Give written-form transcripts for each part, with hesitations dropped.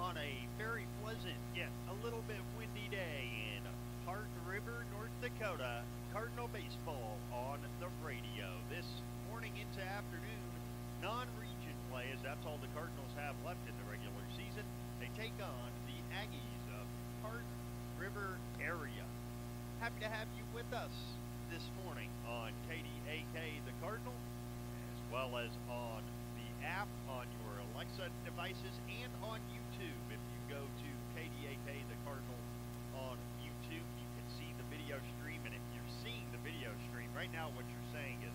on a very pleasant yet a little bit windy day in Heart River, North Dakota. Cardinal baseball on the radio this morning into afternoon. Non-region play, as that's all the Cardinals have left in the regular season. They take on the Aggies of Heart River area. Happy to have you with us this morning on KDAK the Cardinal, as well as on the app on your Alexa devices and on YouTube. If you go to KDAK the Cardinal on YouTube, you can see the video stream. And if you're seeing the video stream right now, what you're saying is,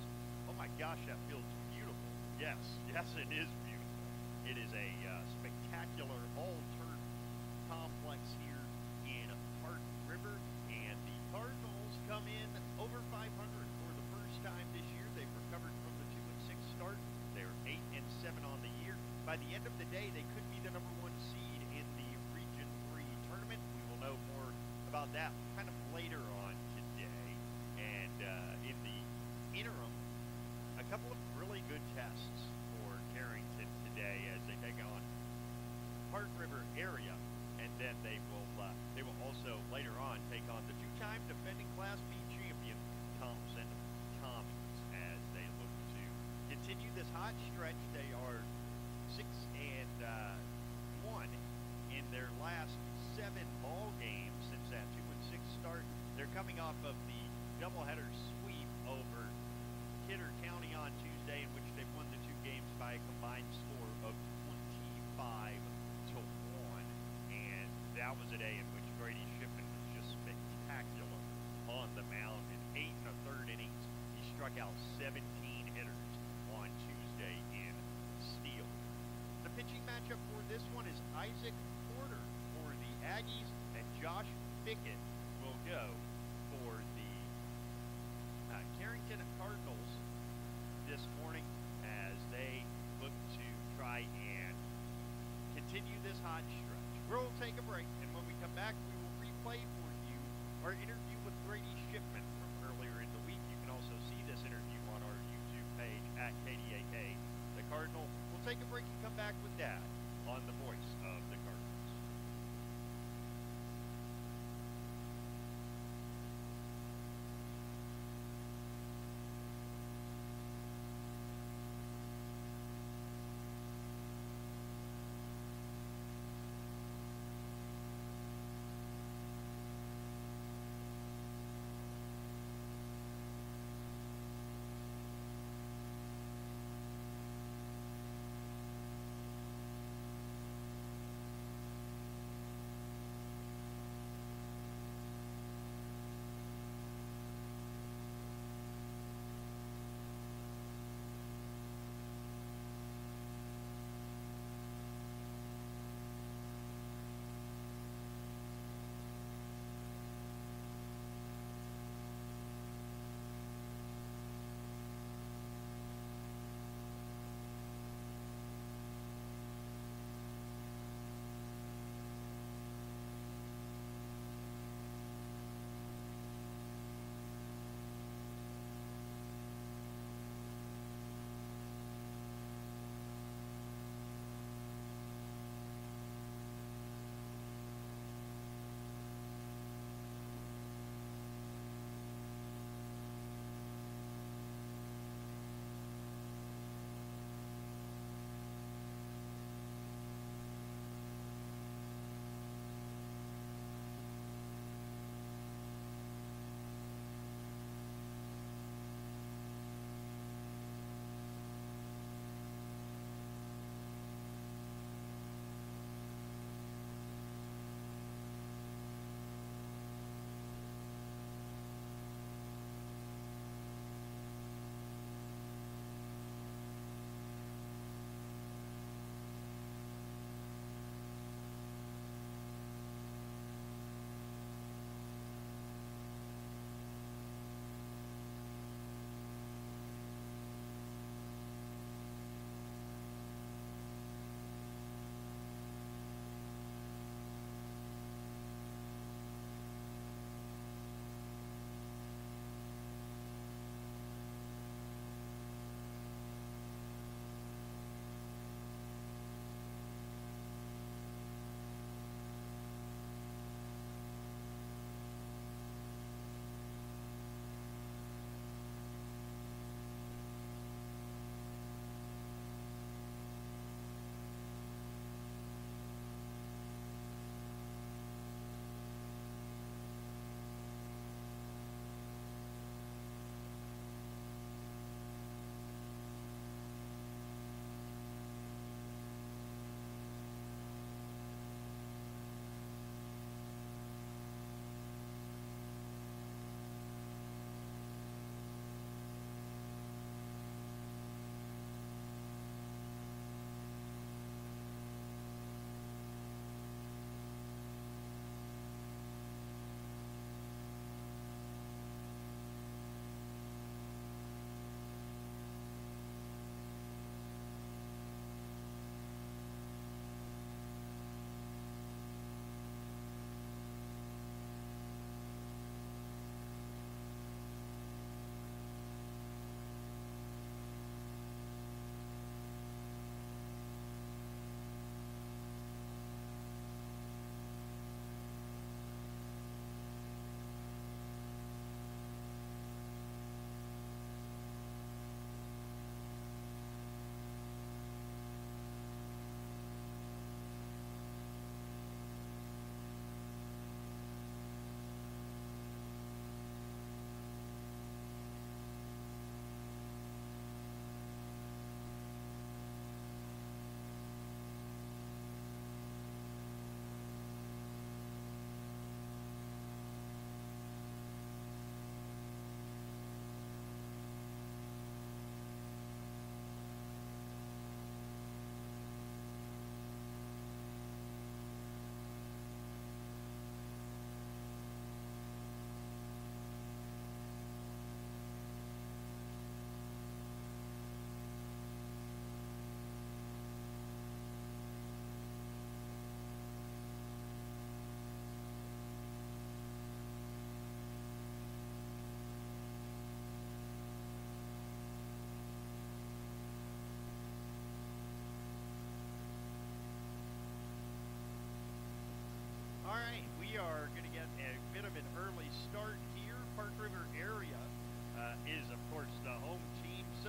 oh my gosh, that field's beautiful. Yes, it is beautiful. It is a spectacular all-turf complex here in Heart River, and the Cardinals come in over 500 for the first time this year. They've recovered from the 2-6 start. They're 8-7 on the year. By the end of the day, they could be the number one seed in the Region 3 tournament. We will know more about that kind of later on today. And in the interim, a couple of really good tests for Carrington today as they take on Heart River area, and then they will also later on take on the two-time defending Class B champion Thompson as they look to continue this hot stretch. They are 6-1 in their last 7 ball games since that 2-6 start. They're coming off of the doubleheader sweep over Kidder County on Tuesday, in which they've won the 2 games by a combined score of 25-1. And that was a day in which Grady Shipman was just spectacular on the mound. In 8 1/3 innings, he struck out 17 hitters on Tuesday in Steel. The pitching matchup for this one is Isaac Porter for the Aggies, and Josh Pickett will go for the Carrington Cardinals this morning as they look to try and continue this hot stretch. We'll take a break, and when we come back, we will replay for you our interview with Grady Shipman from earlier in the week. You can also see this interview on our YouTube page at KDAK the Cardinal. We'll take a break and come back with that on the voice of the Cardinals.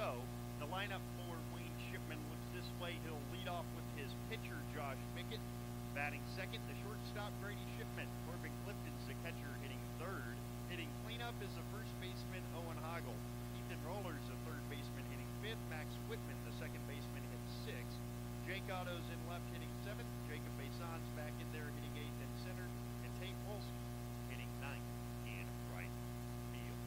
So, the lineup for Wayne Shipman looks this way. He'll lead off with his pitcher, Josh Bickett. Batting second, the shortstop, Grady Shipman. Corbin Clifton's the catcher, hitting third. Hitting cleanup is the first baseman, Owen Hoggle. Ethan Roller's the third baseman, hitting fifth. Max Whitman, the second baseman, hits sixth. Jake Otto's in left, hitting seventh. Jacob Bason's back in there, hitting eighth and center. And Tate Wolski hitting ninth in right field.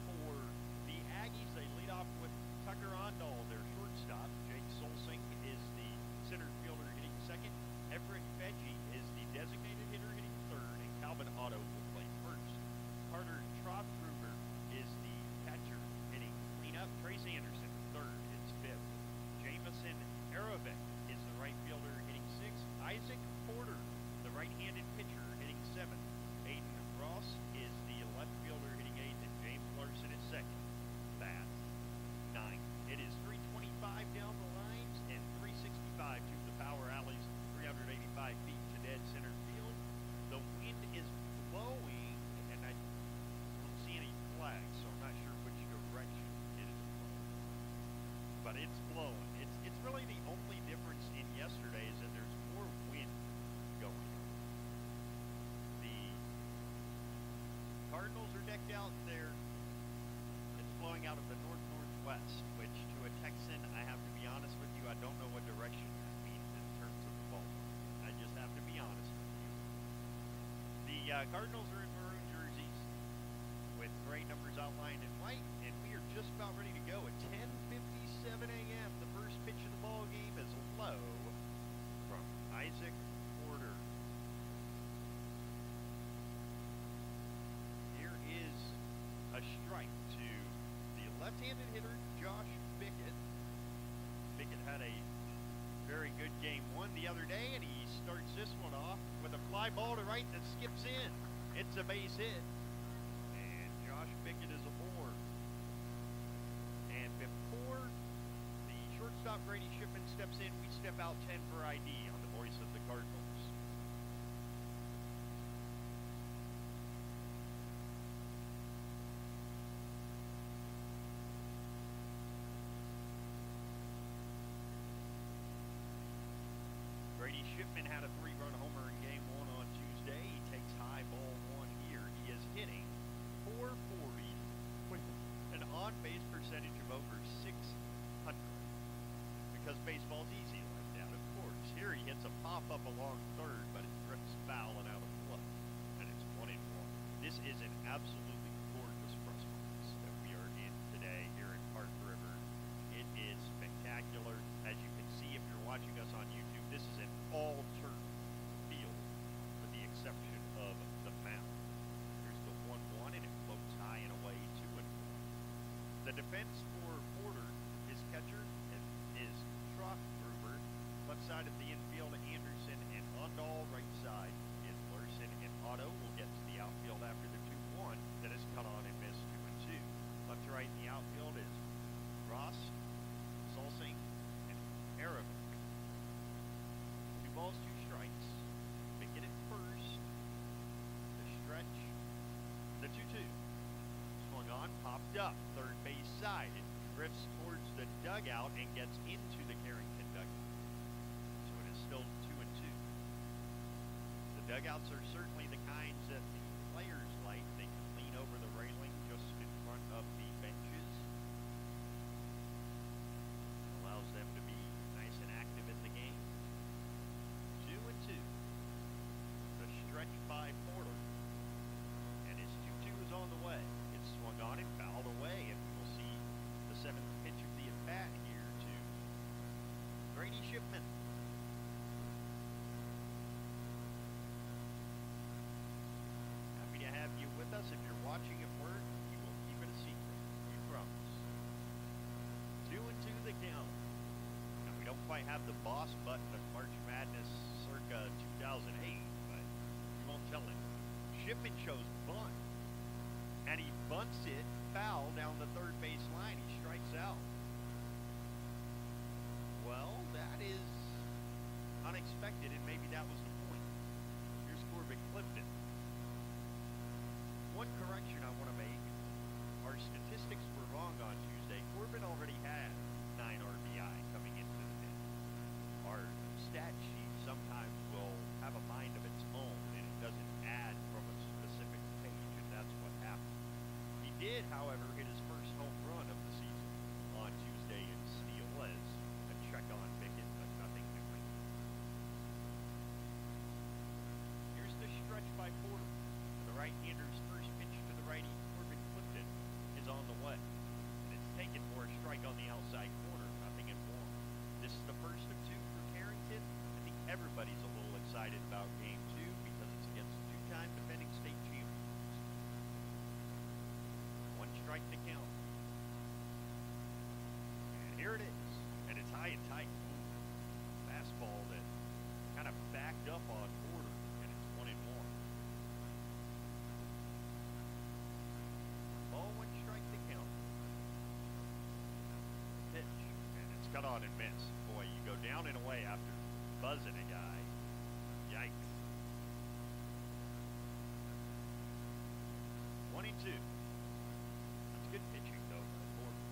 For the Aggies, they lead off with Tucker Ondal, their shortstop. Jake Solsing is the center fielder, hitting second. Everett Veggie is the designated hitter, hitting third. And Calvin Otto will play first. Carter Trotgruber is the catcher, hitting cleanup. Trace Anderson, third, hits fifth. Jamison Aravec is the right fielder, hitting sixth. Isaac Porter, the right-handed pitcher, hitting seventh. Aiden Ross is the left fielder, hitting eighth. And James Larson is second. Bats ninth. It is 325 down the lines and 365 to the power alleys. 385 feet to dead center field. The wind is blowing, and I don't see any flags, so I'm not sure which direction it is blowing. But it's blowing. It's really the only difference in yesterday is that there's more wind going on. The Cardinals are decked out there. It's blowing out of the north-northwest, which to a Texan, I have to be honest with you, I don't know what direction that means in terms of the ball. I just have to be honest with you. The Cardinals are in maroon jerseys with gray numbers outlined in white, and we are just about ready to go at 10:57 a.m. The first pitch of the ball game is low from Isaac Porter. Here is a strike to the left-handed hitter, Josh Bickett. Bickett had a very good game one the other day, and he starts this one off with a fly ball to right that skips in. It's a base hit, and Josh Bickett is aboard. And before the shortstop Grady Shipman steps in, we step out 10 for ID on the voice of the Cardinals. Grady Shipman had a 3-run homer in game one on Tuesday. He takes high ball one here. He is hitting .440 with an on-base percentage of over 600. Because baseball's easy like that, of course. Here he hits a pop-up along third, but it drifts foul and out of play. And it's 1-1. This is an absolutely gorgeous press box that we are in today here in Park River. It is spectacular. As you can see if you're watching us on YouTube, this is an all-turf field with the exception of the mound. Here's the 1-1, and it floats high and away 2-1. The defense for Porter, his catcher, is Trotgruber. Left side of the infield, Anderson and Ondal. Right side is Larson and Otto. We'll get to the outfield after the 2-1 that is cut on and missed 2-2. Left to right in the outfield is Ross, Solsing, and Arabic. 2 balls, 2 strikes. Bickett at first. The stretch. The 2-2. Swung on, popped up. Third base side. It drifts towards the dugout and gets into the Carrington dugout. So it is still 2-2. The dugouts are certainly the kinds that the players like. They can lean over the railing just in front of the benches. Allows them to be nice and active in the game. 2-2. The stretch by Porter. And his 2-2 is on the way. It's swung on and fouled away, and we will see the 7th pitch of the at-bat here to Grady Shipman. Happy to have you with us. If you're watching at work, we will keep it a secret. We promise. 2-2 the count. Now, we don't quite have the boss button of March Madness circa 2008, but you won't tell it. Shipman shows bunt, and he bunts it foul down the third base line. He strikes out. Well, that is unexpected, and maybe that was the point. Here's Corbin Clifton. One correction I want to make. Our statistics were wrong on Tuesday. Corbin did, however, hit his first home run of the season on Tuesday in Steele as a check on Bickett, but nothing doing. Here's the stretch by Porter. The right-hander's first pitch to the righty, Corbin Clifton, is on the way. And it's taken for a strike on the outside corner, 0-1. This is the first of two for Carrington. I think everybody's a little excited about game two because it's against two-time defending state champions. One strike to count. And here it is. And it's high and tight. Fastball that kind of backed up on Porter, and it's 1-1. Ball, one strike to count. Pitch. And it's cut on and missed. Boy, you go down and away after buzzing a guy. Yikes. 1-2. That's good pitching, though, by Porter.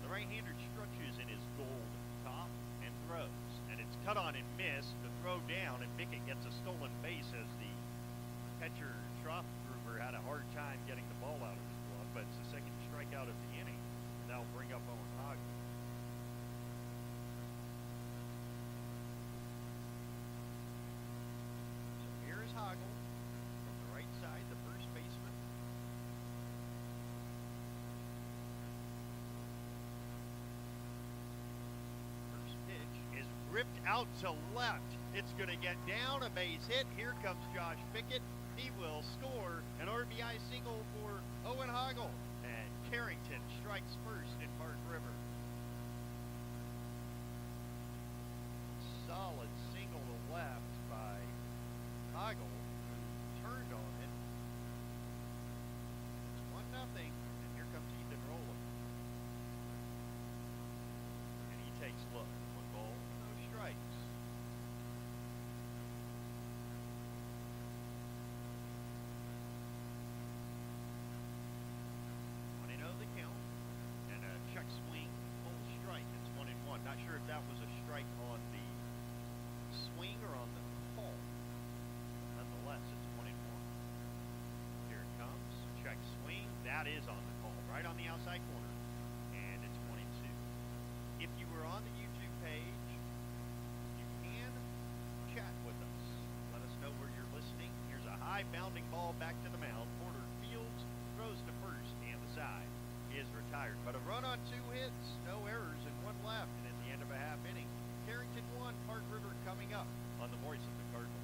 The right-hander stretches in his gold top and throws. And it's cut on and missed. The throw down, and Bickett gets a stolen base as the catcher, Schroffgruber, had a hard time getting the ball out of his glove, but it's the second strikeout of the inning. That'll bring up Owen Hogg. So here is Hoggle from the right side, the first baseman. First pitch is ripped out to left. It's going to get down, a base hit. Here comes Josh Bickett. He will score an RBI single for Owen Hoggle. And Carrington strikes first in Park River. Solid single to left by Hoggle, who turned on it. It's 1-0, and here comes Ethan Rowland. And he takes a look. 1 ball, no strikes. 1-0 the count, and a check swing, full strike. It's 1-1. Not sure if that was a strike on the swing or on the call. Nonetheless, it's 1-1. Here it comes. Check swing. That is on the call, right on the outside corner. And it's 1-2. If you were on the YouTube page, you can chat with us. Let us know where you're listening. Here's a high bounding ball back to the mound. Porter fields, throws to first, and the side is retired. But a run on 2 hits, no errors, and 1 left. And at the end of a half inning, Carrington 1, Park River coming up on the voice of the Cardinals.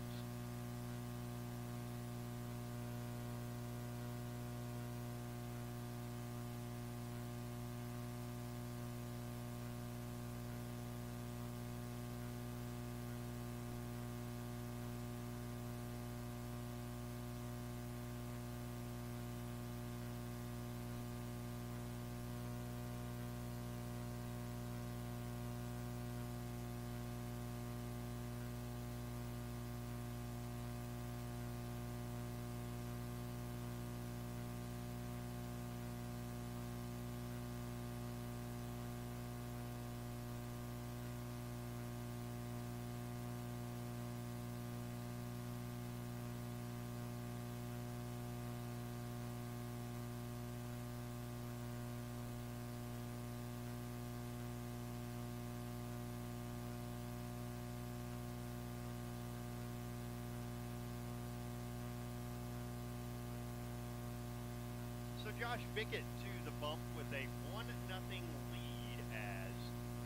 So Josh Bickett to the bump with a 1-0 lead as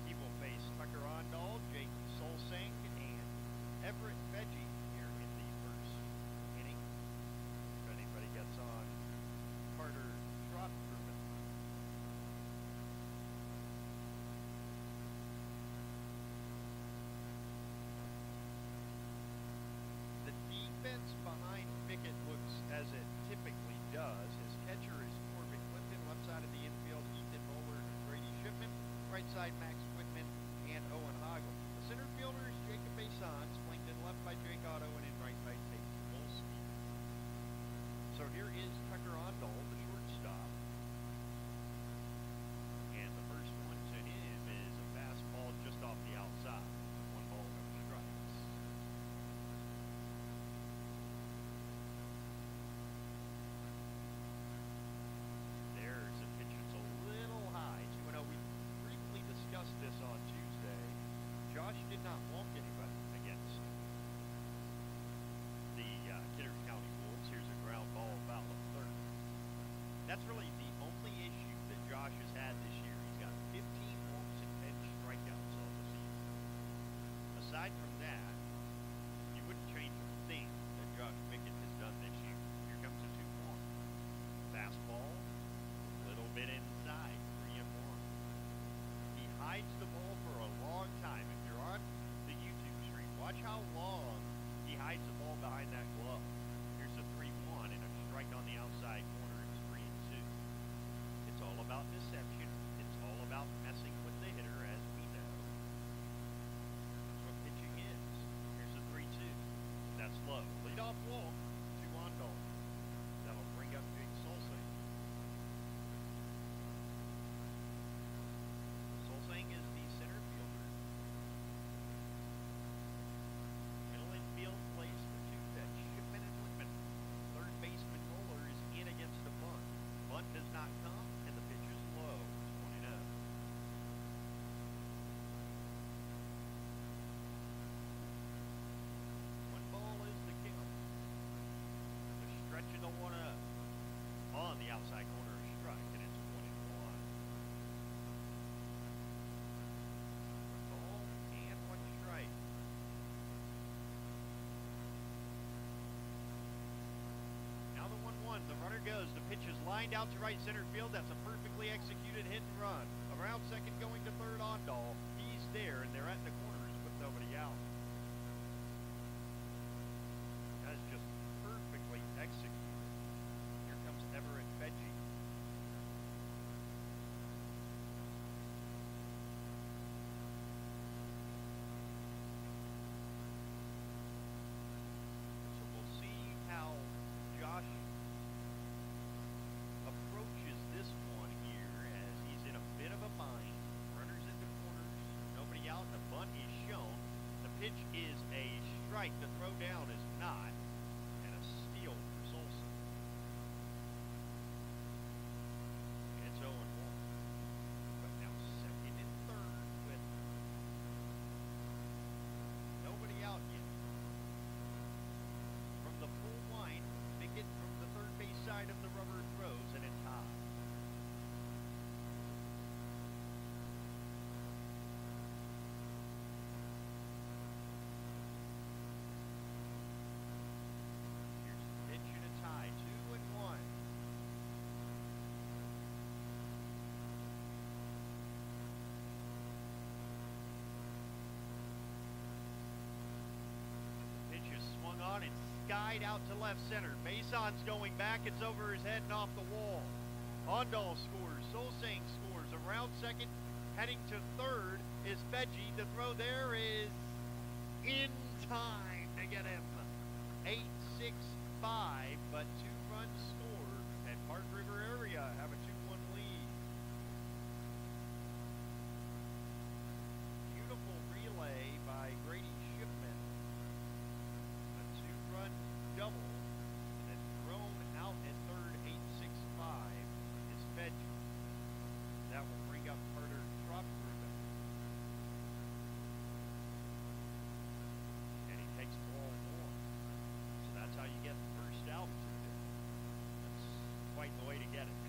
he will face Tucker Ondal, Jake Solseng, and Everett Veggie here in the first inning. If anybody gets on Carter Schroffgruber. The defense behind Bickett looks as it typically does. His catcher is Corbin Clifton, left side of the infield, Ethan Moeller and Brady Shipman, right side Max Whitman and Owen Hoggle. The center fielder is Jacob Basans, flanked in left by Jake Otto and in right by Tate Volsky. So here is Tucker Ondal, the shortstop. And the first one to him is a fastball just off the outside. 1 ball, no strikes. That's really the only issue that Josh has had this year. He's got 15 walks and 10 strikeouts all the season. Aside from that, you wouldn't change a thing that Josh Pickett has done this year. Here comes a 2-1. Fastball, a little bit inside, 3-1. He hides the ball for a long time. If you're on the YouTube stream, watch how long he hides the ball behind that glove. Here's a 3-1 and a strike on the outside corner. It's 3-2. It's all about deception. It's all about messing with the hitter, as we know. That's what pitching is. Here's a 3-2. That's low. Leadoff walk, 2 on goal. That'll bring up Big Solsing. Solsing is the center fielder. Middle infield plays for 2. That's Shipman and Whitman. Third baseman Roller is in against the bunt. Bunt does not come, and the pitch is low. It's 1-0. 1 ball is the count. The stretch of the 1-0. On the outside corner, a strike, and it's 1-1. 1 ball and 1 strike. Now the 1-1. The runner goes. The pitch is lined out to right center field. That's a perfectly executed hit and run. Around second, going to third on Dahl. He's there, and they're at the corners with nobody out. That's just perfectly executed. Here comes Everett Veggie. So we'll see how Josh approaches this one here, as he's in a bit of a bind. Runners into corners, nobody out. The bunt is shown. The pitch is a strike. The throw down is not. And a steal for Solson. It's 0-1. But now second and third with nobody out yet. From the full line, Pickett from the third base side of the rubber throws, and it's high. Here's the pitch and a tie, 2-1. The pitch is swung on and skied out to left center. Mason's going back. It's over his head and off the wall. Ondal scores. Solsing scores. Around second, heading to third is Veggie. The throw there is in time to get him. 8-6-5, but 2 runs scored, and Park River area have a 2-1 lead. Beautiful relay by Grady Shipman. A 2-run double, and thrown out at third, 8-6-5 is Veggie. That will bring up Carter Tropfruben. And he takes ball 1. So that's how you get the first out. That's quite the way to get it.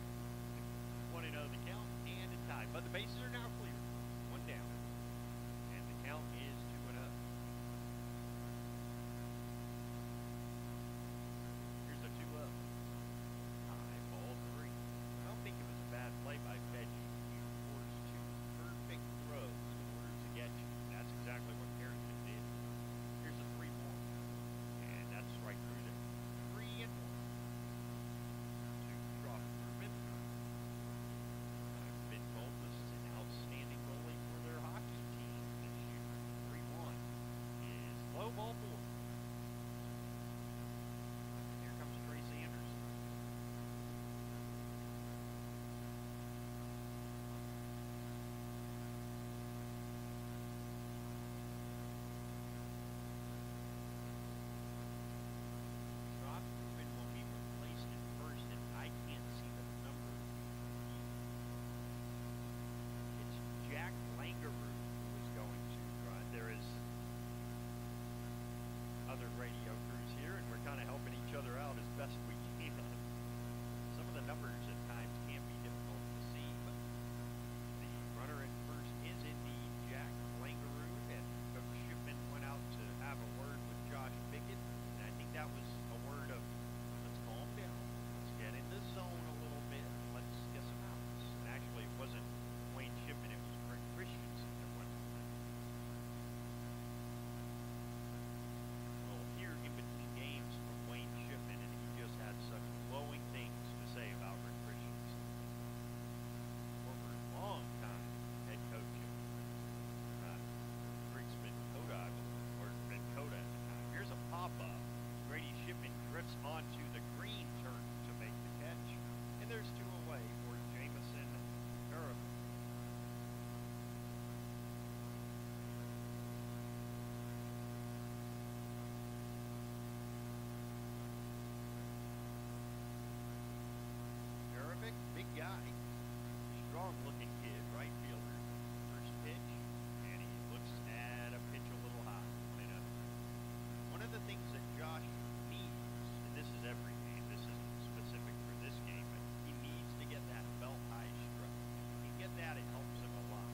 that, it helps him a lot.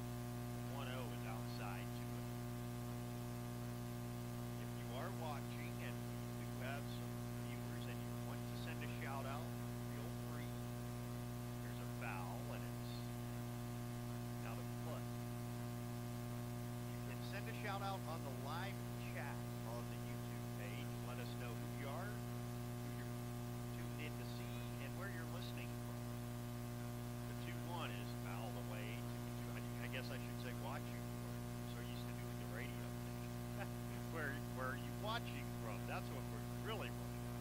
1-0 is outside to him. If you are watching and you do have some viewers and you want to send a shout out, feel free. There's a foul and it's out of play. You can send a shout out on the live chat on the YouTube page. Let us know who you are, who you're tuned in to see, and where you're listening from. The 2-1 is fouled away. I guess I should say watching. I'm so used to doing the radio thing. Where are you watching from? That's what we're really wanting to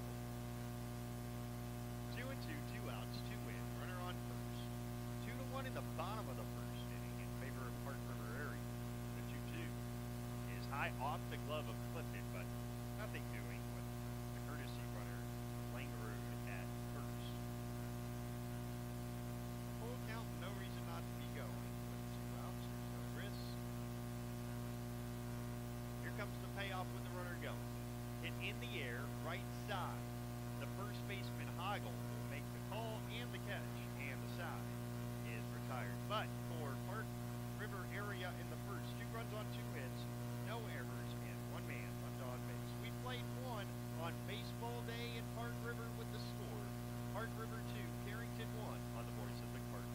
know. 2-2, 2 outs, 2 in. Runner on first. 2-1 in the bottom of the first inning in favor of Park River area. The 2-2 is high off the glove of Clifton, but nothing doing with the courtesy runner Langerud at first. Full count, no reason not to be going. With 2 outs, there's no risk. Here comes the payoff with the runner going. Hit in the air, right side. The first baseman Hoggle will make the call and the catch, and the side is retired. But for Park River area in the first, 2 runs on 2 hits, no errors, and 1 man left on base. We played 1 on baseball day in Park River with the score. Park River 2, Carrington 1 on the voice of the Cardinals.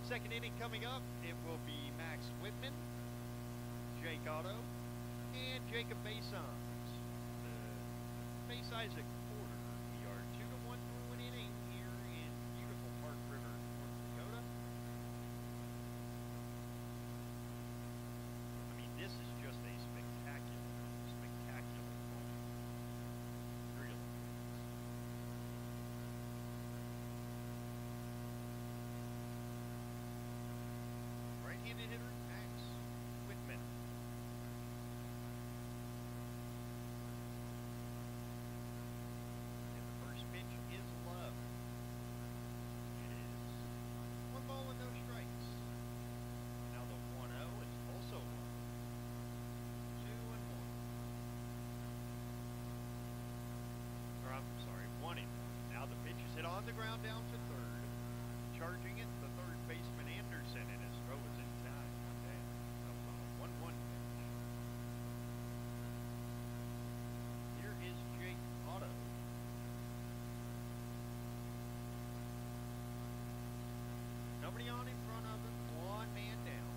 Second inning coming up, it will be Max Whitman, Jake Otto, and Jacob Basons. Base Isaac Porter. We are 2-1 through an inning here in beautiful Park River, North Dakota. I mean, this is just a spectacular moment. Really. Right-handed hitter, Max Whitman. And the first pitch is low. It is 1 ball and no strikes. Now the 1-0 is also low. 2-1. Or I'm sorry, 1-1. Now the pitch is hit on the ground down to third. Charging it, the third baseman Anderson, and his throw is in time. Okay. That was on a 1-1 pitch. Here is Jake Otto. Nobody on in front of him. 1 man down.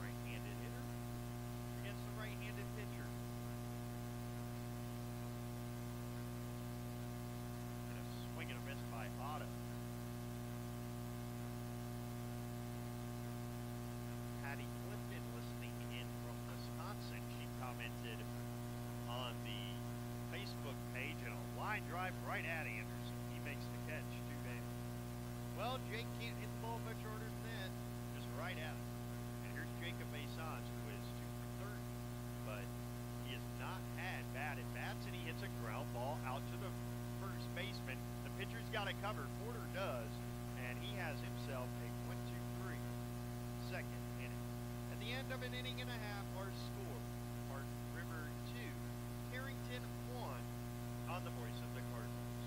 Right-handed hitter against the right-handed pitcher. Swing and a miss by Otto. Patty Clifton listening in from Wisconsin. She commented on the Facebook page and a line drive right at Anderson. He makes the catch. Too bad. Well, Jake can't hit the ball much harder than that. Just right at him. And here's Jacob Basons, who is 2 for 30. But he has not had bad at bats, and he hits a ground ball out to the first baseman. The pitcher's got it covered. Porter does, and he has himself a 1-2-3 second inning. At the end of an inning and a half, our score: Park River 2, Carrington 1 on the voice of the Cardinals.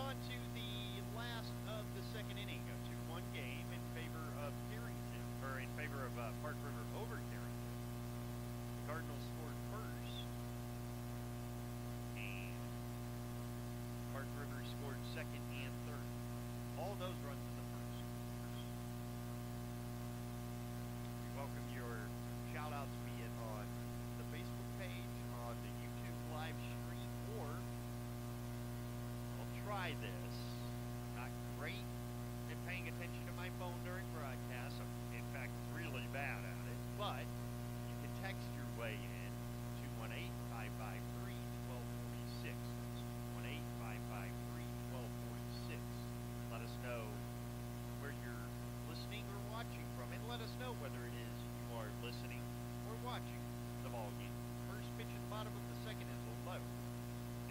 on to the last of the second inning, a 2-1 game in favor of Carrington, or in favor of Park River over Carrington. The Cardinals scored first, and Park River scored second and third. All those runs in the first. We welcome your shout-outs, be it on the Facebook page, on the YouTube live stream, or I'll try this. Not great at paying attention to my phone during broadcasts. I'm, in fact, really bad at it. But you can text your way in, 218-553-1246. That's 218-553-1246. Let us know where you're listening or watching from, and let us know whether it is you are listening or watching the ball game. First pitch at the bottom of the second is a low,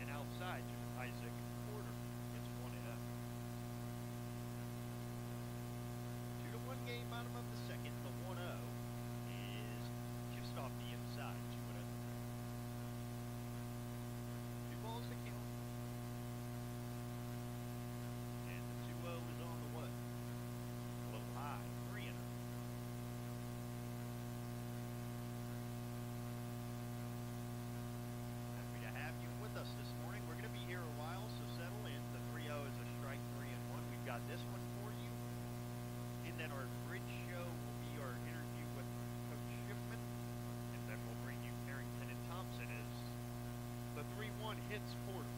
and outside to Isaac Porter. It's 1-0. 2-1 game, bottom of the second. The 1-0 is just off the inside. 2-0. 2 balls to count. And the 2-0 is on the way. A little high. 3-0. Happy to have you with us this morning. We're going to be here a while, so settle in. The 3-0 is a strike, 3-1. We've got this one for you. And then our bridge show will be our interview with Coach Shipman. And then we'll bring you Carrington and Thompson as the 3-1 hits Porter.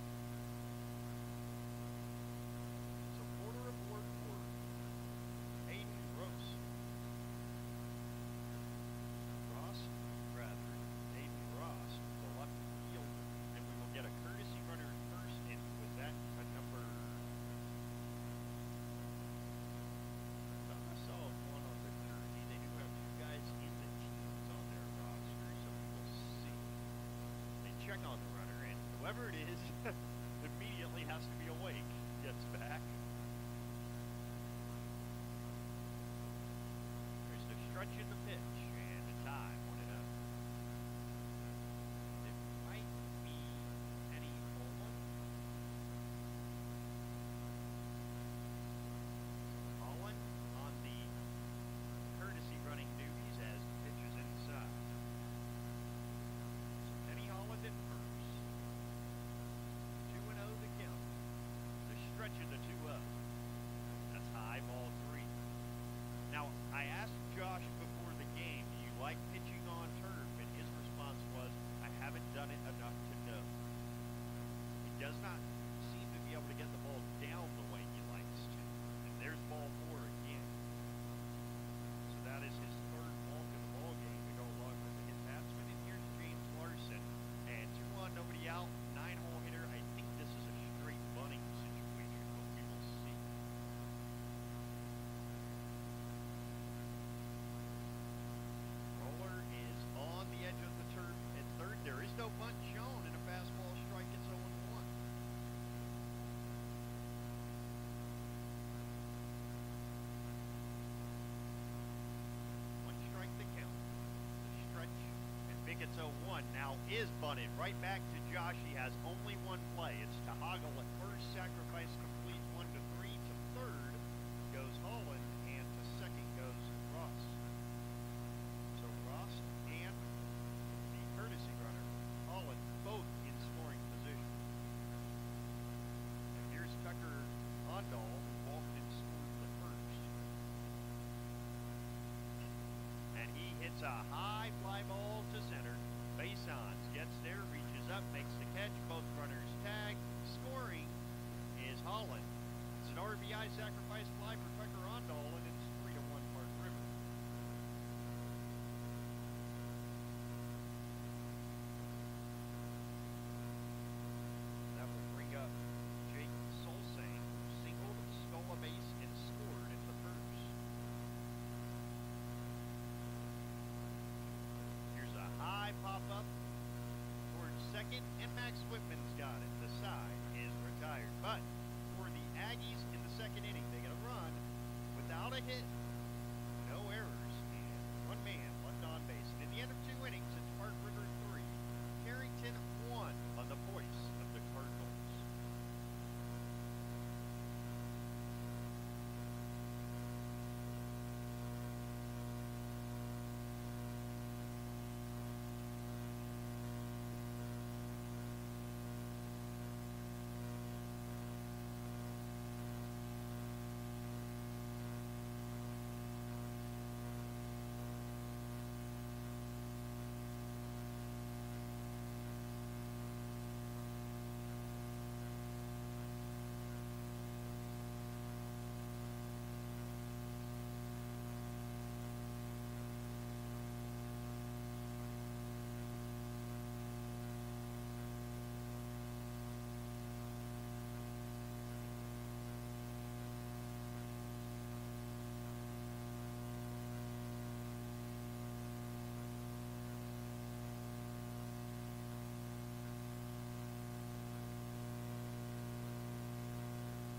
So Porter aboard for Aiden Ross. Aiden Ross, the left fielder. And we will get a courtesy runner at first. And was that a number? I thought I saw one on the jersey. They do have 2 guys in the teams on their roster, so we will see. They check on the runner, and whoever it is immediately has to be awake. Gets back. There's the stretch in the pitch, and the tie, 1-0. It might be Eddie Holland. Holland on the courtesy running duties as the pitch is inside. So Kenny Holland at first. 2-0 the count. The stretch of the 2-0. That's high, ball 3. Now, I asked Josh before the game, do you like pitching on turf? And his response was, I haven't done it enough to know. He does not seem to be able to get the ball down the way he likes to. And there's ball 4 again. So that is his third walk of the ball game to go along with the hit batsman. And here's James Larson. And 2-on, nobody out, 9-hole hitter. I think this is a straight bunting situation, but we will see. Roller is on the edge of the turf at third. There is no bunt shown, and a fastball strike. It's 0-1. One strike to count. The stretch, and big it's 0-1. Now is bunted right back to Josh. He has only one play. It's to Hoggle at first. Sacrifice complete. 1-3. To third goes Holland, and to second goes Ross. So Ross and the courtesy runner, Holland, both in scoring position. And here's Tucker Ondal, who walked and scored the first. And he hits a high fly ball to center. Base on, gets there, reaches up, makes the catch. Both runners tag. Scoring is Holland. It's an RBI sacrifice fly for Tucker Ondal, and it's 3-1 Park River. That will bring up Jake Solsang, who singled, stole a base, and scored in the first. Here's a high pop-up towards second, and Max Whitman's got it. The side is retired. But for the Aggies in the second inning, they get a run without a hit, no errors, and one man left on base. And at the end of 2 innings, it's Park River 3, Carrington 1 on the voice of the Cardinals.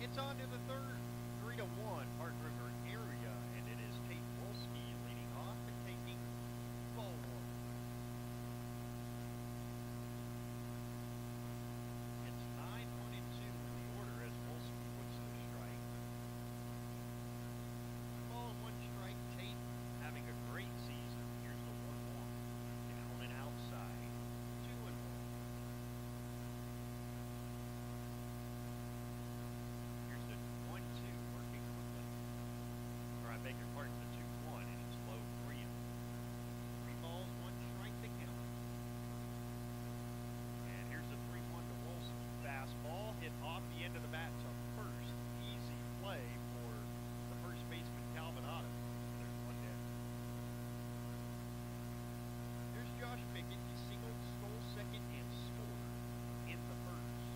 It's on to the third, 3-1 Park River area, and it is Tate Wolski leading off and taking ball one. It's 9-1-2 in the order as Wolski puts the strike. Ball and one strike. Tate having a great season. Here's the 1-1. Down and outside. 2-1. Here's the 1-2 working quickly. Or I beg your pardon, the 2-1, and it's low 3. 3 balls, 1 strike to count. And here's the 3-1 to Wolski. Fastball hit off the end of the bat to first. Easy play for the first baseman, Calvin Otto. There's one down. There's Josh Pickett. He singled, stole second, and scored in the first.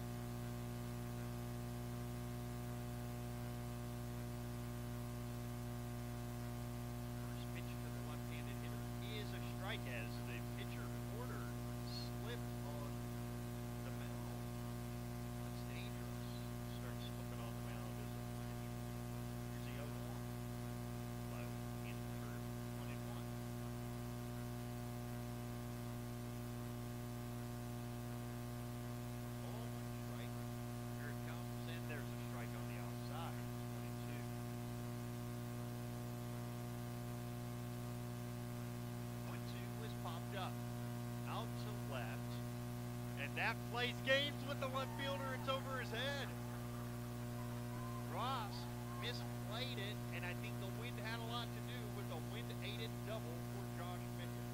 First pitch to the left-handed hitter is a strike as the pitcher order slipped on the mound. That's dangerous. Starts slipping on the mound as a flash. Here's the 0-1. Low in third, 1-1. Ball, 1 strike. Here it comes, and there's a strike on the outside. 1-2. 1-2 is popped up. Out to left. And that plays games with the left fielder. It's over his head. Ross misplayed it, and I think the wind had a lot to do with the wind-aided double for Josh Pickett.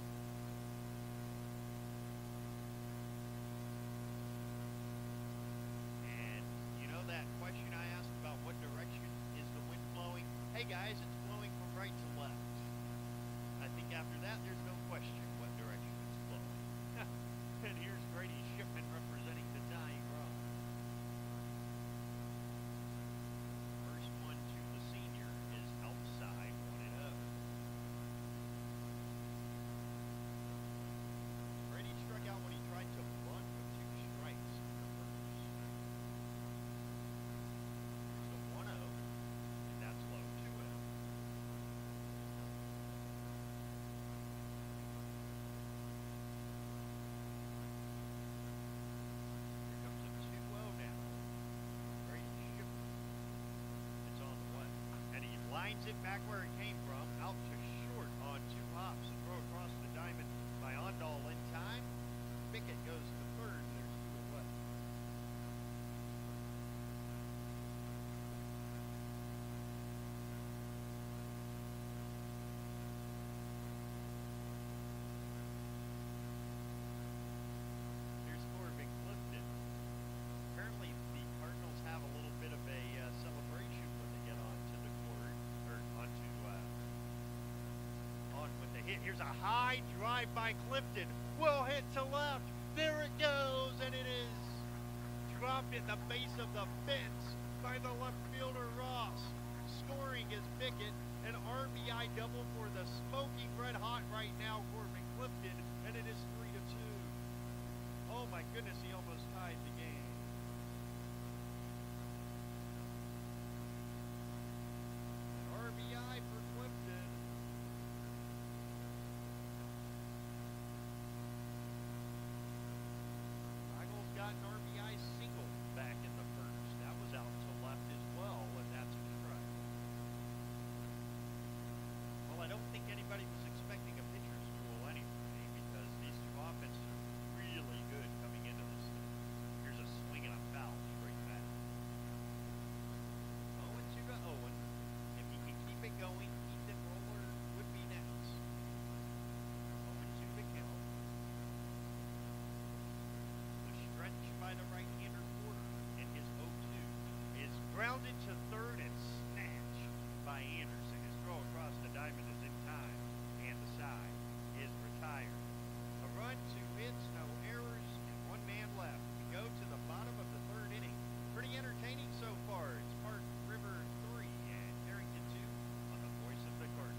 And you know that question I asked about what direction is the wind blowing? Hey guys, it's blowing from right to left. I think after that, there's no question what direction it's blowing. And here's Grady Shipman representing the dying rod. First one to the senior is outside, 1-0. Grady struck out when he tried to bunt with 2 strikes in the first. Here's the 1-0, and that's low, 2-0. Here comes a 2-0 now. Grady Shipman. It's on the way. And he lines it back where it came from, out to short on 2 hops. A throw across the diamond by Ondal in time. Pickett goes to third, and there's 2 away. Here's Corbin Clifton. Apparently, the Cardinals have a little bit of a celebration when they get onto the court, or onto on with the hit. Here's a high drive by Clifton. Will hit to left. There it goes, and it is dropped at the base of the fence by the left fielder Ross. Scoring is Pickett. An RBI double for the smoking red hot right now, Corbin Clifton, and it is 3-2. Oh my goodness, he almost tied the game. An RBI for Clifton. Eagles got an RBI single back in the first. That was out to left as well, and that's a strike. Well, I don't think anybody was expecting a pitcher's duel anyway, because these 2 offenses are really good coming into this thing. Here's a swing and a foul straight back. 0-2 to Owen. If he can keep it going, Ethan Roller would be next. 0-2 to count. The stretch by the right-hander Porter in his 0-2 is grounded to third and snatched by Anderson. His throw across the diamond is in time, and the side is retired. A run, 2 hits, no errors, and 1 man left. We go to the bottom of the third inning. Pretty entertaining so far. It's Park River 3 and Carrington 2 on the voice of the Cardinals.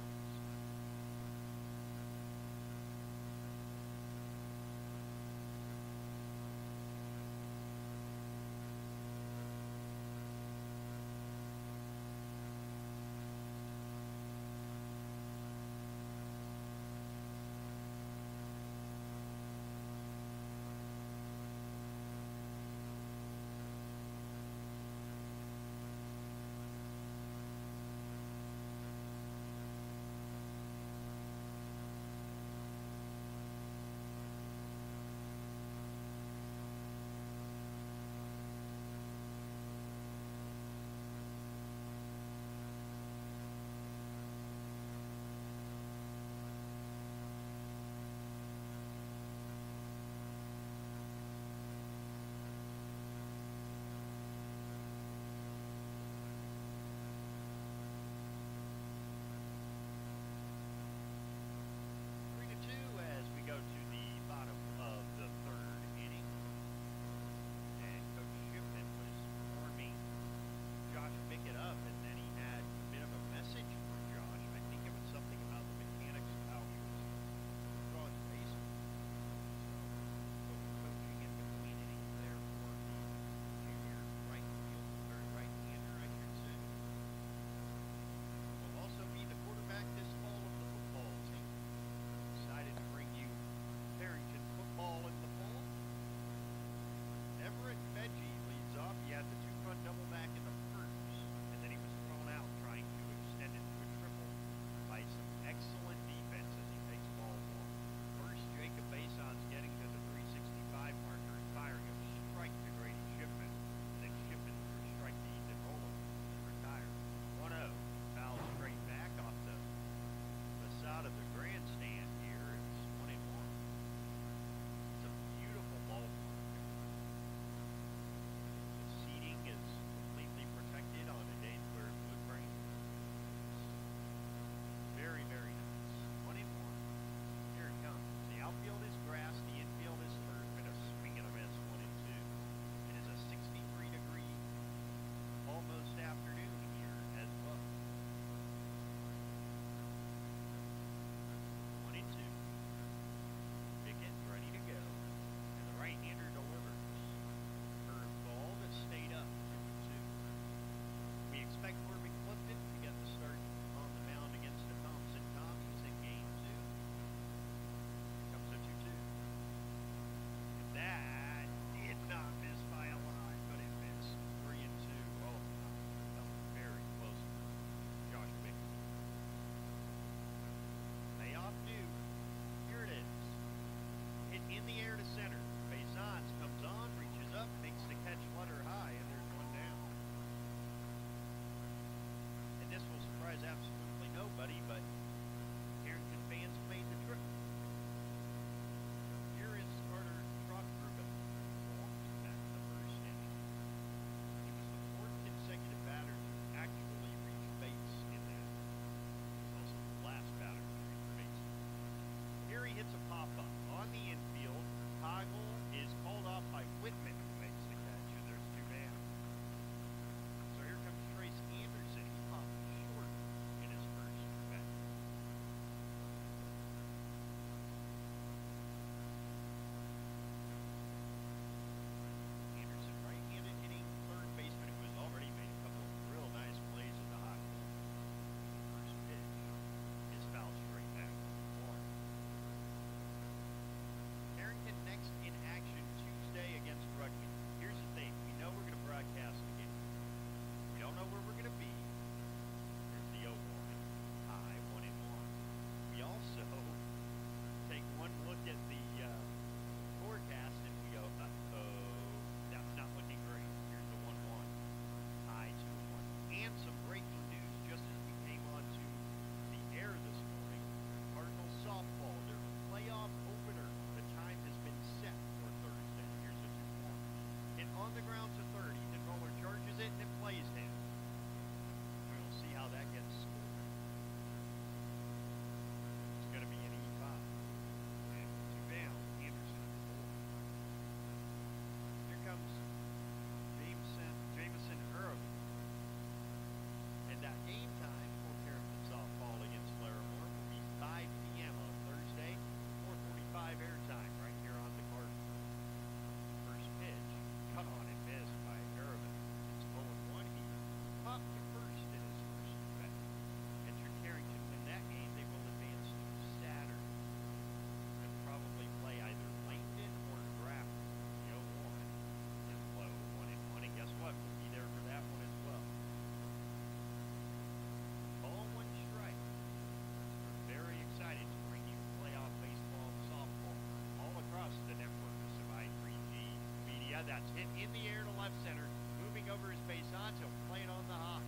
That's hit in the air to left center. Moving over his base on, he'll play it on the hop.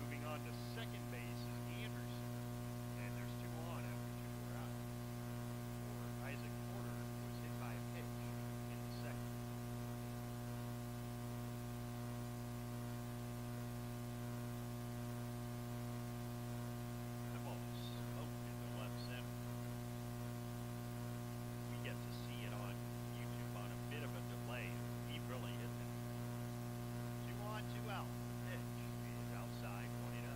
Moving on to second base is Anderson. And there's 2 on after 2 were out. For Isaac Porter was hit by a pitch in the second. The ball is smoked into left center. We get to see it on YouTube on a bit of a delay. He really hit it. 2 on, 2 out. The pitch is outside, 1-0.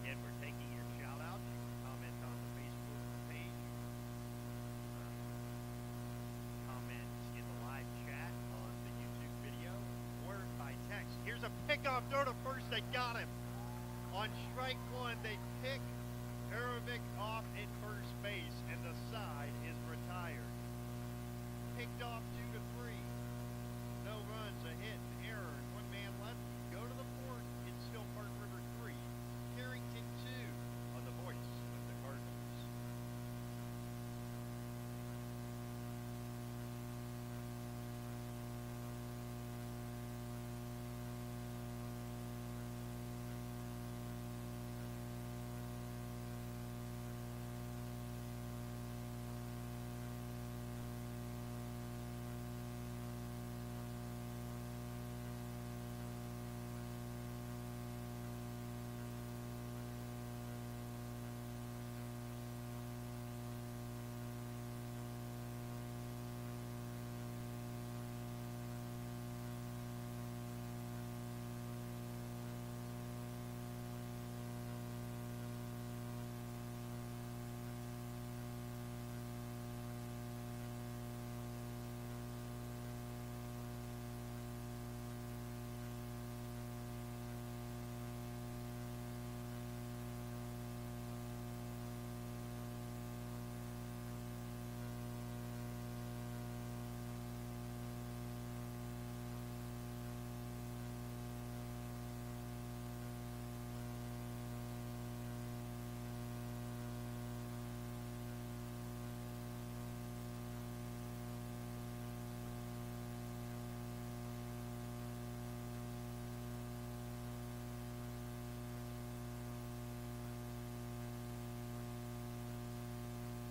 Again, we're taking your shout outs. You can comment on the Facebook page. Comment in the live chat on the YouTube video or by text. Here's a pickoff throw to first. They got him. On strike 1, they pick Arovic off at first base, and the side is retired. Picked off 2 to 3. No runs, a hit, an error, and 1 man left. Go to the fourth. It's still Park River 3, Carrington 2 on the voice of the Cardinals.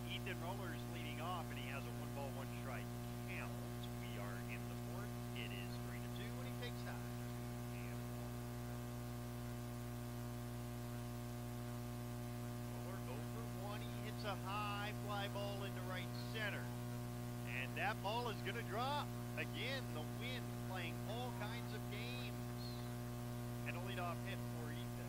Ethan Roller's leading off, and he has a 1-ball, 1-strike count. We are in the fourth. It is 3-2 when he takes high. And Roller 0 for 1. He hits a high fly ball into right center. And that ball is going to drop. Again, the wind playing all kinds of games. And a leadoff hit for Ethan.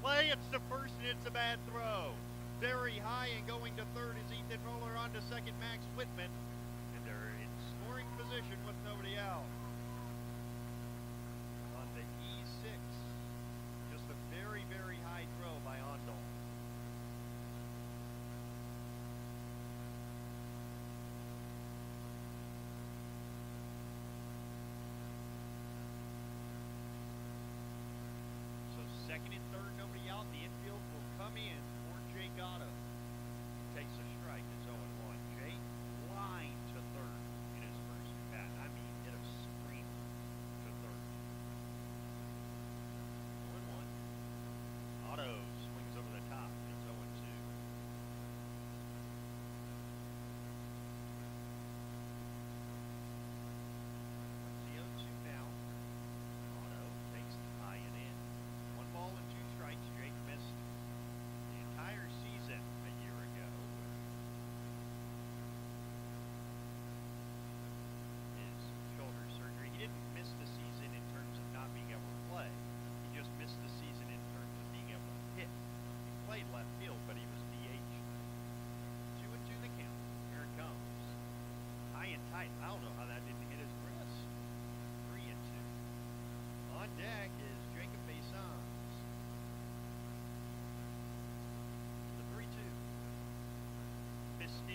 Play, it's to first, and it's a bad throw. Very high and going to third is Ethan Roller. On to second, Max Whitman. And they're in scoring position with nobody out. On the E6. Just a very, very high throw by Ondal. Second and third, nobody out. The infield will come in for Jay Gatto. Takes a strike. It's 0-1. Jay line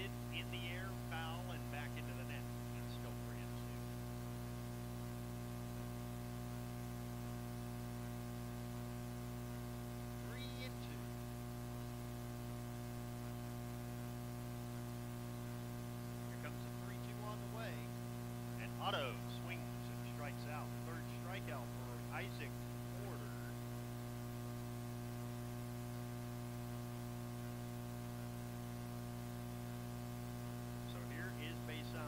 hit in the air, foul, and back into the net. And still 3-2. 3-2. Here comes the 3-2 on the way. And Otto swings and strikes out. Third strikeout for Isaac Porter. So here is base on.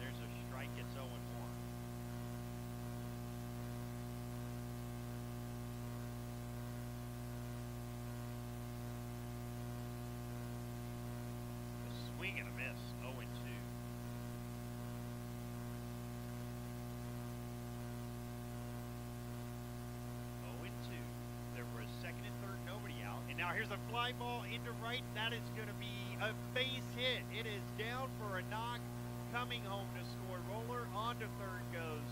There's a strike, it's 0-1. Swing and a miss, 0-2. There was second and third, nobody out. And now here's a fly ball into right. That is going to be a base hit. It is down for a knock. Coming home to score. Roller on to third goes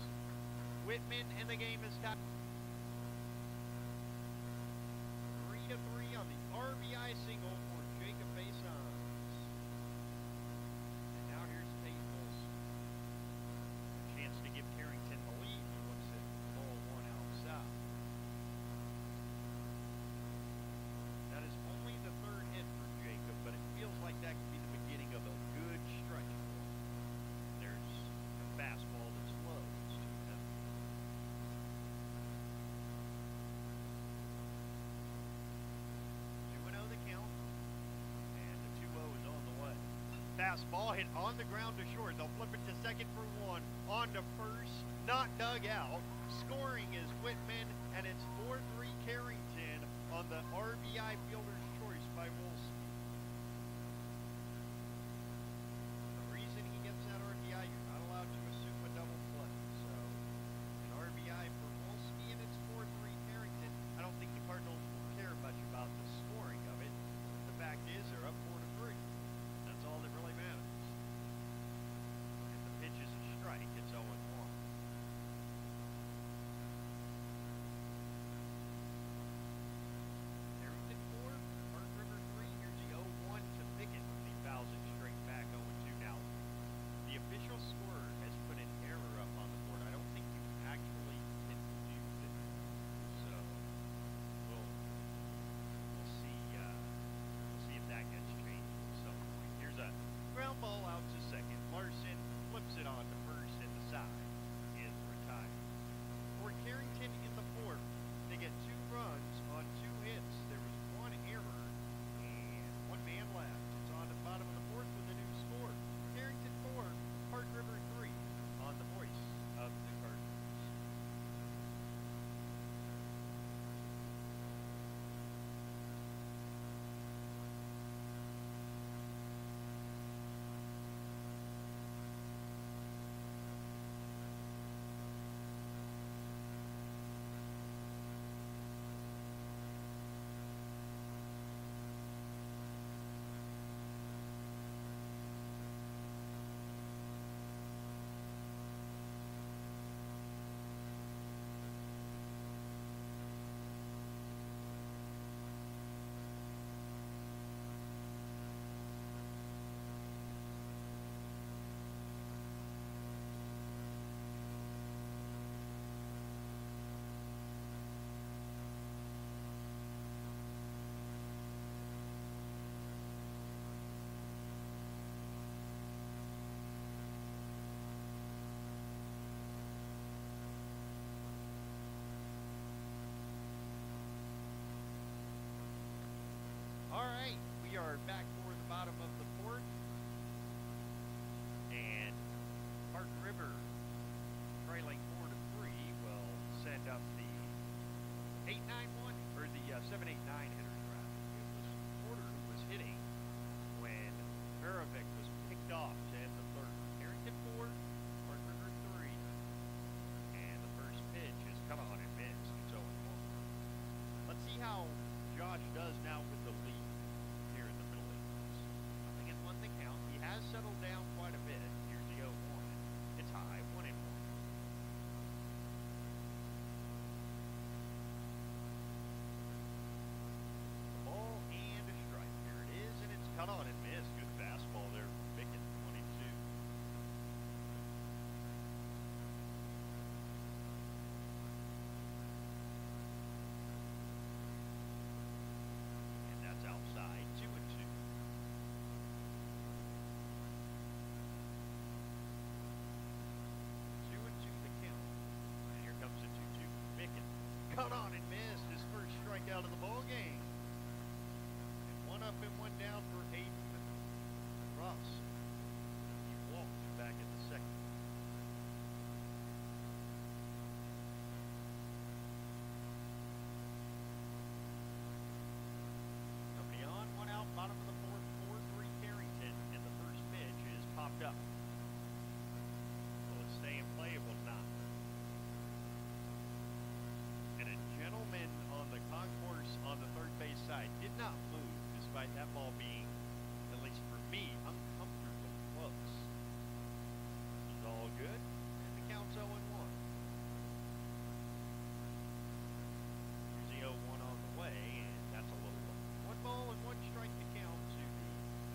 Whitman, and the game is tied. 3-3 on the RBI single for Jacob Basons. And now here's Tate Wilson. A chance to give Carrington the lead. He looks at ball one outside. That is only the third hit for Jacob, but it feels like that could be the beginning of a good stretch for him. There's a fastball that's low. It's 2-0. 2-0 the count, and the 2-0 is on the way. Fastball hit on the ground to short. They'll flip it to second for one. On to first, not dug out. Scoring is Whitman, and it's 4-3 Carrington on the RBI fielder's choice by Wilson. The reason he gets that RBI, you're not allowed to assume a double play. So, an RBI for Wilson, and it's 4-3 Carrington. I don't think the Cardinals care much about the scoring of it. The fact is, they're up 4-3. That's all that really matters. And the pitch is a strike. It's 0-1. Official scorer has put an error up on the board. I don't think you actually can do it. So we'll see. We'll see if that gets changed at some point. Here's a ground ball out to second. Larson flips it on to first, and the side is retired. For Carrington in the fourth, they get 2 runs on 2 hits. There was 1 error and 1 man left. It's on the bottom of the fourth with a new score. Carrington 4. Park River 3 on the voice of the Cardinals. All right, we are back for the bottom of the fourth, and Park River, trailing 4-3, will send up the 8-9-1 or the 7-8-9 hitters rather. It was Porter who was hitting when Perovic was picked off to end the third. Carrington 4, Park River 3, and the first pitch is come on and missed. It's 0-1. Let's see how Josh does now with the lead here in the middle innings. Swung on and missed his first strikeout of the ball game. And one up and one down for Hayden Ross. He walked back in the second. Nobody on, one out, bottom of the fourth, 4-3 Carrington, and the first pitch is popped up. Will it stay in play? It will not. And a gentleman on the concourse on the third base side did not move, despite that ball being, at least for me, uncomfortably close. It's all good, and the count's 0-1. Here's the 0-1 on the way, and that's a little low. 1 ball and 1 strike to count to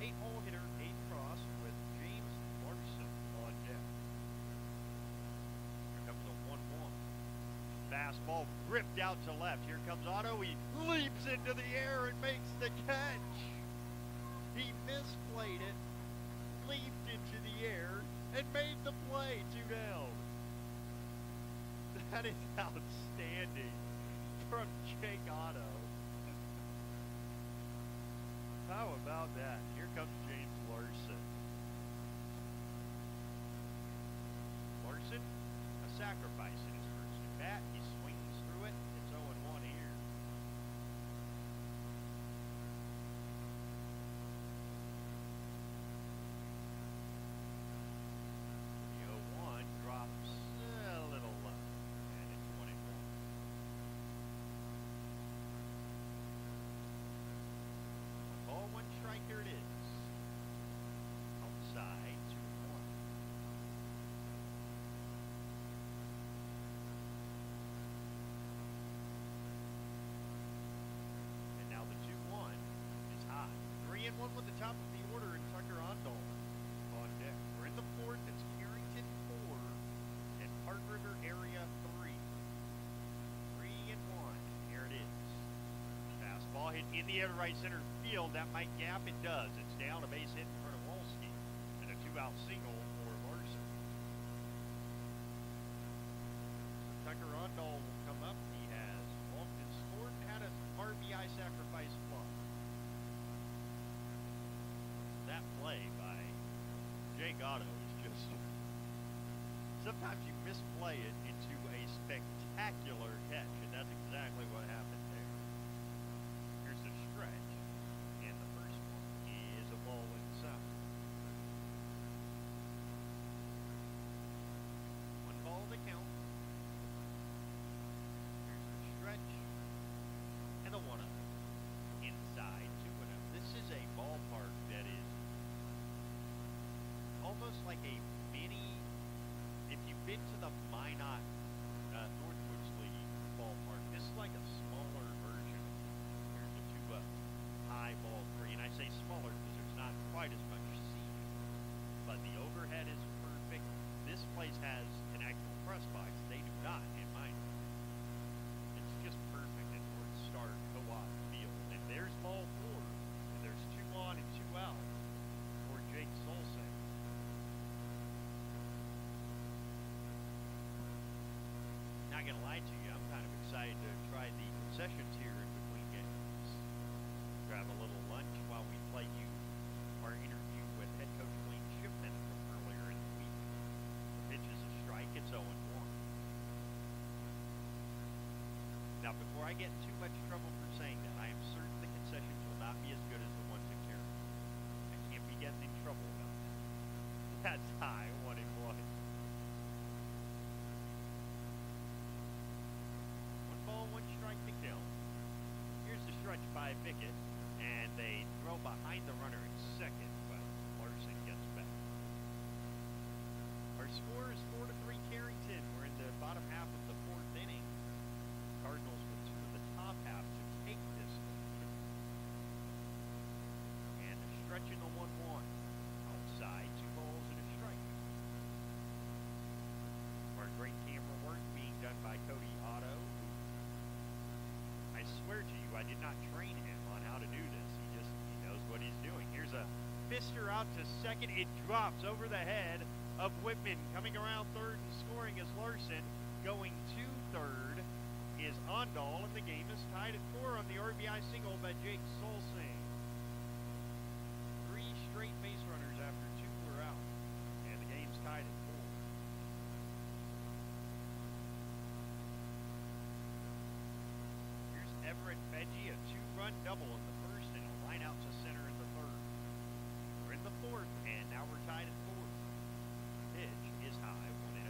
the 8-hole hitter, 8 cross, with James Larson on deck. Here comes a 1-1. Fastball ripped out to left. Here comes Otto. He leaps into the air and makes the catch. He misplayed it, leaped into the air, and made the play. 2 down. That is outstanding from Jake Otto. How about that? Here comes James Larson. Larson, a sacrifice in his first at bat. He swings through it. It's 0-1 here. The 0-1 drops a little low, and it's 1-1. 1 ball, 1 strike. Here it is. Outside, 2-1. And now the 2-1 is high. 3-1 with the top of the order, and Tucker Ondal on deck. We're in the fourth. It's Carrington 4 and Park River area 3. 3-1. Here it is. Fastball hit in the air to right center field. That might gap. It does. It's down, a base hit in front of Wolski, and a 2-out single for Larson. So Tucker Ondal will come up. He has walked and scored and had an RBI sacrifice fly. That play by Jake Otto is just... Sometimes you misplay it into a spectacular catch, and that's exactly what happened there. Here's the stretch, and the first one is a ball inside. 1 ball to count. Here's the stretch, and the 1-0. Inside, 2-0. This is a ballpark that is almost like a mini, if you've been to the Minot Northwoods League ballpark, this is like a smaller version. Here's the 2-0. High ball 3, and I say smaller because there's not quite as much seating, but the overhead is perfect. This place has an actual press box. They do not in Minot. It's just perfect at North Star Co-op Field. And there's ball 4, and there's 2 on and 2 out for Jake Solsek. Not gonna lie to you, I'm kind of excited to try the concessions here in between games. Grab a little lunch while we play you our interview with head coach Wayne Shipman from earlier in the week. The pitch is a strike. It's 0-1. Now, before I get in too much trouble for saying that, I am certain the concessions will not be as good as the ones at Carrington. I can't be getting in trouble about that. That's high, 1-1. 1 ball, 1 strike to kill. Here's the stretch by Bickett, and they throw behind the runner in second, but Larson gets back. Our score is 4-3 Carrington. We're in the bottom half of the 4th inning. Cardinals with 2 in the top half to take this lead. And a stretch in the 1-1. Outside, 2 balls and a strike. Our great camera work being done by Cody Otto. I swear to you, I did not train him on how to do this. He knows what he's doing. Here's a fister out to second. It drops over the head of Whitman. Coming around third and scoring is Larson. Going to third. is Ondal, and the game is tied at 4 on the RBI single by Jake Solsing. 3 straight base runners after 2 were out, and the game's tied at 4. Here's Everett Veggie, a 2-run double in the first, and a line out to center in the third. We're in the fourth, and now we're tied at 4. Pitch is high, 1-0.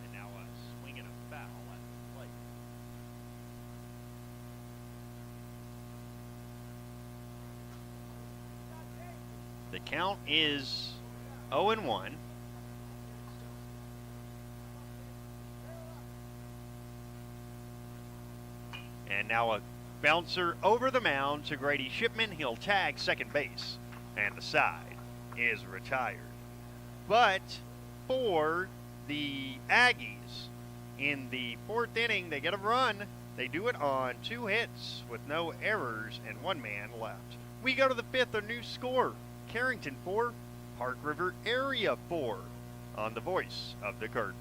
And now a swing and a foul at the plate. The count is 0-1. And now a bouncer over the mound to Grady Shipman. He'll tag second base, and the side is retired. But for the Aggies, in the 4th inning, they get a run. They do it on 2 hits with no errors and 1 man left. We go to the 5th, a new score. Carrington 4, Park River Area 4 on the voice of the Cardinals.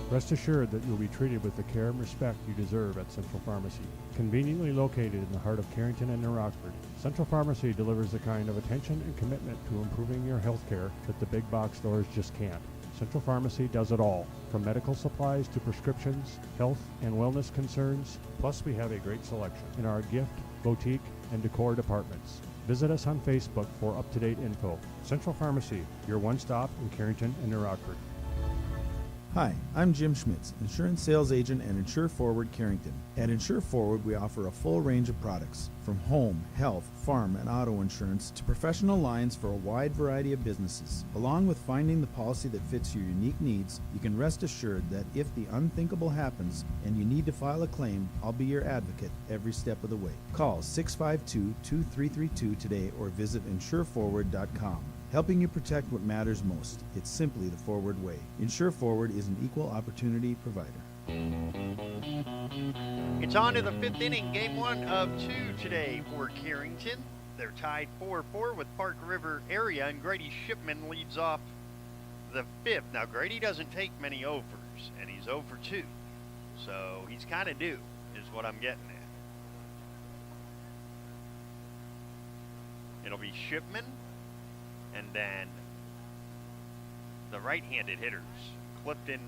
Rest assured that you'll be treated with the care and respect you deserve at Central Pharmacy. Conveniently located in the heart of Carrington and New Rockford, Central Pharmacy delivers the kind of attention and commitment to improving your health care that the big box stores just can't. Central Pharmacy does it all, from medical supplies to prescriptions, health and wellness concerns. Plus, we have a great selection in our gift, boutique, and decor departments. Visit us on Facebook for up-to-date info. Central Pharmacy, your one-stop in Carrington and New Rockford. Hi, I'm Jim Schmitz, insurance sales agent at Insure Forward Carrington. At Insure Forward, we offer a full range of products, from home, health, farm, and auto insurance to professional lines for a wide variety of businesses. Along with finding the policy that fits your unique needs, you can rest assured that if the unthinkable happens and you need to file a claim, I'll be your advocate every step of the way. Call 652-2332 today or visit insureforward.com. Helping you protect what matters most. It's simply the Forward way. Insure Forward is an equal opportunity provider. It's on to the 5th inning, game 1 of 2 today for Carrington. They're tied 4-4 with Park River Area, and Grady Shipman leads off the 5th. Now, Grady doesn't take many overs, and he's 0 for 2. So he's kind of due, is what I'm getting at. It'll be Shipman, and then the right-handed hitters, Clifton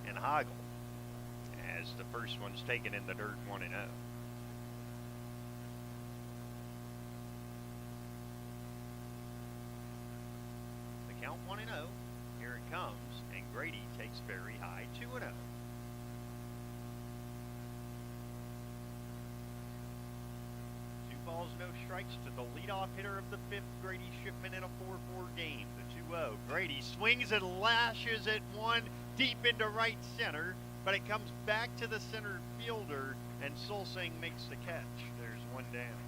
and Hoggle, as the first one's taken in the dirt 1-0. The count 1-0. Here it comes, and Grady takes very high 2-0. 2 balls, no strikes to the leadoff hitter of the 5th, Grady Shipman, in a 4-4 game. The 2-0. Grady swings and lashes at one deep into right center, but it comes back to the center fielder, and Solsing makes the catch. There's 1 down.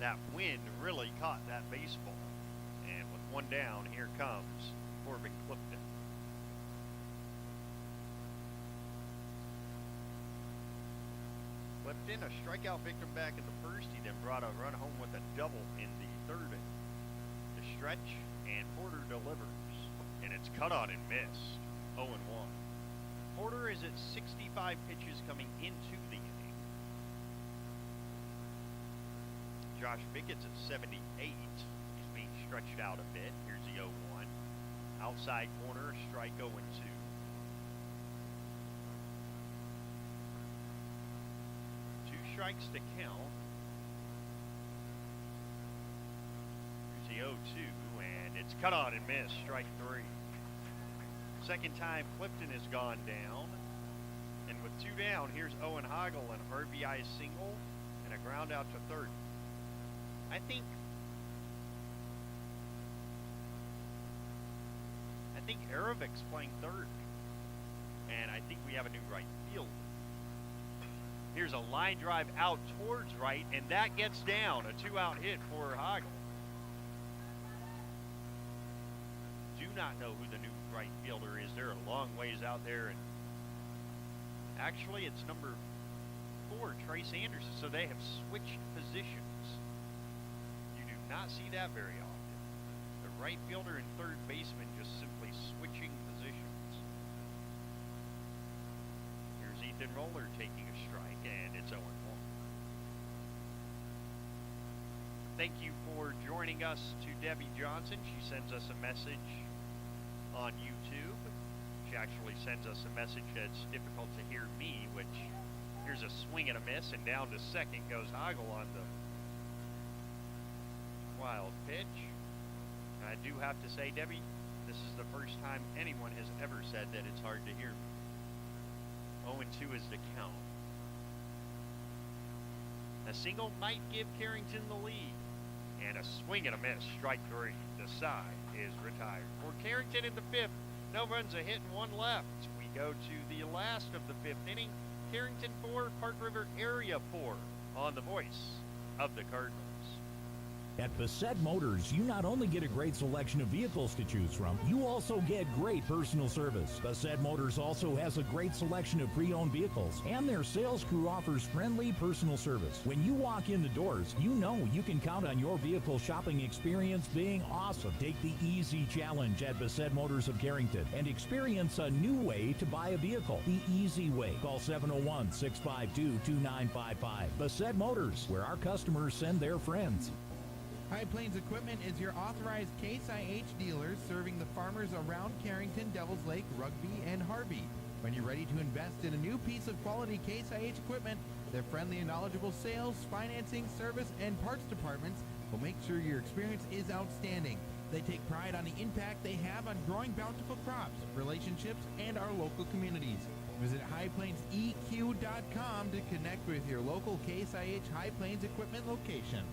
That wind really caught that baseball. And with 1 down, here comes Corbin Clifton. Clifton, a strikeout victim back in the first. He then brought a run home with a double in the 3rd inning. The stretch, and Porter delivers. And it's cut on and missed. 0-1. Porter is at 65 pitches coming into the inning. Josh Bickett's at 78. He's being stretched out a bit. Here's the 0-1. Outside corner, strike 0-2. 2 strikes to count. Here's the 0-2, and it's cut on and missed. Strike 3. Second time Clifton has gone down. And with 2 down, here's Owen Hoggle, an RBI single and a ground out to 3rd. I think Aravic's playing 3rd. And I think we have a new right fielder. Here's a line drive out towards right, and that gets down. A 2-out hit for Hoggle. Do not know who the new right fielder is. They're a long ways out there, and actually it's number for Trace Anderson. So they have switched positions. You do not see that very often. The right fielder and third baseman just simply switching positions. Here's Ethan Roller taking a strike, and it's 0-1. Thank you for joining us to Debbie Johnson. She sends us a message on YouTube. She actually sends us a message that's difficult to hear me, which here's a swing and a miss, and down to second goes Heigl on the wild pitch. And I do have to say, Debbie, this is the first time anyone has ever said that it's hard to hear me. 0-2 is the count. A single might give Carrington the lead. And a swing and a miss, strike 3. The side is retired. For Carrington in the 5th, no runs, a hit and 1 left. We go to the last of the 5th inning. Carrington 4, Park River Area 4 on the voice of the Cardinals. At Bassett Motors, you not only get a great selection of vehicles to choose from, you also get great personal service. Bassett Motors also has a great selection of pre-owned vehicles, and their sales crew offers friendly personal service. When you walk in the doors, you know you can count on your vehicle shopping experience being awesome. Take the easy challenge at Bassett Motors of Carrington and experience a new way to buy a vehicle. The easy way. Call 701-652-2955. Bassett Motors, where our customers send their friends. High Plains Equipment is your authorized Case IH dealer serving the farmers around Carrington, Devils Lake, Rugby, and Harvey. When you're ready to invest in a new piece of quality Case IH equipment, their friendly and knowledgeable sales, financing, service, and parts departments will make sure your experience is outstanding. They take pride on the impact they have on growing bountiful crops, relationships, and our local communities. Visit highplainseq.com to connect with your local Case IH High Plains Equipment location.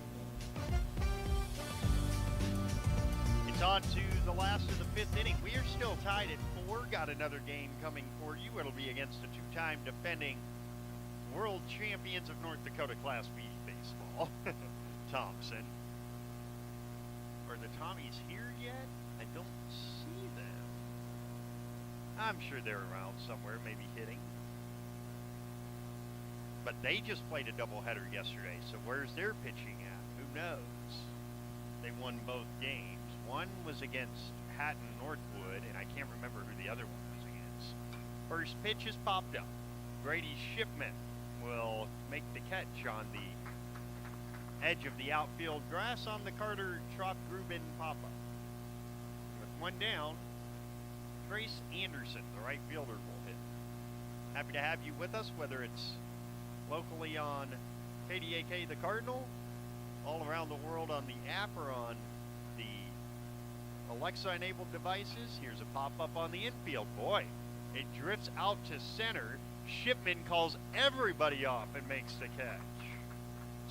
It's on to the last of the 5th inning. We are still tied at 4. Got another game coming for you. It'll be against the 2-time defending world champions of North Dakota Class B baseball, Thompson. Are the Tommies here yet? I don't see them. I'm sure they're around somewhere, maybe hitting. But they just played a doubleheader yesterday, so where's their pitching at? Who knows? They won both games. One was against Hatton Northwood, and I can't remember who the other one was against. First pitch is popped up. Grady Shipman will make the catch on the edge of the outfield grass on the Carter Trop-Grubin pop-up. With one down, Trace Anderson, the right fielder, will hit. Happy to have you with us, whether it's locally on KDAK The Cardinal, all around the world on the app, or on the Alexa-enabled devices. Here's a pop-up on the infield. Boy, it drifts out to center. Shipman calls everybody off and makes the catch.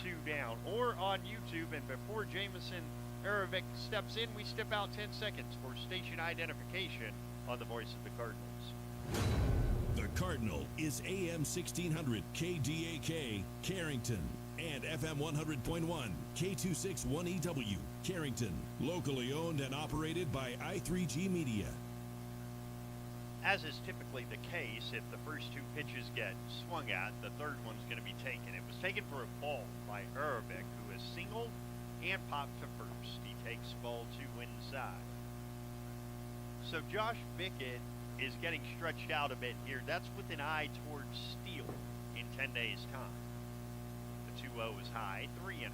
2 down. Or on YouTube, and before Jamison Aravic steps in, we step out 10 seconds for station identification on the voice of the Cardinals. The Cardinal is AM 1600 KDAK Carrington and FM 100.1 K261EW Carrington. Locally owned and operated by I3G Media. As is typically the case, if the first 2 pitches get swung at, the third one's going to be taken. It was taken for a ball by Aravic, who has singled and popped to first. He takes ball 2 inside. So Josh Bickett is getting stretched out a bit here. That's with an eye towards Steele in 10 days' time. The 2-0 is high, 3-0.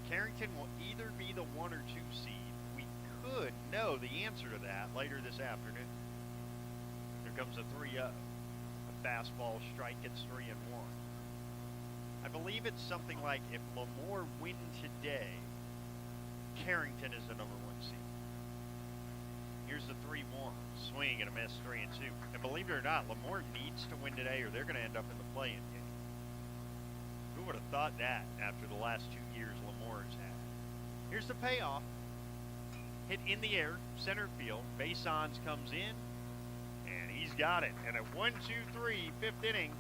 Carrington will either be the 1 or 2 seed. We could know the answer to that later this afternoon. Here comes a 3-0. A fastball strike, it's 3-1. I believe it's something like if Lemoore win today, Carrington is the number 1 seed. Here's the 3-1. Swing and a miss, 3-2. And believe it or not, Lemoore needs to win today or they're going to end up in the play-in game. Who would have thought that after the last 2 years Lemoore's had? Here's the payoff. Hit in the air, center field. Basons comes in, and he's got it. And a 1-2-3, 5th inning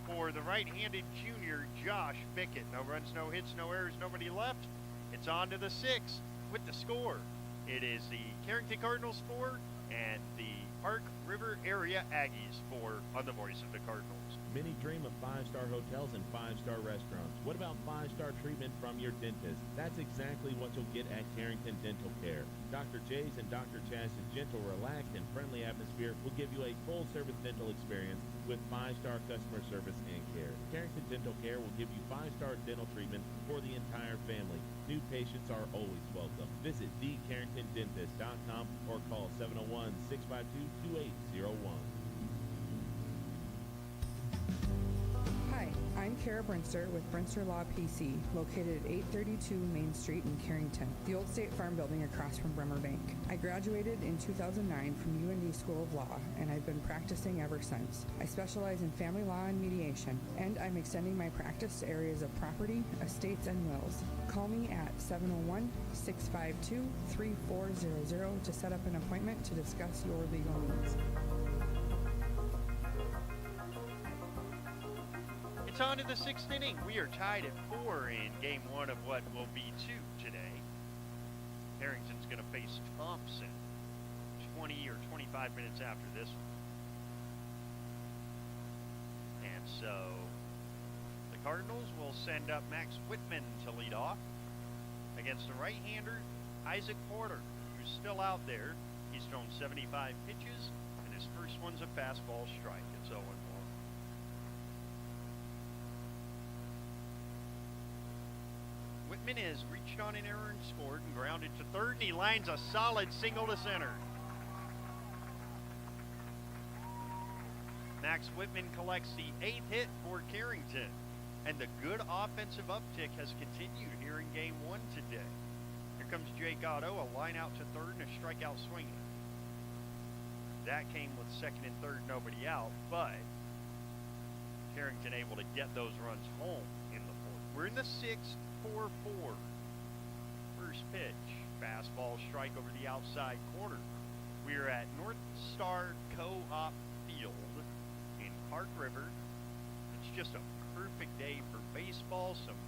for the right-handed junior, Josh Bickett. No runs, no hits, no errors, nobody left. It's on to the 6th with the score. It is the Carrington Cardinals 4 and the Park River area Aggies for On the Voice of the Cardinals. Many dream of 5-star hotels and 5-star restaurants. What about 5-star treatment from your dentist? That's exactly what you'll get at Carrington Dental Care. Dr. J's and Dr. Chaz's gentle, relaxed, and friendly atmosphere will give you a full-service dental experience with 5-star customer service and care. Carrington Dental Care will give you 5-star dental treatment for the entire family. New patients are always welcome. Visit thecarringtondentist.com or call 701-652-2801. Hi, I'm Kara Brinster with Brinster Law PC, located at 832 Main Street in Carrington, the old State Farm building across from Bremer Bank. I graduated in 2009 from UND School of Law, and I've been practicing ever since. I specialize in family law and mediation, and I'm extending my practice to areas of property, estates, and wills. Call me at 701-652-3400 to set up an appointment to discuss your legal needs. It's on to the 6th inning. We are tied at 4 in game 1 of what will be 2 today. Carrington's going to face Thompson 20 or 25 minutes after this one. And so the Cardinals will send up Max Whitman to lead off against the right-hander Isaac Porter, who's still out there. He's thrown 75 pitches, and his first one's a fastball strike. It's 0-1. Whitman has reached on an error and scored and grounded to third, and he lines a solid single to center. Max Whitman collects the 8th hit for Carrington, and the good offensive uptick has continued here in game 1 today. Here comes Jake Otto, a line out to third and a strikeout swinging. That came with second and third, nobody out, but Carrington able to get those runs home in the 4th. We're in the 6th. 4-4. First pitch, fastball strike over the outside corner. We're at North Star Co-op Field in Park River. It's just a perfect day for baseball. Some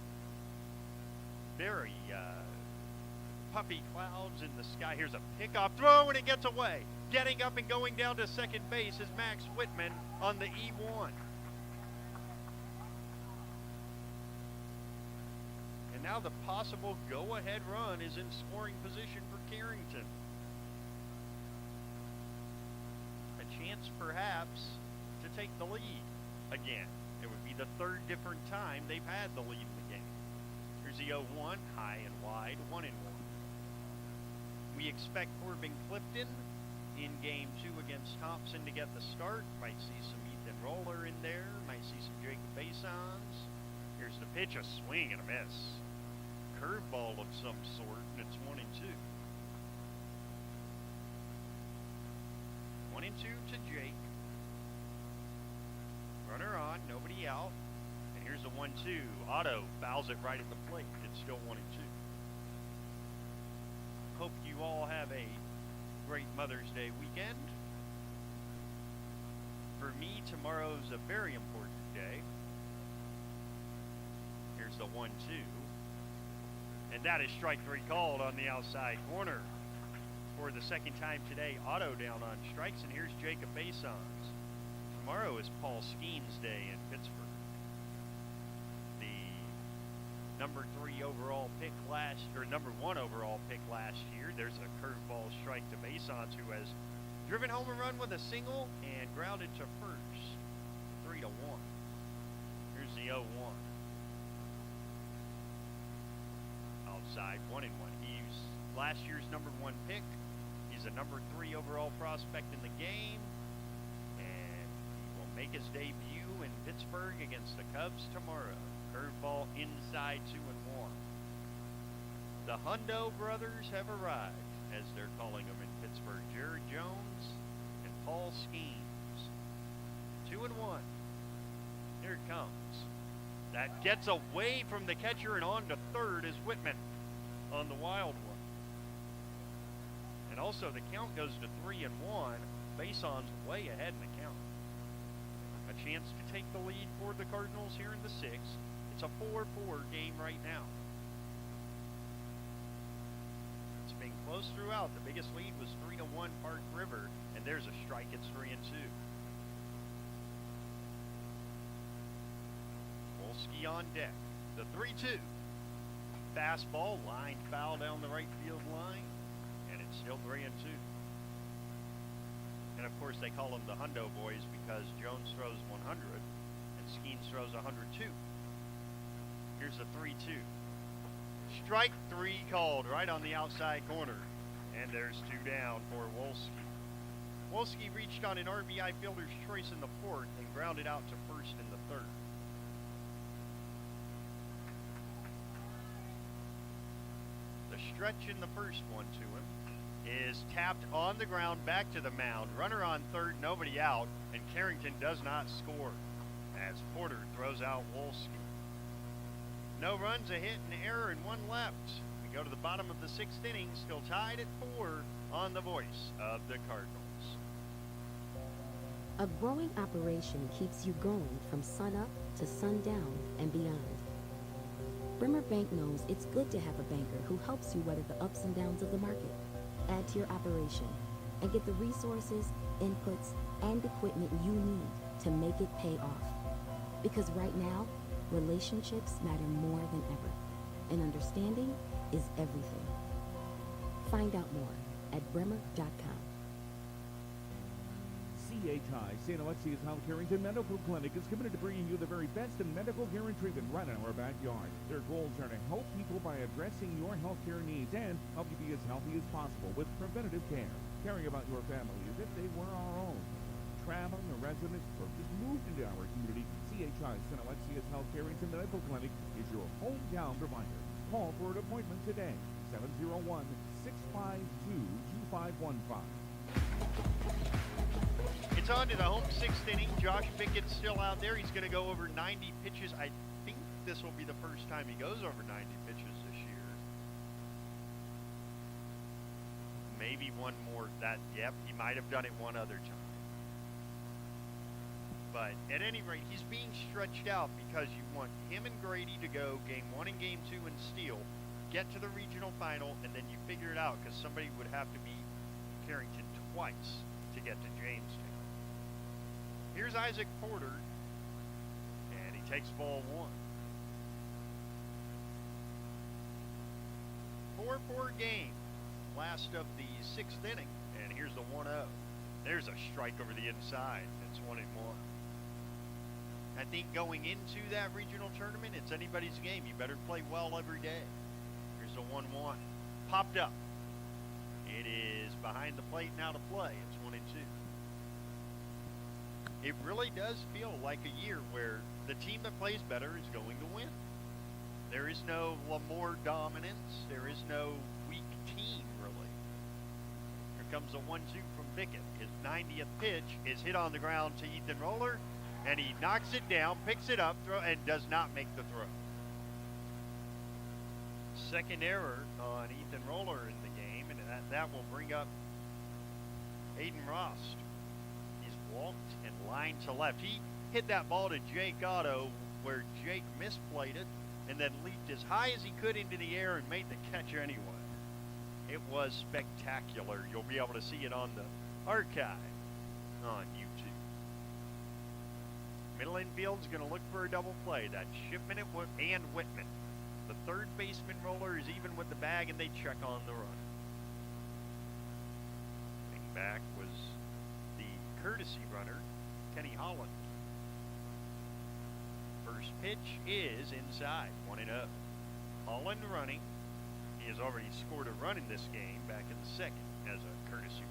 very puffy clouds in the sky. Here's a pickoff throw, and it gets away. Getting up and going down to second base is Max Whitman on the E1. Now the possible go-ahead run is in scoring position for Carrington. A chance perhaps to take the lead again. It would be the 3rd different time they've had the lead in the game. Here's the 0-1, high and wide, 1-1. We expect Corbin Clifton in game 2 against Thompson to get the start. Might see some Ethan Roller in there. Might see some Jacob Basons. Here's the pitch, a swing and a miss. Curveball of some sort, and it's 1-2. 1-2 to Jake. Runner on, nobody out. And here's a 1-2. Otto fouls it right at the plate. It's still 1-2. Hope you all have a great Mother's Day weekend. For me, tomorrow's a very important day. Here's the 1-2. And that is strike 3 called on the outside corner. For the second time today, Otto down on strikes, and here's Jacob Basons. Tomorrow is Paul Skeens Day in Pittsburgh. The number 1 overall pick last year. There's a curveball strike to Basons, who has driven home a run with a single and grounded to first. 3-1. Here's the 0-1. Outside, 1-1. He's last year's number 1 pick. He's a number 3 overall prospect in the game, and he will make his debut in Pittsburgh against the Cubs tomorrow. Curveball inside, 2-1. The Hundo brothers have arrived, as they're calling them in Pittsburgh. Jared Jones and Paul Skeens. 2-1. Here it comes. That gets away from the catcher, and on to third is Whitman on the wild one. And also the count goes to 3-1. Bason's way ahead in the count. A chance to take the lead for the Cardinals here in the 6th. It's a 4-4 game right now. It's been close close throughout. The biggest lead was 3-1 Park River, and there's a strike. It's 3-2. Wolski on deck. The 3-2. Fastball, line foul down the right field line, and it's still 3-2. And of course, they call them the Hundo Boys because Jones throws 100 and Skeens throws 102. Here's the 3-2. Strike 3 called right on the outside corner, and there's 2 down for Wolski. Wolski reached on an RBI fielder's choice in the 4th and grounded out to first in the 3rd. The stretch in the first one to him is tapped on the ground back to the mound. Runner on 3rd, nobody out, and Carrington does not score as Porter throws out Wolski. No runs, a hit, an error, and 1 left. We go to the bottom of the 6th inning, still tied at 4 on the voice of the Cardinals. A growing operation keeps you going from sunup to sundown and beyond. Bremer Bank knows it's good to have a banker who helps you weather the ups and downs of the market. Add to your operation and get the resources, inputs, and equipment you need to make it pay off. Because right now, relationships matter more than ever, and understanding is everything. Find out more at bremer.com. CHI St. Alexius Health Carrington Medical Clinic is committed to bringing you the very best in medical care and treatment right in our backyard. Their goals are to help people by addressing your health care needs and help you be as healthy as possible with preventative care. Caring about your family as if they were our own. Traveling or residents or just moved into our community, CHI St. Alexius Health Carrington Medical Clinic is your hometown provider. Call for an appointment today, 701-652-2515. It's on to the home 6th inning. Josh Pickett's still out there. He's going to go over 90 pitches. I think this will be the first time he goes over 90 pitches this year. Maybe one more. Yep, he might have done it one other time. But at any rate, he's being stretched out because you want him and Grady to go game 1 and game 2 and steal, get to the regional final, and then you figure it out because somebody would have to beat Carrington twice to get to Jamestown. Here's Isaac Porter, and he takes ball 1. 4-4 game, last of the 6th inning, and here's the 1-0. There's a strike over the inside. It's 1-1. I think going into that regional tournament, it's anybody's game. You better play well every day. Here's the 1-1. Popped up. It is behind the plate now to play. It's 1-2. It really does feel like a year where the team that plays better is going to win. There is no Lamore dominance. There is no weak team, really. Here comes a 1-2 from Pickett. His 90th pitch is hit on the ground to Ethan Roller, and he knocks it down, picks it up, and does not make the throw. Second error on Ethan Roller in the game, and that will bring up Aiden Rost. He's walked and lined to left. He hit that ball to Jake Otto where Jake misplayed it and then leaped as high as he could into the air and made the catch anyway. It was spectacular. You'll be able to see it on the archive on YouTube. Middle infield's going to look for a double play. That's Shipman and Whitman. The third baseman Roller is even with the bag, and they check on the run. Coming back was the courtesy runner, Kenny Holland. First pitch is inside, 1-0. Holland running. He has already scored a run in this game back in the 2nd as a courtesy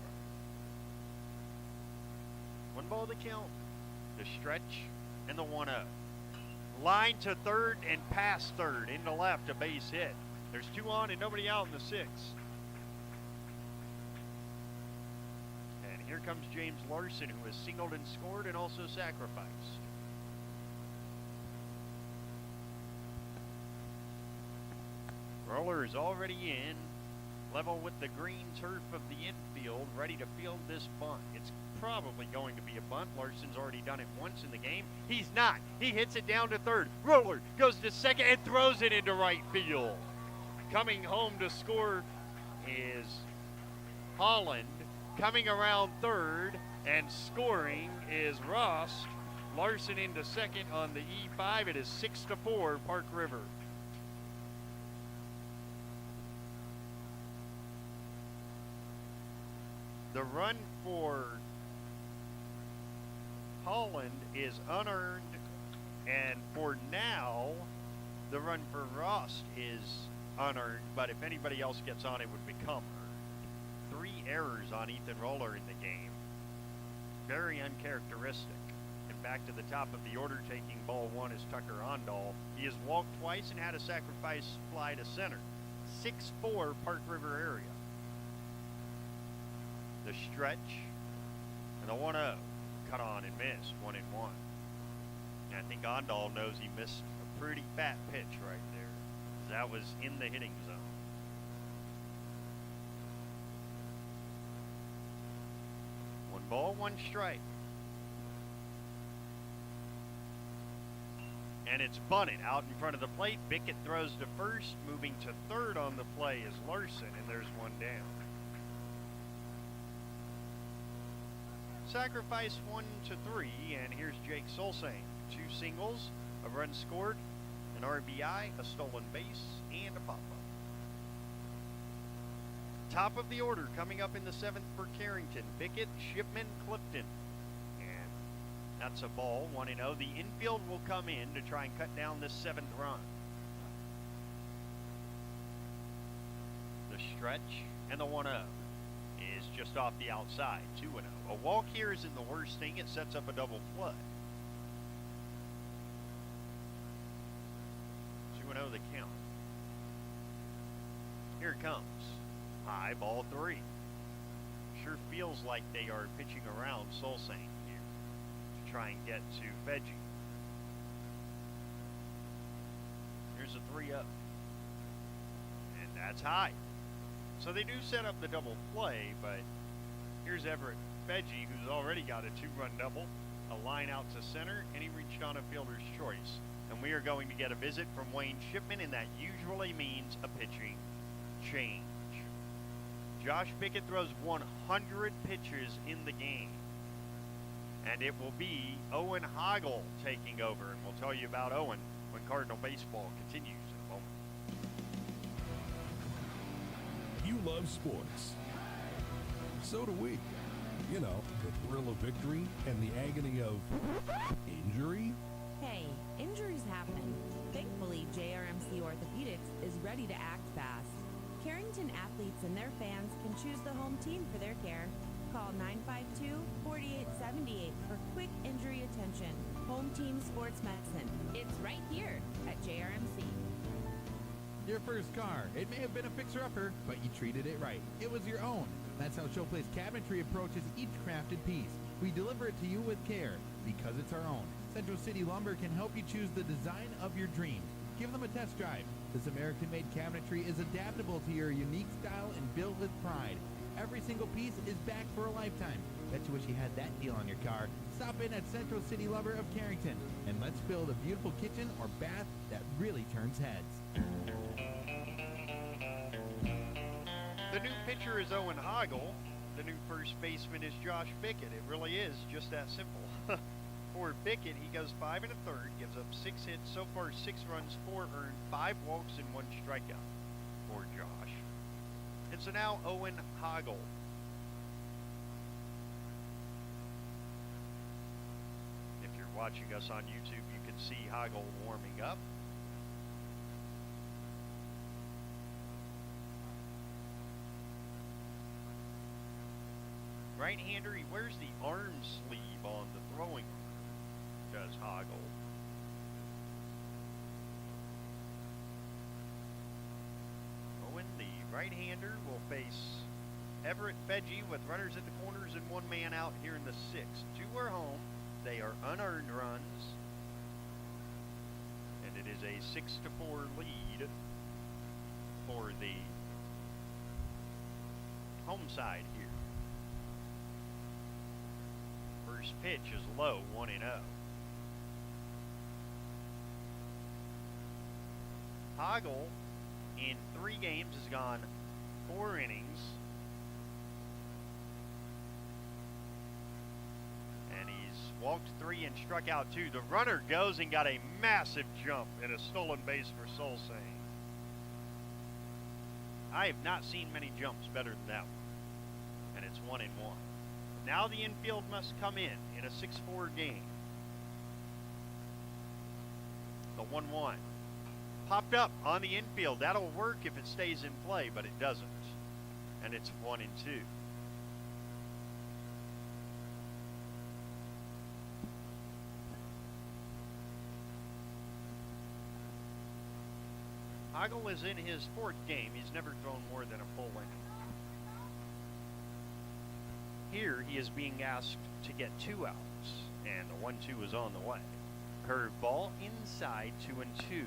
runner. 1 ball to count. The stretch and the 1-0. Line to 3rd and past 3rd, into left, a base hit. There's 2 on and nobody out in the 6th. And here comes James Larson, who has singled and scored and also sacrificed. Roller is already in, level with the green turf of the infield, ready to field this bunt. It's probably going to be a bunt. Larson's already done it once in the game. He's not. He hits it down to 3rd. Roller goes to 2nd and throws it into right field. Coming home to score is Holland. Coming around third and scoring is Rost. Larson into second on the E5. It is 6-4 Park River. The run for Holland is unearned, and for now, the run for Rost is unearned, but if anybody else gets on, it would become earned. 3 errors on Ethan Roller in the game. Very uncharacteristic. And back to the top of the order, taking ball 1 is Tucker Ondal. He has walked twice and had a sacrifice fly to center. 6-4 Park River area. The stretch and the 1-0. Cut on and missed, 1-1. And I think Ondal knows he missed a pretty fat pitch right there. That was in the hitting zone. One ball, one strike. And it's bunted out in front of the plate. Bickett throws to first. Moving to third on the play is Larson, and there's one down. Sacrifice 1-3, and here's Jake Solsang. 2 singles, a run scored, an RBI, a stolen base, and a pop-up. Top of the order coming up in the 7th for Carrington. Bickett, Shipman, Clifton. And that's a ball, 1-0. The infield will come in to try and cut down this 7th run. The stretch and the 1-0 is just off the outside, 2-0. A walk here isn't the worst thing. It sets up a double play. 2-0 the count. Here it comes. High, ball 3. Sure feels like they are pitching around Solsang here to try and get to Veggie. Here's a 3-0. And that's high. So they do set up the double play, but here's Everett Veggie, who's already got a 2-run double, a line out to center, and he reached on a fielder's choice. And we are going to get a visit from Wayne Shipman, and that usually means a pitching change. Josh Bickett throws 100 pitches in the game, and it will be Owen Hoggle taking over, and we'll tell you about Owen when Cardinal baseball continues in a moment. You love sports. So do we. You know, the thrill of victory and the agony of injury. Hey, injuries happen. Thankfully, JRMC Orthopedics is ready to act fast. Carrington athletes and their fans can choose the home team for their care. Call 952-4878 for quick injury attention. Home Team Sports Medicine. It's right here at JRMC. Your first car. It may have been a fixer-upper, but you treated it right. It was your own. That's how Showplace Cabinetry approaches each crafted piece. We deliver it to you with care, because it's our own. Central City Lumber can help you choose the design of your dreams. Give them a test drive. This American-made cabinetry is adaptable to your unique style and built with pride. Every single piece is back for a lifetime. Bet you wish you had that deal on your car. Stop in at Central City Lumber of Carrington, and let's build a beautiful kitchen or bath that really turns heads. The new pitcher is Owen Hoggle. The new first baseman is Josh Bickett. It really is just that simple. For Bickett, he goes 5 1/3, gives up 6 hits, so far 6 runs, 4 earned, 5 walks, and 1 strikeout for Josh. And so now Owen Hoggle. If you're watching us on YouTube, you can see Hoggle warming up. Right-hander, he wears the arm sleeve on the throwing arm, does Hoggle. Owen, the right-hander, will face Everett Veggie with runners at the corners and 1 man out here in the 6th. 2 are home. They are unearned runs. And it is a 6-4 lead for the home side here. First pitch is low, 1-0. Hoggle in 3 games has gone 4 innings, walked 3 and struck out 2. The runner goes and got a massive jump and a stolen base for Solsing. I have not seen many jumps better than that one. And it's 1-1. Now the infield must come in a 6-4 game. The 1-1. Popped up on the infield. That'll work if it stays in play, but it doesn't. And it's 1-2. Hoggle is in his 4th game. He's never thrown more than a full inning. Here he is being asked to get 2 outs, and the 1-2 is on the way. Curveball inside, 2-2.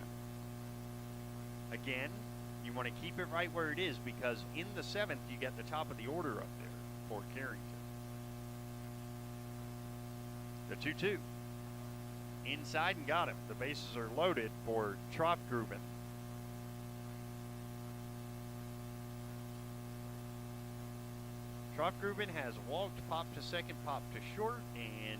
Again, you want to keep it right where it is because in the 7th you get the top of the order up there for Carrington. The 2-2. Inside and got him. The bases are loaded for Tropgruben. Tropgruben has walked, popped to second, popped to short, and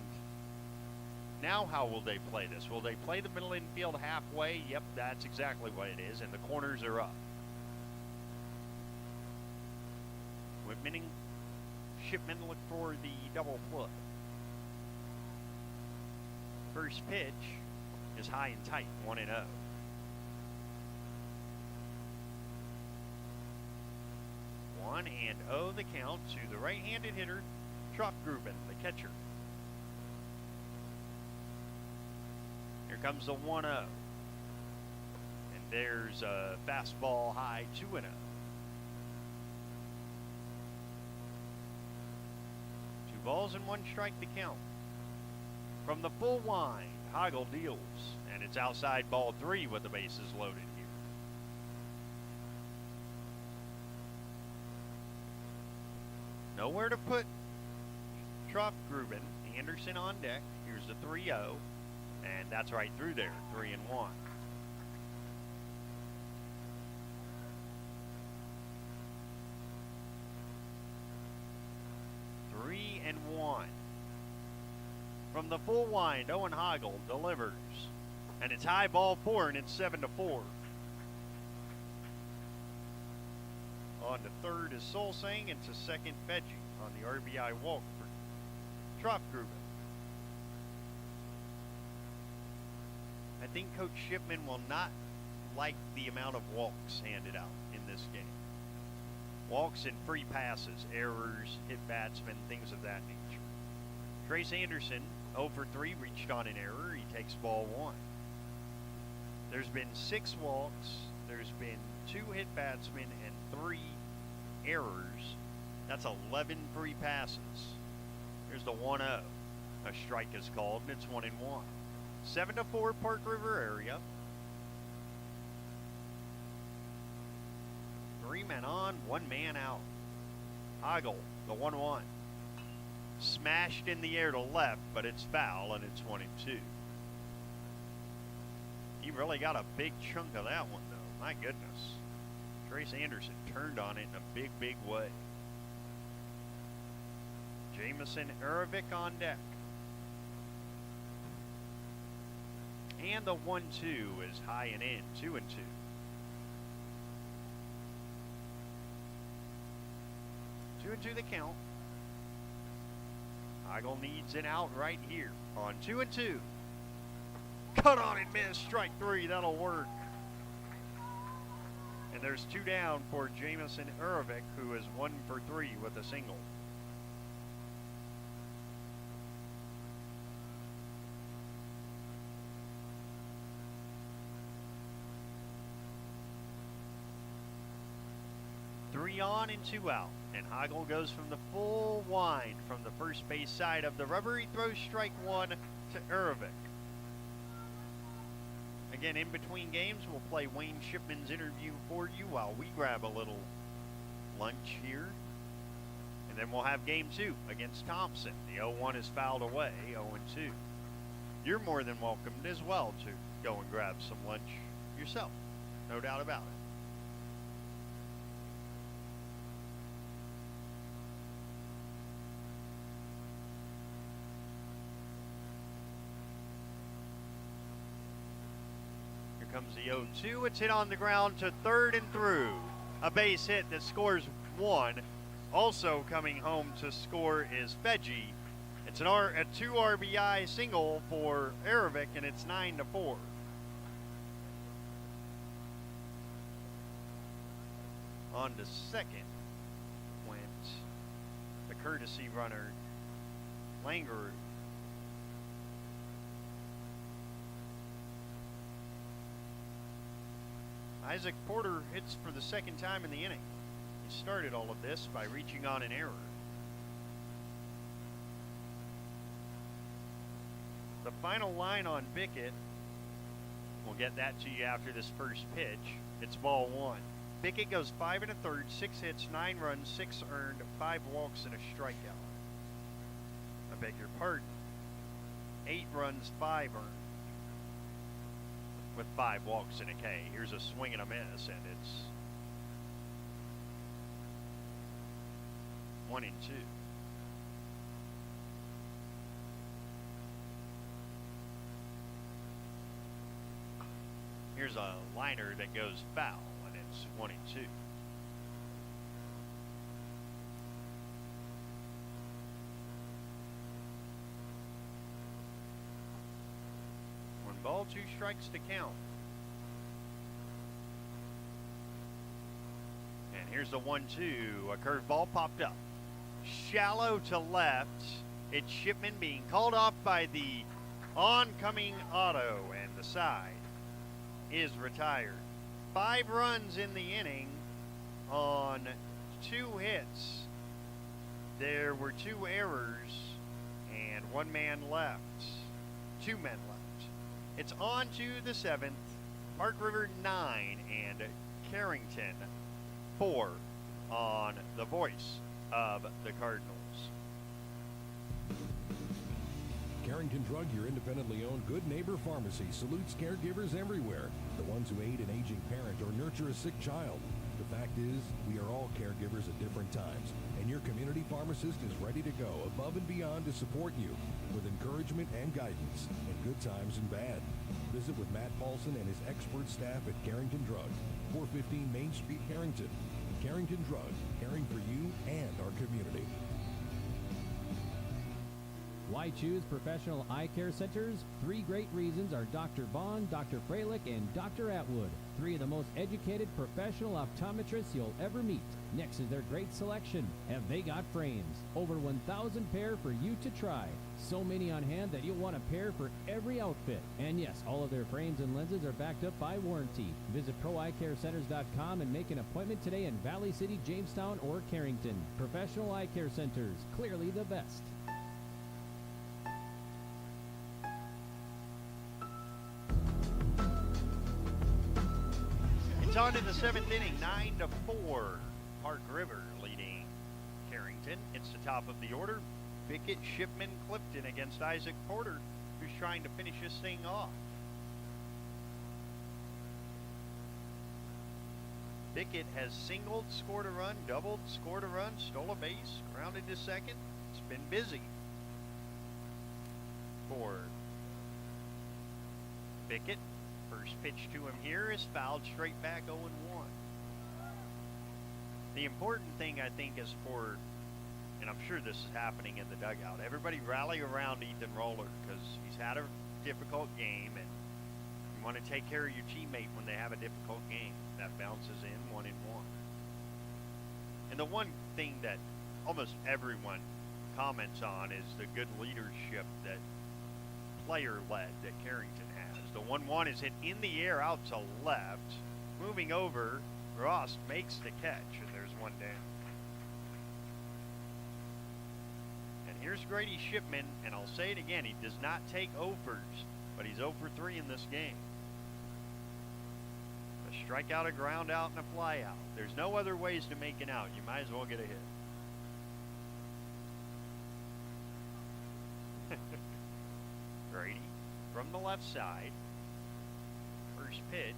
now how will they play this? Will they play the middle infield halfway? Yep, that's exactly what it is, and the corners are up. Shipman look for the double play. First pitch is high and tight, 1-0. 1-0 the count to the right-handed hitter, Tropgruben, the catcher. Here comes the 1-0. And there's a fastball high, 2-0. 2 balls and 1 strike to count. From the full wind, Hoggle deals. And it's outside ball 3 with the bases loaded here. Nowhere to put Tropgruben. Anderson on deck. Here's the 3-0. And that's right through there, 3-1. From the full wind, Owen Hoggle delivers. And it's high ball 4, and it's 7-4. On to third is Solsing, and to second, Veggie on the RBI walk for Tropgruben. I think Coach Shipman will not like the amount of walks handed out in this game. Walks and free passes, errors, hit batsmen, things of that nature. Trace Anderson, 0 for 3, reached on an error. He takes ball 1. There's been 6 walks. There's been 2 hit batsmen and 3 errors. That's 11 free passes. Here's the 1-0. A strike is called, and it's 1-1. 7-4 Park River area. 3 men on, 1 man out. Hoggle, the 1-1. Smashed in the air to left, but it's foul, and it's 1-2. He really got a big chunk of that one, though. My goodness. Trace Anderson turned on it in a big, big way. Jamison Erovic on deck. And the 1-2 is high and in, 2-2. 2-2 the count. Hoggle needs an out right here on 2-2. Cut on and miss, strike 3, that'll work. And there's 2 down for Jamison Erovic, who is 1 for 3 with a single. Three on and 2 out. And Hoggle goes from the full wind from the first base side of the rubber. He throws strike 1 to Erovic. Again, in between games, we'll play Wayne Shipman's interview for you while we grab a little lunch here. And then we'll have game 2 against Thompson. The 0-1 is fouled away, 0-2. You're more than welcomed as well to go and grab some lunch yourself. No doubt about it. comes the 0-2. It's hit on the ground to third and through. A base hit that scores 1. Also coming home to score is Fedgy. It's a 2 RBI single for Aravik, and it's 9-4. On to second went the courtesy runner, Langeru. Isaac Porter hits for the second time in the inning. He started all of this by reaching on an error. The final line on Bickett, we'll get that to you after this first pitch. It's ball 1. Bickett goes 5 1/3, 6 hits, 9 runs, 6 earned, 5 walks, and a strikeout. I beg your pardon. 8 runs, 5 earned, with 5 walks and a K. Here's a swing and a miss, and it's 1-2. Here's a liner that goes foul, and it's 1-2. One ball, 2 strikes to count. And here's the 1-2. A curveball popped up. Shallow to left. It's Shipman being called off by the oncoming auto, and the side is retired. 5 runs in the inning on 2 hits. There were 2 errors and 1 man left. 2 men left. It's on to the 7th. Park River 9 and Carrington 4 on the voice of the Cardinals. Carrington Drug, your independently owned good neighbor pharmacy, salutes caregivers everywhere, the ones who aid an aging parent or nurture a sick child. The fact is, we are all caregivers at different times, and your community pharmacist is ready to go above and beyond to support you with encouragement and guidance in good times and bad. Visit with Matt Paulson and his expert staff at Carrington Drug, 415 Main Street, Carrington. Carrington Drug, caring for you and our community. Why choose professional eye care centers? 3 great reasons are Dr. Bond, Dr. Freilich, and Dr. Atwood. 3 of the most educated professional optometrists you'll ever meet. Next is their great selection. Have they got frames? Over 1,000 pair for you to try. So many on hand that you'll want a pair for every outfit. And yes, all of their frames and lenses are backed up by warranty. Visit ProEyeCareCenters.com and make an appointment today in Valley City, Jamestown, or Carrington. Professional eye care centers, clearly the best. It's on in the 7th inning, 9-4. Park River leading Carrington. It's the top of the order. Bickett, Shipman, Clifton against Isaac Porter, who's trying to finish this thing off. Bickett has singled, scored a run, doubled, scored a run, stole a base, grounded to second. It's been busy for Bickett. First pitch to him here is fouled straight back 0-1. The important thing, I think, is for, and I'm sure this is happening in the dugout, everybody rally around Ethan Roller because he's had a difficult game, and you want to take care of your teammate when they have a difficult game. That bounces in 1-1. And the one thing that almost everyone comments on is the good leadership that player-led that Carrington has. The 1-1 is hit in the air out to left. Moving over, Ross makes the catch, and there's 1 down. And here's Grady Shipman, and I'll say it again, he does not take overs, but he's 0 for 3 in this game. A strikeout, a ground out, and a fly out. There's no other ways to make an out. You might as well get a hit. Grady from the left side. First pitch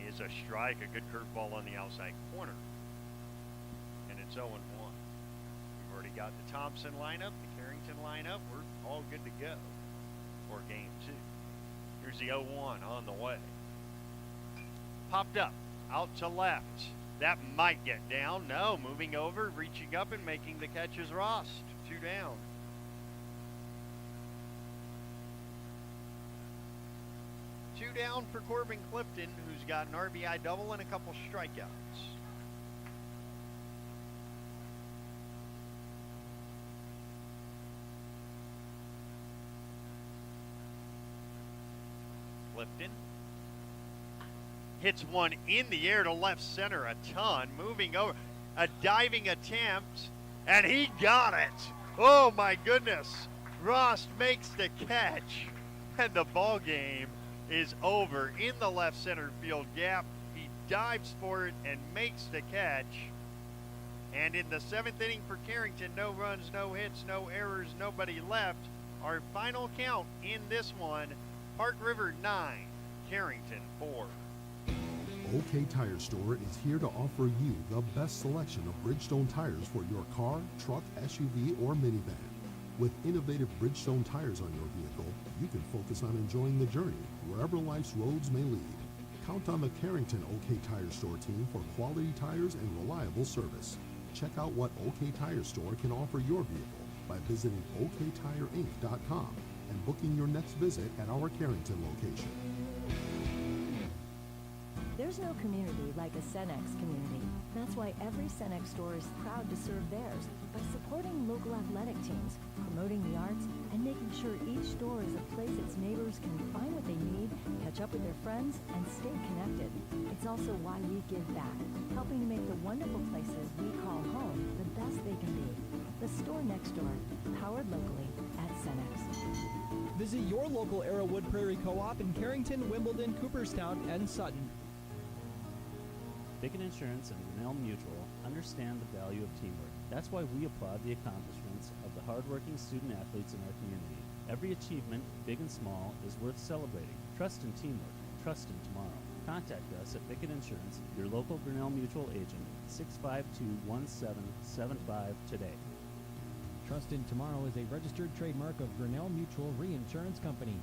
is a strike, a good curveball on the outside corner. And it's 0-1. We've already got the Thompson lineup, the Carrington lineup. We're all good to go for game 2. Here's the 0-1 on the way. Popped up, out to left. That might get down. No, moving over, reaching up and making the catch is Rost. 2 down. Two down for Corbin Clifton, who's got an RBI double and a couple strikeouts. Clifton hits one in the air to left center a ton, moving over, a diving attempt, and he got it. Oh my goodness. Rost makes the catch, and the ball game is over in the left center field gap. He dives for it and makes the catch. And in the 7th inning for Carrington, no runs, no hits, no errors, nobody left. Our final count in this one, Park River 9, Carrington 4. OK Tire Store is here to offer you the best selection of Bridgestone tires for your car, truck, SUV, or minivan. With innovative Bridgestone tires on your vehicle, you can focus on enjoying the journey wherever life's roads may lead. Count on the Carrington OK Tire Store team for quality tires and reliable service. Check out what OK Tire Store can offer your vehicle by visiting oktireinc.com and booking your next visit at our Carrington location. There's no community like a Cenex community. That's why every Cenex store is proud to serve theirs by supporting local athletic teams, promoting the arts, and making sure each store is a place its neighbors can find what they need, catch up with their friends, and stay connected. It's also why we give back, helping to make the wonderful places we call home the best they can be. The store next door, powered locally at Cenex. Visit your local Arrowwood Prairie Co-op in Carrington, Wimbledon, Cooperstown, and Sutton. Biggin Insurance and Grinnell Mutual understand the value of teamwork. That's why we applaud the accomplishments of the hardworking student athletes in our community. Every achievement, big and small, is worth celebrating. Trust in teamwork. Trust in tomorrow. Contact us at Biggin Insurance, your local Grinnell Mutual agent, 652-1775 today. Trust in Tomorrow is a registered trademark of Grinnell Mutual Reinsurance Company.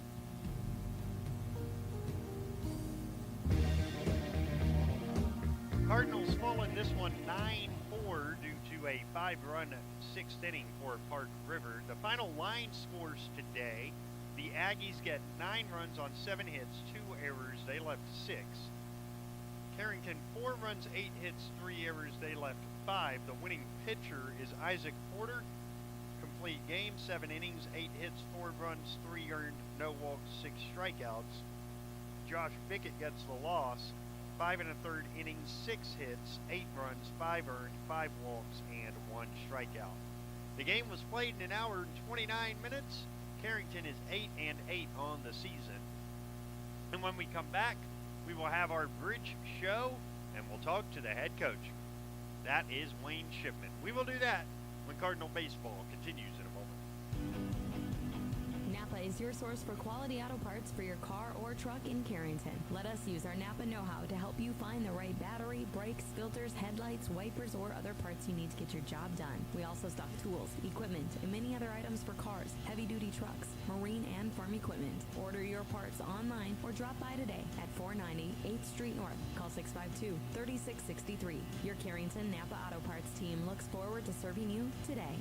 Cardinals fall in this one 9-4 due to a 5-run 6th inning for Park River. The final line scores today. The Aggies get 9 runs on 7 hits, 2 errors. They left 6. Carrington 4 runs, 8 hits, 3 errors. They left 5. The winning pitcher is Isaac Porter. Complete game, 7 innings, 8 hits, 4 runs, 3 earned, no walks, 6 strikeouts. Josh Bickett gets the loss. 5 1/3 innings, 6 hits, 8 runs, 5 earned, 5 walks, and 1 strikeout. The game was played in an hour and 29 minutes. Carrington is 8-8 on the season. And when we come back, we will have our bridge show, and we'll talk to the head coach. That is Wayne Shipman. We will do that when Cardinal baseball continues in a moment. Napa is your source for quality auto parts for your car or truck in Carrington. Let us use our Napa know-how to help you find the right battery, brakes, filters, headlights, wipers, or other parts you need to get your job done. We also stock tools, equipment, and many other items for cars, heavy-duty trucks, marine, and farm equipment. Order your parts online or drop by today at 490 8th Street North. Call 652-3663. Your Carrington Napa Auto Parts team looks forward to serving you today.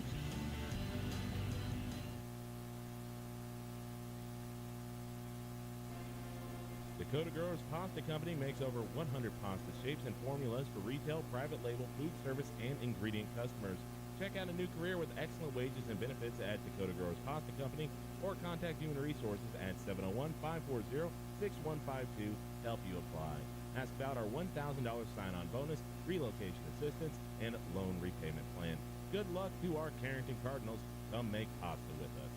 Dakota Growers Pasta Company makes over 100 pasta shapes and formulas for retail, private label, food service, and ingredient customers. Check out a new career with excellent wages and benefits at Dakota Growers Pasta Company or contact Human Resources at 701-540-6152 to help you apply. Ask about our $1,000 sign-on bonus, relocation assistance, and loan repayment plan. Good luck to our Carrington Cardinals. Come make pasta with us.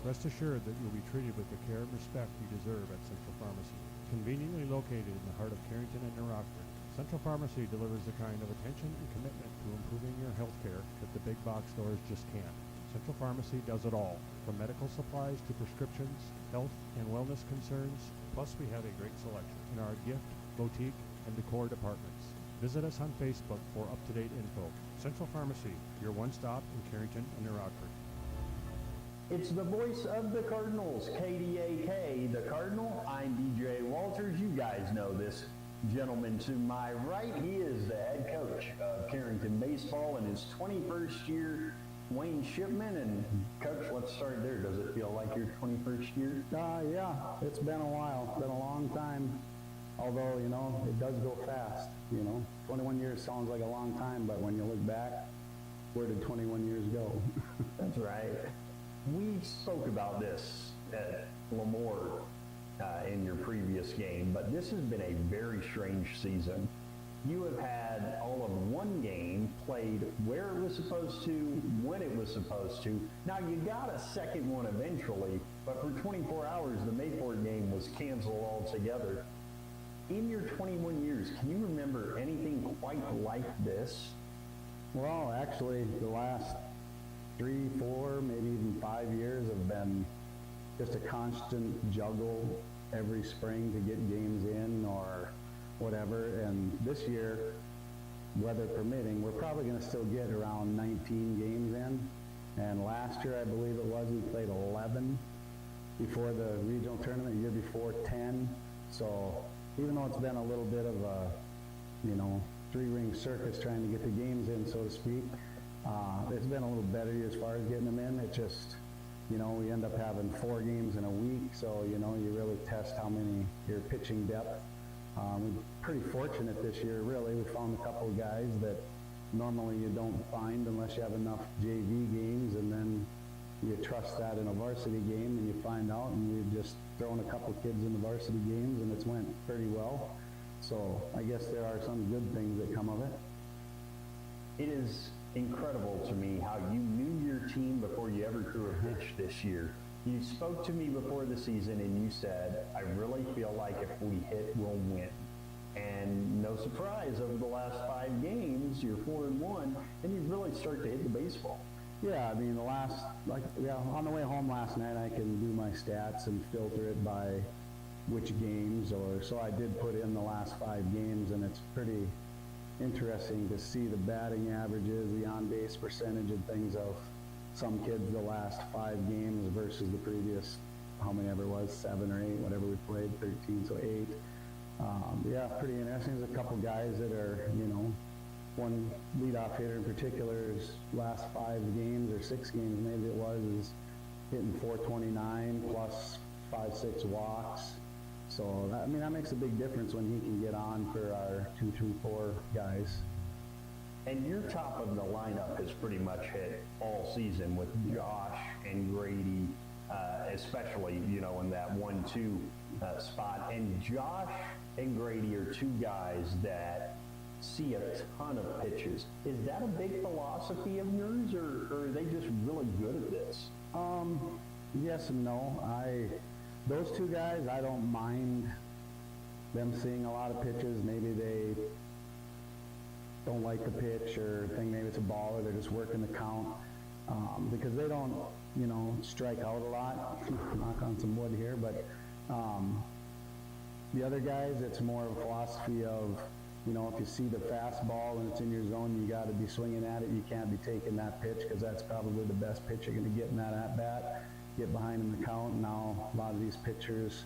Rest assured that you'll be treated with the care and respect you deserve at Central Pharmacy. Conveniently located in the heart of Carrington and New Rockford, Central Pharmacy delivers the kind of attention and commitment to improving your health care that the big box stores just can't. Central Pharmacy does it all, from medical supplies to prescriptions, health and wellness concerns, plus we have a great selection in our gift, boutique, and decor departments. Visit us on Facebook for up-to-date info. Central Pharmacy, your one stop in Carrington and New Rockford. It's the voice of the Cardinals, KDAK, the Cardinal. I'm DJ Walters. You guys know this gentleman to my right. He is the head coach of Carrington Baseball in his 21st year, Wayne Shipman. And Coach, let's start there. Does it feel like your 21st year? Yeah, it's been a while. It's been a long time. Although, you know, it does go fast, you know. 21 years sounds like a long time, but when you look back, where did 21 years go? That's right. We spoke about this at Lemoore in your previous game, but this has been a very strange season. You have had all of one game played where it was supposed to, when it was supposed to. Now, you got a second one eventually, but for 24 hours, the Mayport game was canceled altogether. In your 21 years, can you remember anything quite like this? Well, actually, the last 3, 4, maybe even 5 years have been just a constant juggle every spring to get games in or whatever. And this year, weather permitting, we're probably going to still get around 19 games in. And last year, I believe it was, we played 11 before the regional tournament, the year before 10. So even though it's been a little bit of a, you know, three-ring circus trying to get the games in, so to speak, it's been a little better as far as getting them in. It just, you know, we end up having 4 games in a week, so, you know, you really test how many your pitching depth. We're pretty fortunate this year, really. We found a couple of guys that normally you don't find unless you have enough JV games, and then you trust that in a varsity game and you find out, and we've just thrown a couple kids in the varsity games and it's went pretty well. So I guess there are some good things that come of it. It is incredible to me how you knew your team before you ever threw a pitch this year. You spoke to me before the season and you said, I really feel like if we hit, we'll win. And no surprise, over the last 5 games, you're 4-1, and you really start to hit the baseball. Yeah, I mean, on the way home last night, I can do my stats and filter it by which games, so I did put in the last 5 games, and it's pretty interesting to see the batting averages, the on-base percentage and things of some kids the last 5 games versus the previous, how many ever it was, 7 or 8, whatever we played, 13, so 8. Yeah, pretty interesting. There's a couple guys that are, you know, one leadoff hitter in particular is last 5 games or 6 games maybe it was, is hitting 429 plus 5-6 walks. So, I mean, that makes a big difference when he can get on for our 2, 3, 4 guys. And your top of the lineup has pretty much hit all season with Josh and Grady, especially, you know, in that 1-2 spot. And Josh and Grady are 2 guys that see a ton of pitches. Is that a big philosophy of yours, or are they just really good at this? Yes and no. Those 2 guys, I don't mind them seeing a lot of pitches. Maybe they don't like the pitch or think maybe it's a ball, or they're just working the count, because they don't, you know, strike out a lot. Knock on some wood here, but the other guys, it's more of a philosophy of, you know, if you see the fastball and it's in your zone, you got to be swinging at it. You can't be taking that pitch because that's probably the best pitch you're going to get in that at-bat. Get behind in the count. Now, a lot of these pitchers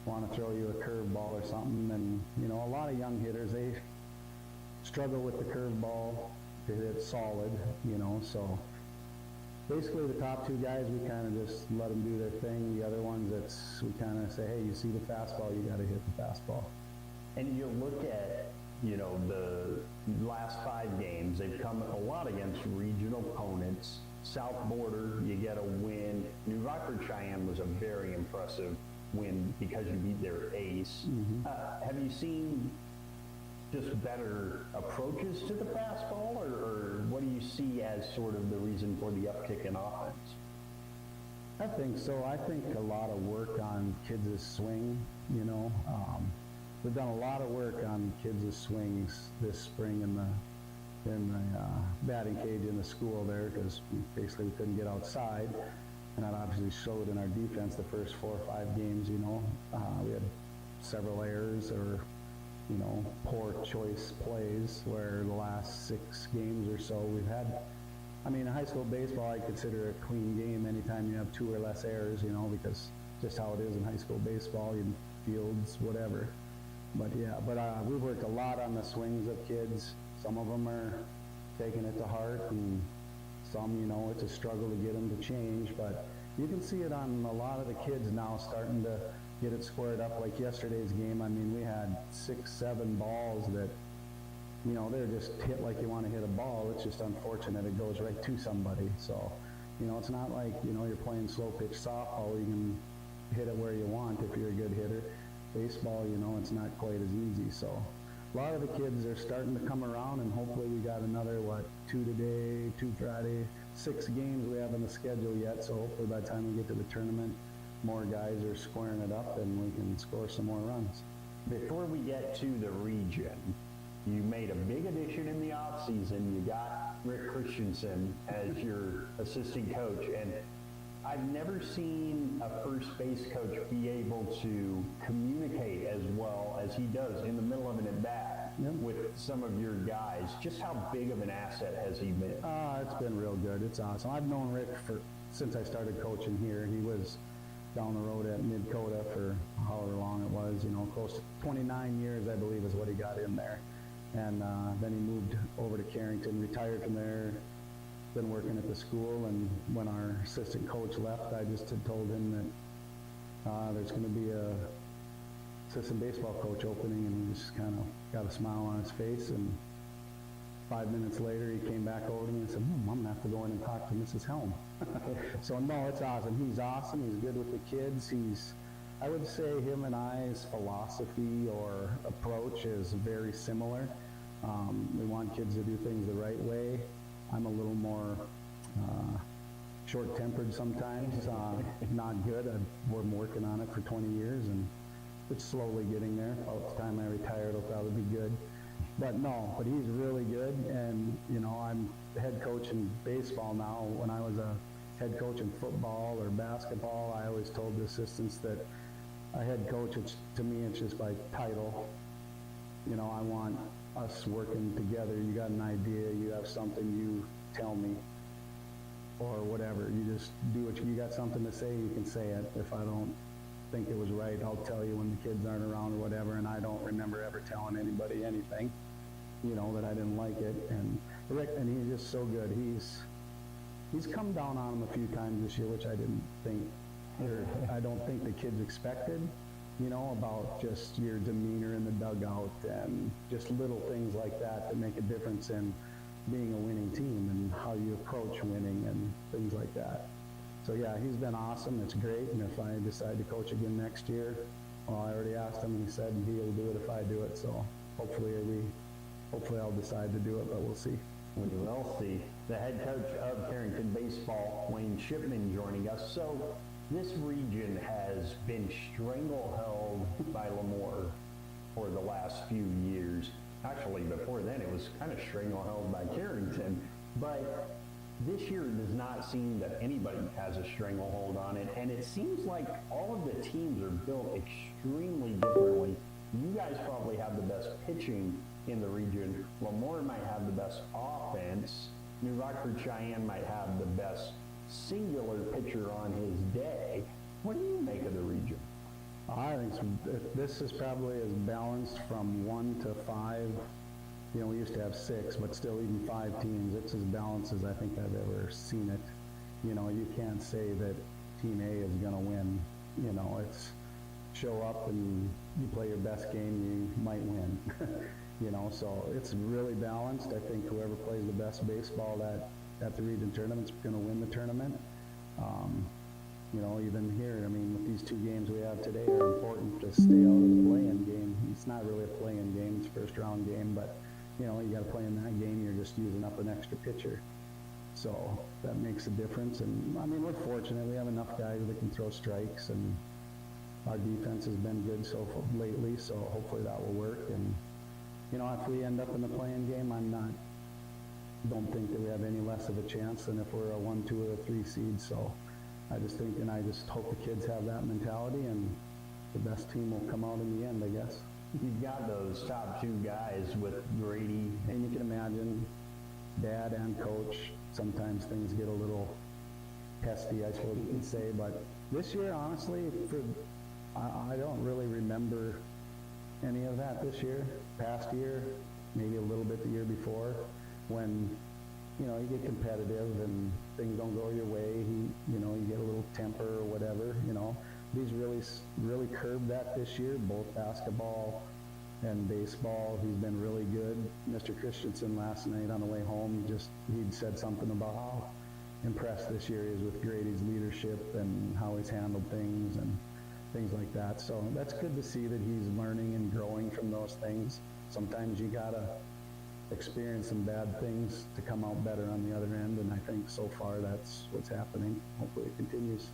want to throw you a curveball or something. And, you know, a lot of young hitters, they struggle with the curveball to hit it solid, you know. So basically the top 2 guys, we kind of just let them do their thing. The other ones, we kind of say, hey, you see the fastball, you got to hit the fastball. And you look at, you know, the last 5 games, they've come a lot against regional opponents. South Border, you get a win. New Rockford Cheyenne was a very impressive win because you beat their ace. Mm-hmm. Have you seen just better approaches to the fastball, or what do you see as sort of the reason for the uptick in offense? I think so. I think a lot of work on kids' swing, you know. We've done a lot of work on kids' swings this spring in the batting cage in the school there, because basically we couldn't get outside, and that obviously showed in our defense the first 4 or 5 games. You know, we had several errors or, you know, poor choice plays, where the last 6 games or so we've had I mean, in high school baseball, I consider a clean game anytime you have 2 or less errors, you know, because just how it is in high school baseball, in fields, whatever. But yeah, we've worked a lot on the swings of kids. Some of them are taking it to heart, and some, you know, it's a struggle to get them to change. But you can see it on a lot of the kids now starting to get it squared up. Like yesterday's game, I mean, we had 6, 7 balls that, you know, they're just hit like you want to hit a ball. It's just unfortunate it goes right to somebody. So, you know, it's not like, you know, you're playing slow pitch softball. You can hit it where you want if you're a good hitter. Baseball, you know, it's not quite as easy. So a lot of the kids are starting to come around, and hopefully we got another, 2 today, 2 Friday, 6 games we have on the schedule yet. So hopefully by the time we get to the tournament, more guys are squaring it up and we can score some more runs. Before we get to the region, you made a big addition in the offseason. You got Rick Christensen as your assistant coach, and I've never seen a first base coach be able to communicate as well as he does in the middle of an at-bat with some of your guys. Just how big of an asset has he been? It's been real good. It's awesome. I've known Rick since I started coaching here. He was down the road at Mid-Coda for however long it was, you know, close to 29 years, I believe, is what he got in there. And then he moved over to Carrington, retired from there, been working at the school. And when our assistant coach left, I just had told him that there's going to be a assistant baseball coach opening, and he just kind of got a smile on his face. And 5 minutes later, he came back over to me and said, I'm going to have to go in and talk to Mrs. Helm. So, no, it's awesome. He's awesome. He's good with the kids. I would say him and I's philosophy or approach is very similar. We want kids to do things the right way. I'm a little more short-tempered sometimes, not good. I've been working on it for 20 years, and it's slowly getting there. By the time I retire, it'll probably be good. But he's really good, and, you know, I'm head coach in baseball now. When I was a head coach in football or basketball, I always told the assistants that a head coach, to me, it's just by title. You know, I want us working together. You got an idea, you have something, you tell me, or whatever. You just do what you got something to say, you can say it. If I don't think it was right, I'll tell you when the kids aren't around or whatever, and I don't remember ever telling anybody anything, you know, that I didn't like it. And Rick, and he's just so good. He's come down on him a few times this year, which I didn't think, or I don't think the kids expected, you know, about just your demeanor in the dugout and just little things like that make a difference in being a winning team and how you approach winning and things like that. So yeah, he's been awesome. It's great. And if I decide to coach again next year, well, I already asked him, and he said he'll do it if I do it. So hopefully I'll decide to do it, but we'll see. We will see. The head coach of Carrington Baseball, Wayne Shipman, joining us. So this region has been stranglehold by Lemoore for the last few years. Actually, before then, it was kind of stranglehold by Carrington. But this year does not seem that anybody has a stranglehold on it. And it seems like all of the teams are built extremely differently. You guys probably have the best pitching in the region. Lemoore might have the best offense. New Rockford Cheyenne might have the best singular pitcher on his day. What do you make of the region? I think this is probably as balanced from 1 to 5. You know, we used to have 6, but still even 5 teams. It's as balanced as I think I've ever seen it. You know, you can't say that Team A is going to win. You know, it's show up and you play your best game, you might win. You know, so it's really balanced. I think whoever plays the best baseball at the region tournament is going to win the tournament. You know, even here, I mean, with these 2 games we have today are important to stay out of the play-in game. It's not really a play-in game, it's a first-round game, but, you know, you got to play in that game, you're just using up an extra pitcher. So that makes a difference. And, I mean, we're fortunate. We have enough guys that can throw strikes, and our defense has been good lately, so hopefully that will work. And, you know, if we end up in the play-in game, don't think that we have any less of a chance than if we're a 1, 2, or a 3 seed. So I just hope the kids have that mentality, and the best team will come out in the end, I guess. You've got those top 2 guys with Grady. And you can imagine dad and coach. Sometimes things get a little testy, I suppose you could say, but this year, honestly, I don't really remember any of that this year. Past year, maybe a little bit the year before, when you get competitive and things don't go your way. You get a little temper or whatever. He's really curbed that this year, both basketball and baseball. He's been really good. Mr. Christensen last night on the way home, he'd said something about how impressed this year he is with Grady's leadership and how he's handled things and things like that. So that's good to see that he's learning and growing from those things. Sometimes you gotta experience some bad things to come out better on the other end, and I think so far that's what's happening. Hopefully it continues.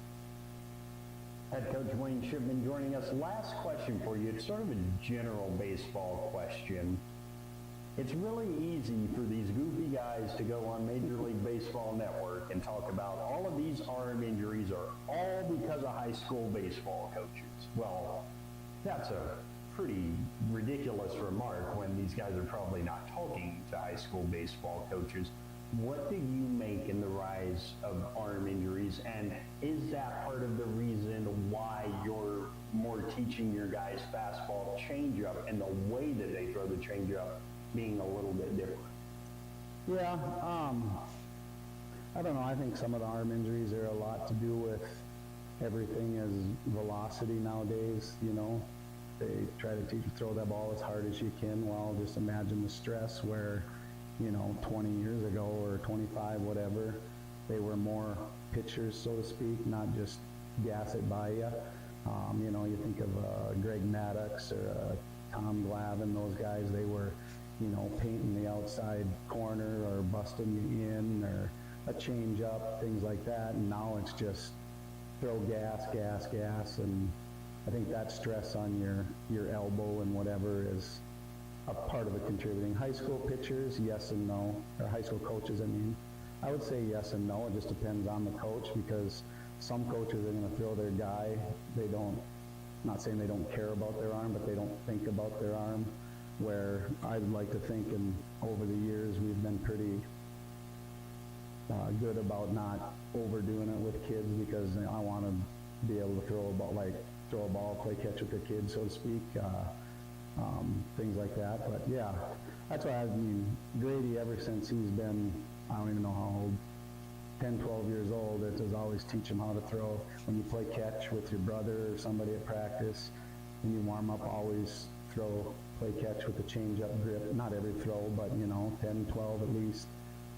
Head Coach Wayne Shipman joining us. Last question for you. It's sort of a general baseball question. It's really easy for these goofy guys to go on Major League Baseball Network and talk about all of these arm injuries are all because of high school baseball coaches. Well, that's a pretty ridiculous remark when these guys are probably not talking to high school baseball coaches. What do you make in the rise of arm injuries, and is that part of the reason why you're more teaching your guys fastball changeup and the way that they throw the changeup being a little bit different? Yeah, I don't know. I think some of the arm injuries are a lot to do with everything as velocity nowadays. They try to teach you throw that ball as hard as you can. Well, just imagine the stress where 20 years ago or 25, whatever, they were more pitchers, so to speak, not just gas it by you. You think of Greg Maddox or Tom Glavine, those guys, they were, painting the outside corner or busting you in or a change up, things like that. And now it's just throw gas, and I think that stress on your elbow and whatever is a part of it contributing. High school pitchers, yes and no, or high school coaches, I would say yes and no. It just depends on the coach, because some coaches are going to throw their guy. Not saying they don't care about their arm, but they don't think about their arm, where I'd like to think over the years we've been pretty good about not overdoing it with kids, because I want to be able to throw a ball, play catch with the kids, so to speak. Things like that. But yeah, that's why Grady, ever since he's been, I don't even know how old, 10, 12 years old, it is always teach him how to throw. When you play catch with your brother or somebody at practice, when you warm up, always play catch with the change-up grip. Not every throw, but 10, 12 at least,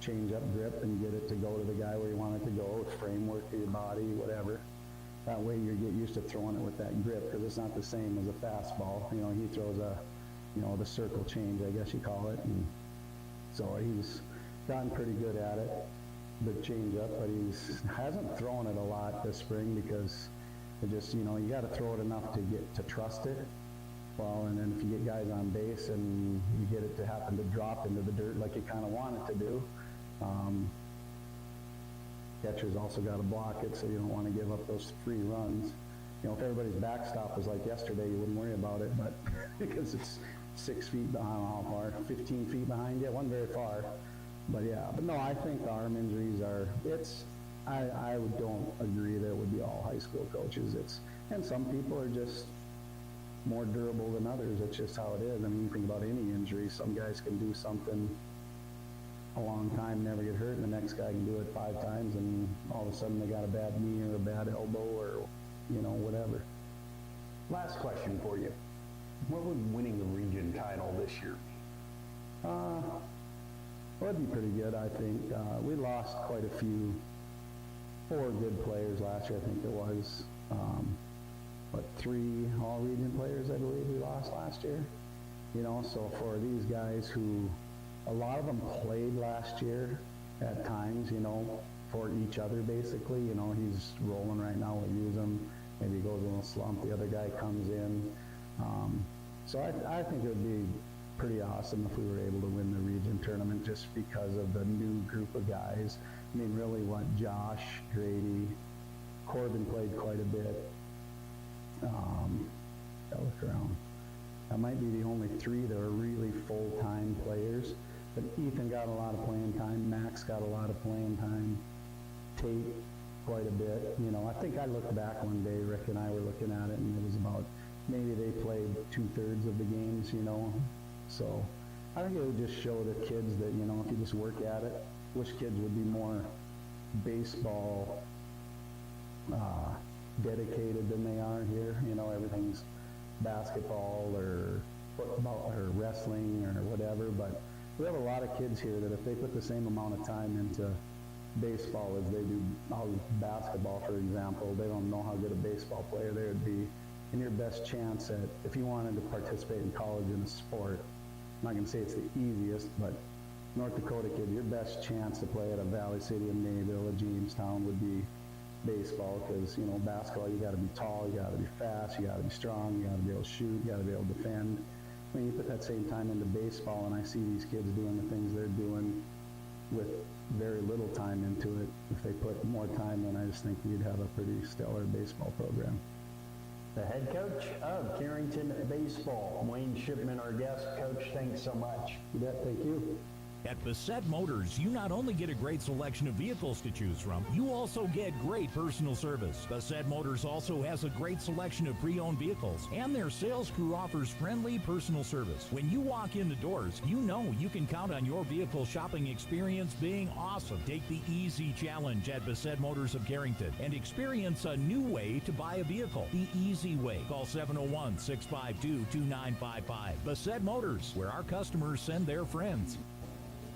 change-up grip and get it to go to the guy where you want it to go, framework to your body, whatever. That way you get used to throwing it with that grip, because it's not the same as a fastball. He throws the circle change, I guess you call it. And so he's gotten pretty good at it, the change up, but he hasn't thrown it a lot this spring, because it just, you got to throw it enough to get to trust it. Well, and then if you get guys on base and you get it to happen to drop into the dirt like you kind of want it to do, catcher's also got to block it, so you don't want to give up those free runs. If everybody's backstop was like yesterday, you wouldn't worry about it, but because it's 6 feet behind, how far? 15 feet behind you. It wasn't very far. But yeah, but no, I think the arm injuries I don't agree that it would be all high school coaches. And some people are just more durable than others. It's just how it is. You think about any injury. Some guys can do something a long time, never get hurt, and the next guy can do it 5 times, and all of a sudden they got a bad knee or a bad elbow or, whatever. Last question for you. What would winning the region title this year be? Well, it'd be pretty good, I think. We lost quite a few, 4 good players last year, I think it was. 3 all-region players, I believe, we lost last year. So for these guys who, a lot of them played last year at times, for each other, basically. He's rolling right now, we'll use him. Maybe he goes a little slump, the other guy comes in. So I think it would be pretty awesome if we were able to win the region tournament, just because of the new group of guys. Really Josh, Grady, Corbin played quite a bit. I'll look around. That might be the only 3 that are really full-time players. But Ethan got a lot of playing time a lot of playing time. Tate, quite a bit. You know, I think I looked back one day, Rick and I were looking at it, and it was about, maybe they played 2/3 of the games, you know. So I think it would just show the kids that, you know, if you just work at it, wish kids would be more baseball dedicated than they are here. You know, everything's basketball or football or wrestling or whatever, but we have a lot of kids here that if they put the same amount of time into baseball as they do basketball, for example, they don't know how good a baseball player they would be. And your best chance at, if you wanted to participate in college in a sport, I'm not going to say it's the easiest, but North Dakota kid, your best chance to play at a Valley City, a Mayville, a Jamestown would be baseball, because, you know, basketball, you got to be tall, you got to be fast, you got to be strong, you got to be able to shoot, you got to be able to defend. I mean, you put that same time into baseball, and I see these kids doing the things they're doing with very little time into it. If they put more time in, I just think we'd have a pretty stellar baseball program. The head coach of Carrington Baseball, Wayne Shipman, our guest. Coach, thanks so much. You bet, thank you. At Bassett Motors, you not only get a great selection of vehicles to choose from, you also get great personal service. Bassett Motors also has a great selection of pre-owned vehicles, and their sales crew offers friendly personal service. When you walk in the doors, you know you can count on your vehicle shopping experience being awesome. Take the easy challenge at Bassett Motors of Carrington and experience a new way to buy a vehicle. The easy way. Call 701-652-2955. Bassett Motors, where our customers send their friends.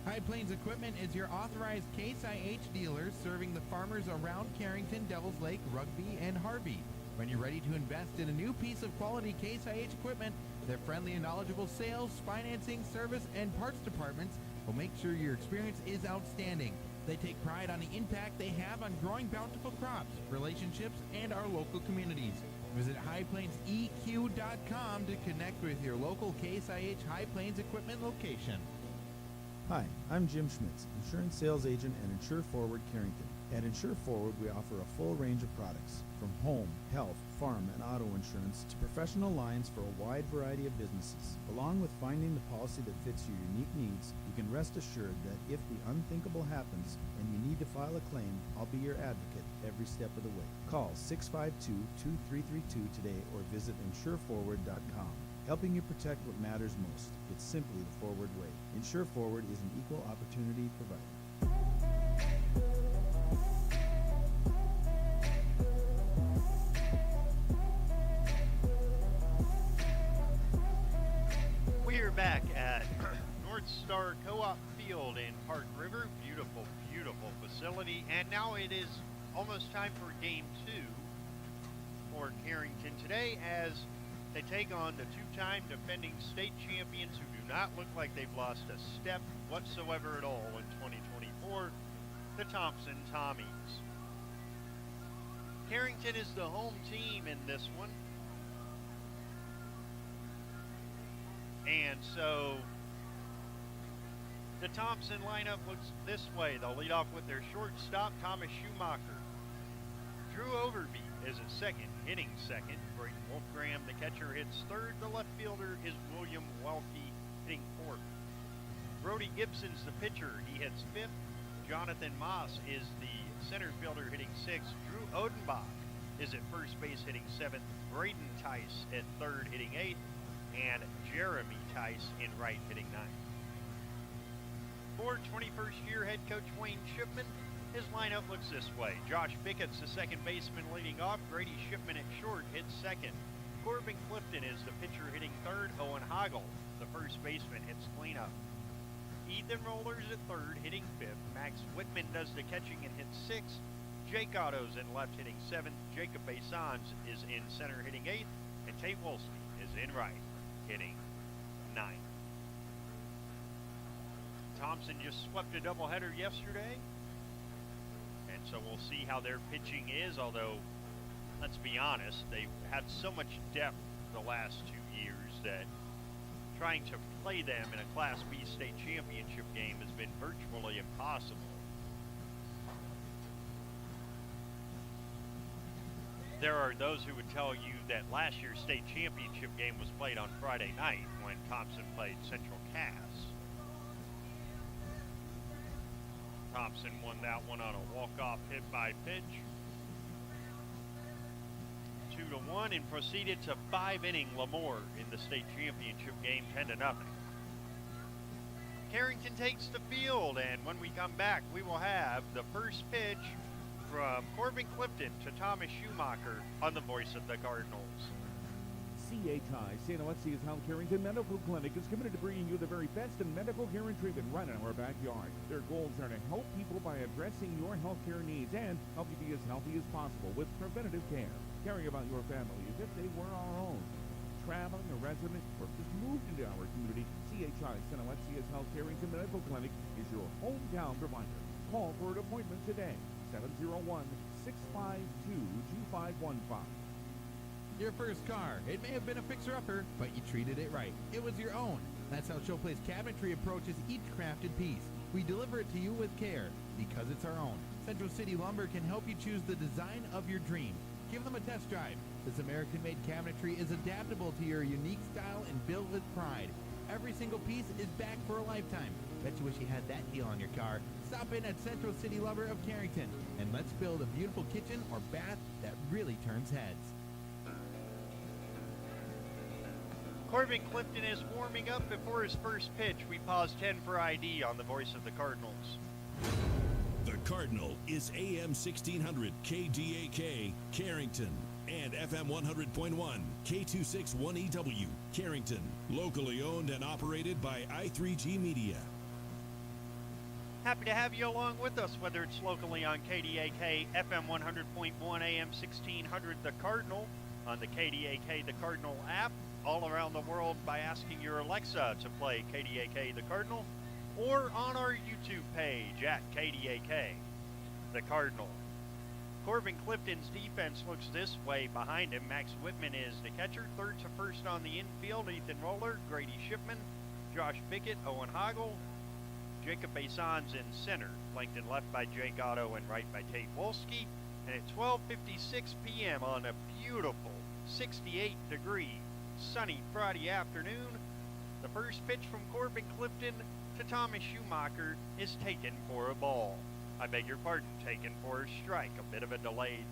High Plains Equipment is your authorized Case IH dealer serving the farmers around Carrington, Devils Lake, Rugby, and Harvey. When you're ready to invest in a new piece of quality Case IH equipment, their friendly and knowledgeable sales, financing, service, and parts departments will make sure your experience is outstanding. They take pride on the impact they have on growing bountiful crops, relationships, and our local communities. Visit highplainseq.com to connect with your local Case IH High Plains Equipment location. Hi, I'm Jim Schmitz, insurance sales agent at Insure Forward Carrington. At Insure Forward, we offer a full range of products, from home, health, farm, and auto insurance to professional lines for a wide variety of businesses. Along with finding the policy that fits your unique needs, you can rest assured that if the unthinkable happens and you need to file a claim, I'll be your advocate every step of the way. Call 652-2332 today or visit insureforward.com. Helping you protect what matters most. It's simply the Forward way. Insure Forward is an equal opportunity provider. We're back at North Star Co-op Field in Park River. Beautiful, beautiful facility. And now it is almost time for Game 2 for Carrington today, as they take on the two-time defending state champions who do not look like they've lost a step whatsoever at all in 2024, the Thompson Tommies. Carrington is the home team in this one. And so the Thompson lineup looks this way. They'll lead off with their shortstop, Thomas Schumacher. Drew Overby is at second, hitting second. Brayden Wolfgram, the catcher, hits third. The left fielder is William Welke, hitting fourth. Brody Gibson's the pitcher. He hits fifth. Jonathan Moss is the center fielder, hitting sixth. Drew Odenbach is at first base, hitting seventh. Braden Tice at third, hitting eighth. And Jeremy Tice in right, hitting ninth. For 21st year head coach Wayne Shipman, his lineup looks this way. Josh Bickett's the second baseman leading off. Grady Shipman at short hits second. Corbin Clifton is the pitcher, hitting third. Owen Hoggle, the first baseman, hits cleanup. Ethan Rollers at third, hitting fifth. Max Whitman does the catching and hits sixth. Jake Otto's in left, hitting seventh. Jacob Basans is in center, hitting eighth. And Tate Wolseley is in right, hitting ninth. Thompson just swept a doubleheader yesterday. And so we'll see how their pitching is, although, let's be honest, they've had so much depth the last 2 years that trying to play them in a Class B state championship game has been virtually impossible. There are those who would tell you that last year's state championship game was played on Friday night when Thompson played Central Cass. Thompson Thompson won that one on a walk-off hit by pitch. 2-1 and proceeded to 5-inning Lemoore in the state championship game, 10-0. Carrington takes the field, and when we come back, we will have the first pitch from Corbin Clifton to Thomas Schumacher on the voice of the Cardinals. CHI, St. Alexius Health Carrington Medical Clinic, is committed to bringing you the very best in medical care and treatment right in our backyard. Their goals are to help people by addressing your health care needs and help you be as healthy as possible with preventative care. Caring about your family as if they were our own. Traveling, a resident, or just moved into our community, CHI, St. Alexius Health Carrington Medical Clinic is your hometown provider. Call for an appointment today, 701-652-2515. Your first car. It may have been a fixer-upper, but you treated it right. It was your own. That's how Showplace Cabinetry approaches each crafted piece. We deliver it to you with care, because it's our own. Central City Lumber can help you choose the design of your dream. Give them a test drive. This American-made cabinetry is adaptable to your unique style and built with pride. Every single piece is back for a lifetime. Bet you wish you had that deal on your car. Stop in at Central City Lumber of Carrington, and let's build a beautiful kitchen or bath that really turns heads. Corbin Clifton is warming up before his first pitch. We pause 10 for ID on the voice of the Cardinals. The Cardinal is AM 1600 KDAK Carrington and FM 100.1 K261EW Carrington. Locally owned and operated by I3G Media. Happy to have you along with us, whether it's locally on KDAK, FM 100.1, AM 1600 The Cardinal, on the KDAK The Cardinal app, all around the world by asking your Alexa to play KDAK The Cardinal, or on our YouTube page at KDAK The Cardinal. Corbin Clifton's defense looks this way. Behind him, Max Whitman is the catcher. Third to first on the infield, Ethan Roller, Grady Shipman, Josh Bickett, Owen Hoggle, Jacob Bason's in center, flanked and left by Jake Otto and right by Tate Wolski. And at 12:56 p.m. on a beautiful 68-degree sunny Friday afternoon, the first pitch from Corbin Clifton to Thomas Schumacher is taken for a ball. I beg your pardon, taken for a strike. A bit of a delayed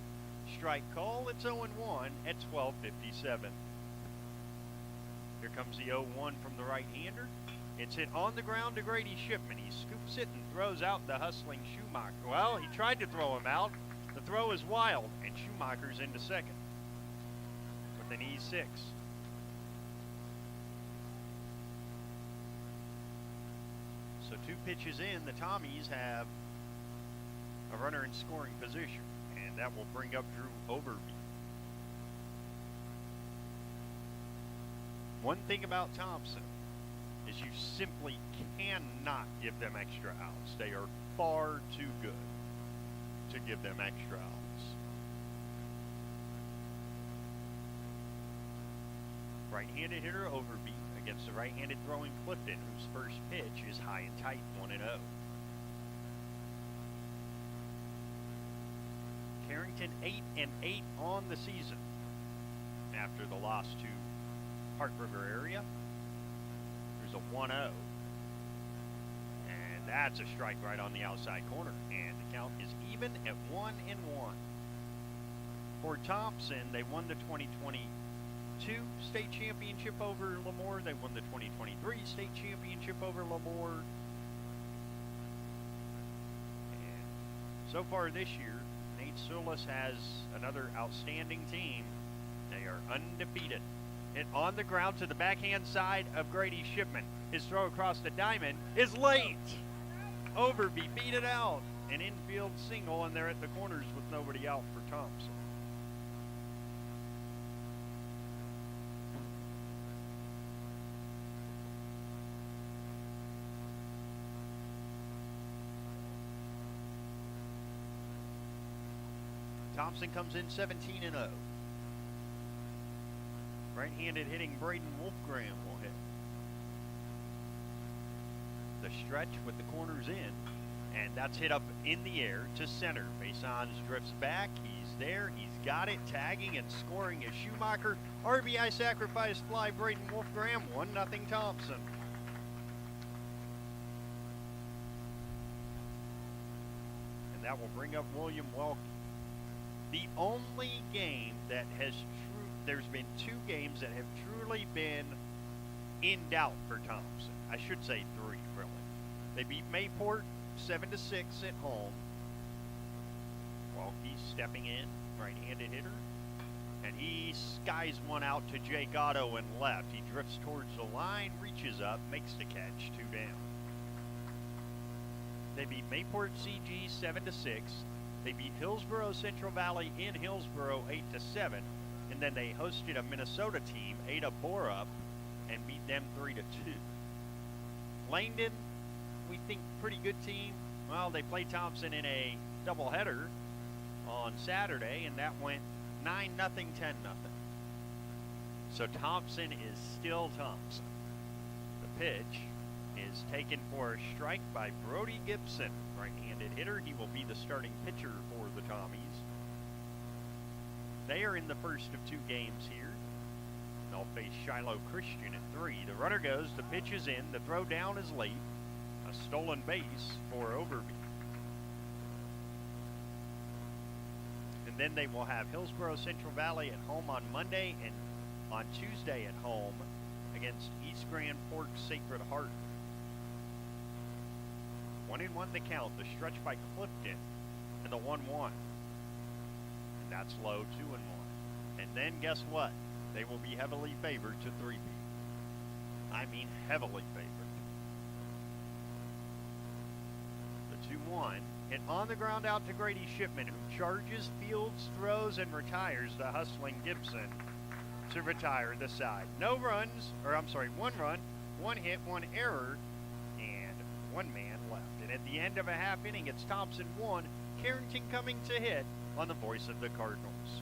strike call. It's 0-1 at 12:57. Here comes the 0-1 from the right-hander. It's hit on the ground to Grady Shipman. He scoops it and throws out the hustling Schumacher. Well, he tried to throw him out. The throw is wild, and Schumacher's into second with an E6. So 2 pitches in, the Tommies have a runner in scoring position, and that will bring up Drew Overby. One thing about Thompson is you simply cannot give them extra outs. They are far too good to give them extra outs. Right-handed hitter Overby against the right-handed throwing Clifton, whose first pitch is high and tight, 1-0. Carrington 8-8 on the season after the loss to Park River area. There's a 1-0. And that's a strike right on the outside corner. And the count is even at 1-1. For Thompson, they won the 2022 state championship over Lemoore. They won the 2023 state championship over Lemoore. And so far this year, Nate Sulis has another outstanding team. They are undefeated. Hit on the ground to the backhand side of Grady Shipman. His throw across the diamond is late. Overby beat it out. An infield single, and they're at the corners with nobody out for Thompson. Thompson comes in 17-0. Right-handed hitting Braden Wolfgram will hit the stretch with the corners in, and that's hit up in the air to center. Basons drifts back. He's there. He's got it. Tagging and scoring is Schumacher. RBI sacrifice fly Braden Wolfgram. 1-0 Thompson. that will bring up William Welke. The only game that has there's been 2 games that have truly been in doubt for Thompson. I should say 3, really. They beat Mayport 7-6 at home. Welke stepping in, right-handed hitter. And he skies one out to Jake Otto and left. He drifts towards the line, reaches up, makes the catch, 2 down. They beat Mayport CG 7-6. They beat Hillsboro Central Valley in Hillsboro 8-7. And then they hosted a Minnesota team, Ada Borup, and beat them 3-2. Langdon, we think pretty good team. Well, they played Thompson in a doubleheader on Saturday, and that went 9-0, 10-0. So Thompson is still Thompson. The pitch is taken for a strike by Brody Gibson, right-handed hitter. He will be the starting pitcher for the Tommies. They are in the first of 2 games here. They'll face Shiloh Christian at 3. The runner goes, the pitch is in, the throw down is late. A stolen base for Overby. And then they will have Hillsboro Central Valley at home on Monday and on Tuesday at home against East Grand Forks Sacred Heart. 1-1 the count, the stretch by Clifton, and the 1-1. And that's low, 2-1. And then guess what? They will be heavily favored to 3-peat. I mean heavily favored. The 2-1 hit on the ground out to Grady Shipman, who charges, fields, throws, and retires the hustling Gibson to retire the side. No runs, or I'm sorry, 1 run, 1 hit, 1 error, and 1 man left. And at the end of a half inning, it's Thompson 1, Carrington coming to hit on the voice of the Cardinals.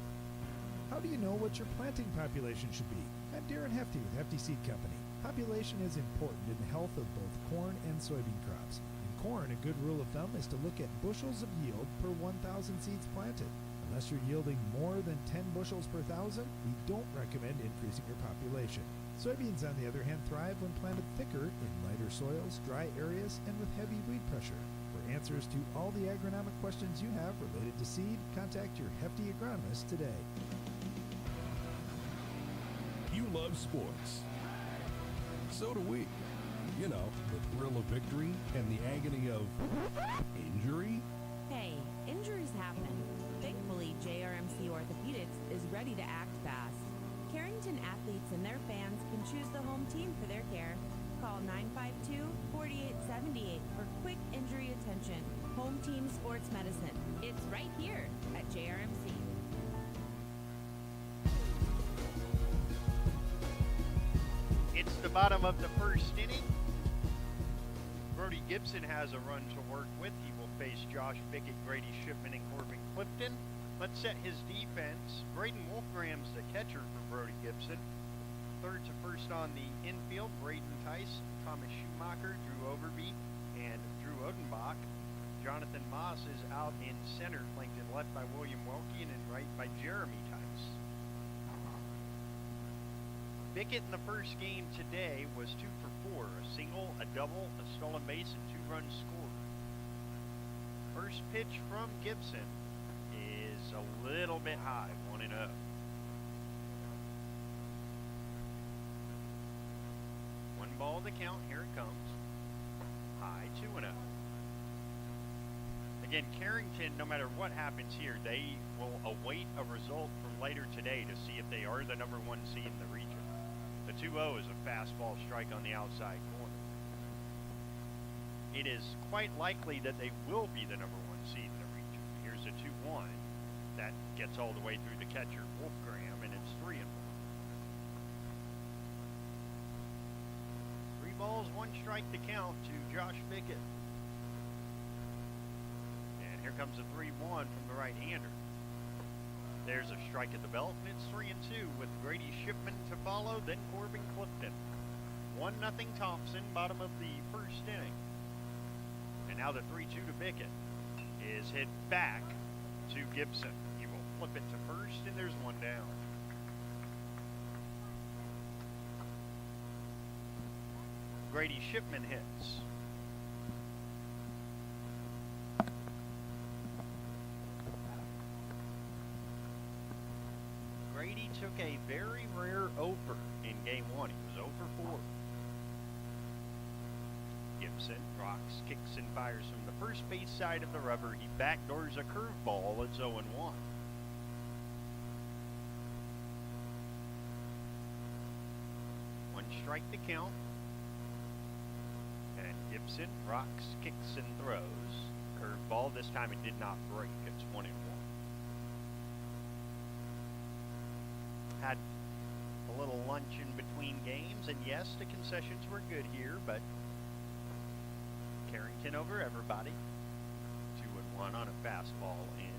How do you know what your planting population should be? I'm Darren Hefty with Hefty Seed Company. Population is important in the health of both corn and soybean crops. In corn, a good rule of thumb is to look at bushels of yield per 1,000 seeds planted. Unless you're yielding more than 10 bushels per 1,000, we don't recommend increasing your population. Soybeans, on the other hand, thrive when planted thicker in lighter soils, dry areas, and with heavy weed pressure. For answers to all the agronomic questions you have related to seed, contact your Hefty agronomist today. You love sports. So do we. You know, the thrill of victory and the agony of injury. Hey, injuries happen. Thankfully, JRMC Orthopedics is ready to act fast. Carrington athletes and their fans can choose the home team for their care. Call 952-4878 for quick injury attention. Home Team Sports Medicine. It's right here at JRMC. It's the bottom of the first inning. Brody Gibson has a run to work with. He will face Josh Bickett, Grady Shipman, and Corbin Clifton. Let's set his defense. Braden Wolfgram's the catcher for Brody Gibson. Third to first on the infield, Braden Tice, Thomas Schumacher, Drew Overby, and Drew Odenbach. Jonathan Moss is out in center, flanked and left by William Welke, and in right by Jeremy Tice. Bickett in the first game today was 2 for 4, a single, a double, a stolen base, and 2 runs scored. First pitch from Gibson is a little bit high, 1-0. One ball the count, here it comes. High, 2-0. Again, Carrington, no matter what happens here, they will await a result from later today to see if they are the number 1 seed in the region. The 2-0 is a fastball strike on the outside corner. It is quite likely that they will be the number 1 seed in the region. Here's a 2-1 that gets all the way through the catcher, Wolfgram, and it's 3-1. 3 balls, 1 strike to count to Josh Bickett. And here comes a 3-1 from the right-hander. There's a strike at the belt, and it's 3-2 with Grady Shipman to follow, then Corbin Clifton. 1-0 Thompson, bottom of the first inning. And now the 3-2 to Bickett is hit back to Gibson. He will flip it to first, and there's 1 down. Grady Shipman hits. took a very rare over in game 1. He was 0 for 4. Gibson rocks, kicks, and fires from the first base side of the rubber. He backdoors a curveball. It's 0-1. One strike to count. And Gibson rocks, kicks, and throws. Curveball. This time it did not break. It's 1-1. Had a little lunch in between games, and yes, the concessions were good here, but Carrington over everybody. 2-1 on a fastball in.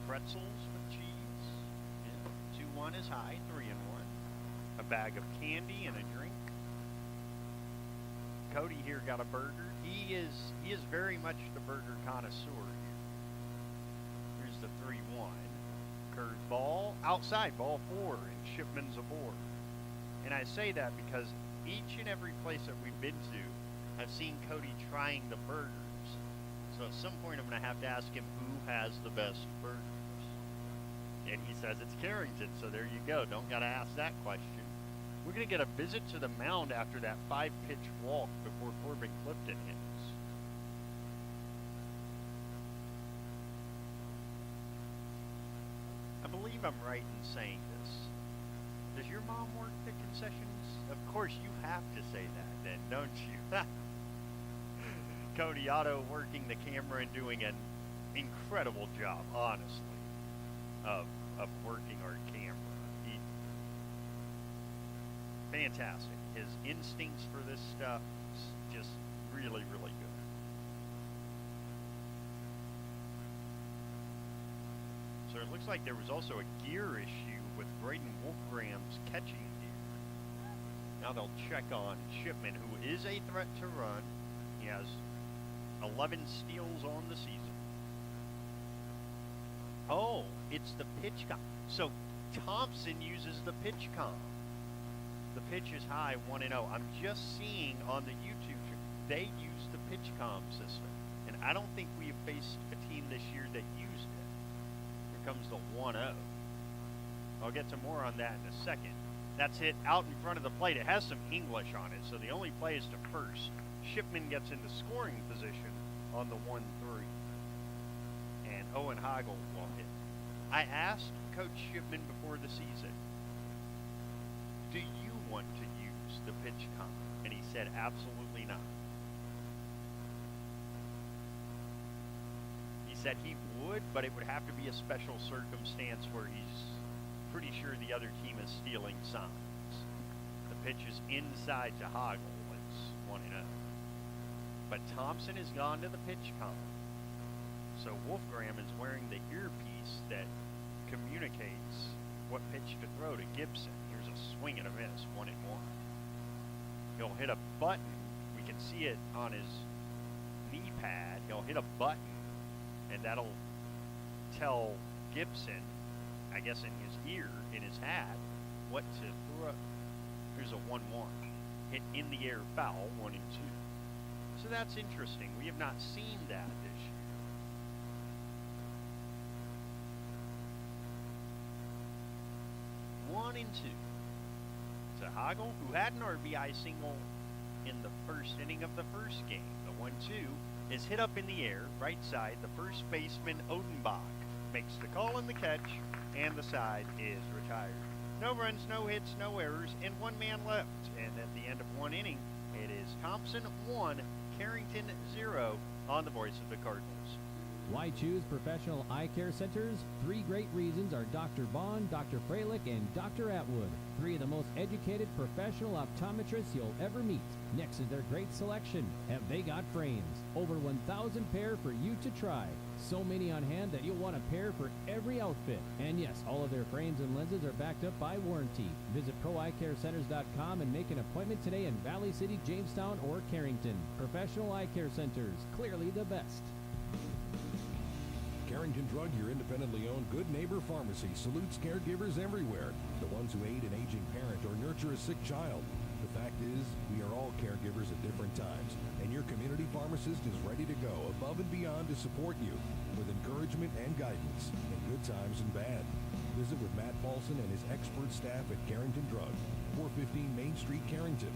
Pretzels with cheese. Yeah. 2-1 is high. 3-1. A bag of candy and a drink. Cody here got a burger. He is very much the burger connoisseur here. Here's the 3-1. Curveball outside, ball 4, and Shipman's aboard. And I say that because each and every place that we've been to, I've seen Cody trying the burgers. So at some point I'm going to have to ask him who has the best burgers. And he says it's Carrington, so there you go. Don't got to ask that question. We're going to get a visit to the mound after that 5-pitch walk before Corbin Clifton hits. I believe I'm right in saying this. Does your mom work the concessions? Of course, you have to say that then, don't you? Cody Otto working the camera and doing an incredible job, honestly, of working our camera. Fantastic. His instincts for this stuff is just really, really good. So it looks like there was also a gear issue with Braden Wolfgram's catching gear. Now they'll check on Shipman, who is a threat to run. He has 11 steals on the season. Oh, it's the pitch com. So Thompson uses the pitch com. The pitch is high, 1-0. I'm just seeing on the YouTube, they use the pitch com system. And I don't think we have faced a team this year that used it. Here comes the 1-0. I'll get to more on that in a second. That's hit out in front of the plate. It has some English on it, so the only play is to first. Shipman gets into scoring position on the 1-3. And Owen Heigl will hit. I asked Coach Shipman before the season, do you want to use the pitch comp? And he said, absolutely not. He said he would, but it would have to be a special circumstance where he's pretty sure the other team is stealing signs. The pitch is inside to Heigl. It's 1-0. But Thompson has gone to the pitch comp. So Wolfgram is wearing the earpiece that communicates what pitch to throw to Gibson. Here's a swing and a miss, 1-1. He'll hit a button. We can see it on his knee pad. He'll hit a button, and that'll tell Gibson, I guess in his ear, in his hat, what to throw. Here's a 1-1. Hit in the air foul, 1-2. So that's interesting. We have not seen that this year. 1-2 to Heigl, who had an RBI single in the first inning of the first game. The 1-2 is hit up in the air, right side. The first baseman, Odenbach, makes the call and the catch, and the side is retired. No runs, no hits, no errors, and one man left. And at the end of one inning, it is Thompson 1, Carrington 0 on the voice of the Cardinals. Why choose professional eye care centers? 3 great reasons are Dr. Bond, Dr. Freilich, and Dr. Atwood. 3 of the most educated professional optometrists you'll ever meet. Next is their great selection. Have they got frames? Over 1,000 pair for you to try. So many on hand that you'll want a pair for every outfit. And yes, all of their frames and lenses are backed up by warranty. Visit ProEyeCareCenters.com and make an appointment today in Valley City, Jamestown, or Carrington. Professional eye care centers, clearly the best. Carrington Drug, your independently owned good neighbor pharmacy, salutes caregivers everywhere. The ones who aid an aging parent or nurture a sick child. The fact is, we are all caregivers at different times, and your community pharmacist is ready to go above and beyond to support you with encouragement and guidance in good times and bad. Visit with Matt Paulson and his expert staff at Carrington Drug, 415 Main Street, Carrington.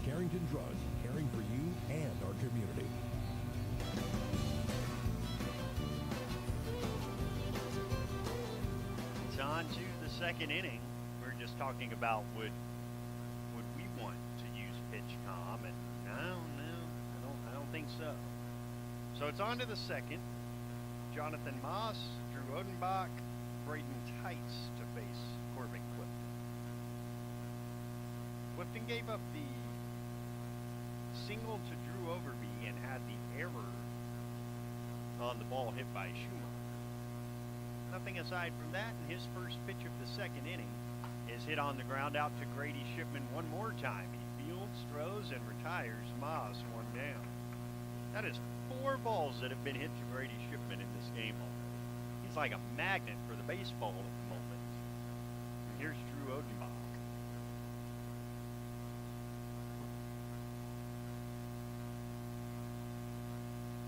Carrington Drug, caring for you and our community. It's on to the second inning. We were just talking about would we want to use PitchCom, and no, I don't think so. So it's on to the second. Jonathan Moss, Drew Odenbach, Braden Tice to face Corbin Clifton. Clifton gave up the single to Drew Overby and had the error on the ball hit by Schumacher. Nothing aside from that, and his first pitch of the second inning is hit on the ground out to Grady Shipman one more time. He fields, throws, and retires Moss one down. That is 4 balls that have been hit to Grady Shipman in this game already. He's like a magnet for the baseball at the moment. And here's Drew Odenbach.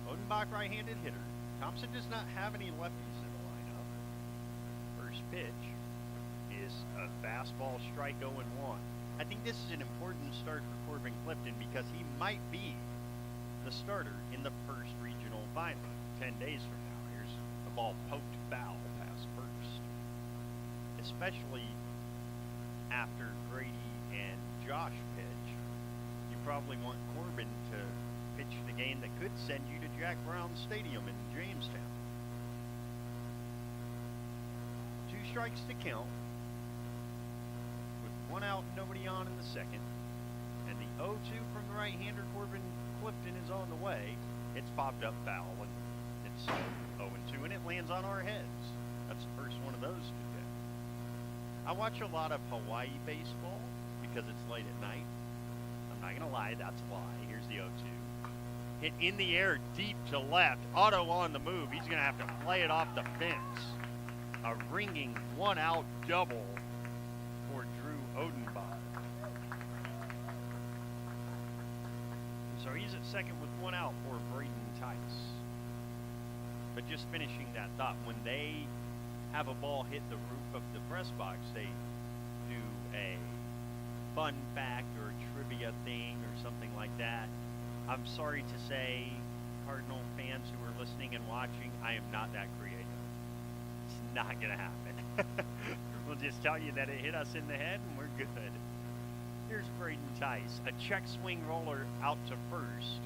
Odenbach, right-handed hitter. Thompson does not have any lefties in the lineup. First pitch is a fastball, strike 0-1. I think this is an important start for Corbin Clifton because he might be the starter in the first regional final 10 days from now. Here's a ball poked foul past first. Especially after Grady and Josh pitch, you probably want Corbin to pitch the game that could send you to Jack Brown Stadium in Jamestown. 2 strikes to count, with 1 out, nobody on in the second, and the 0-2 from the right-hander Corbin Clifton is on the way. It's popped up foul, and it's 0-2, and it lands on our heads. That's the first one of those today. I watch a lot of Hawaii baseball because it's late at night. I'm not going to lie, that's why. Here's the 0-2. Hit in the air deep to left. Otto on the move. He's going to have to play it off the fence. A ringing 1-out double for Drew Odenbach. So he's at second with 1 out for Braden Tice. But just finishing that thought, when they have a ball hit the roof of the press box, they do a fun fact or a trivia thing or something like that. I'm sorry to say, Cardinal fans who are listening and watching, I am not that creative. It's not going to happen. We'll just tell you that it hit us in the head and we're good. Here's Braden Tice. A check swing roller out to first.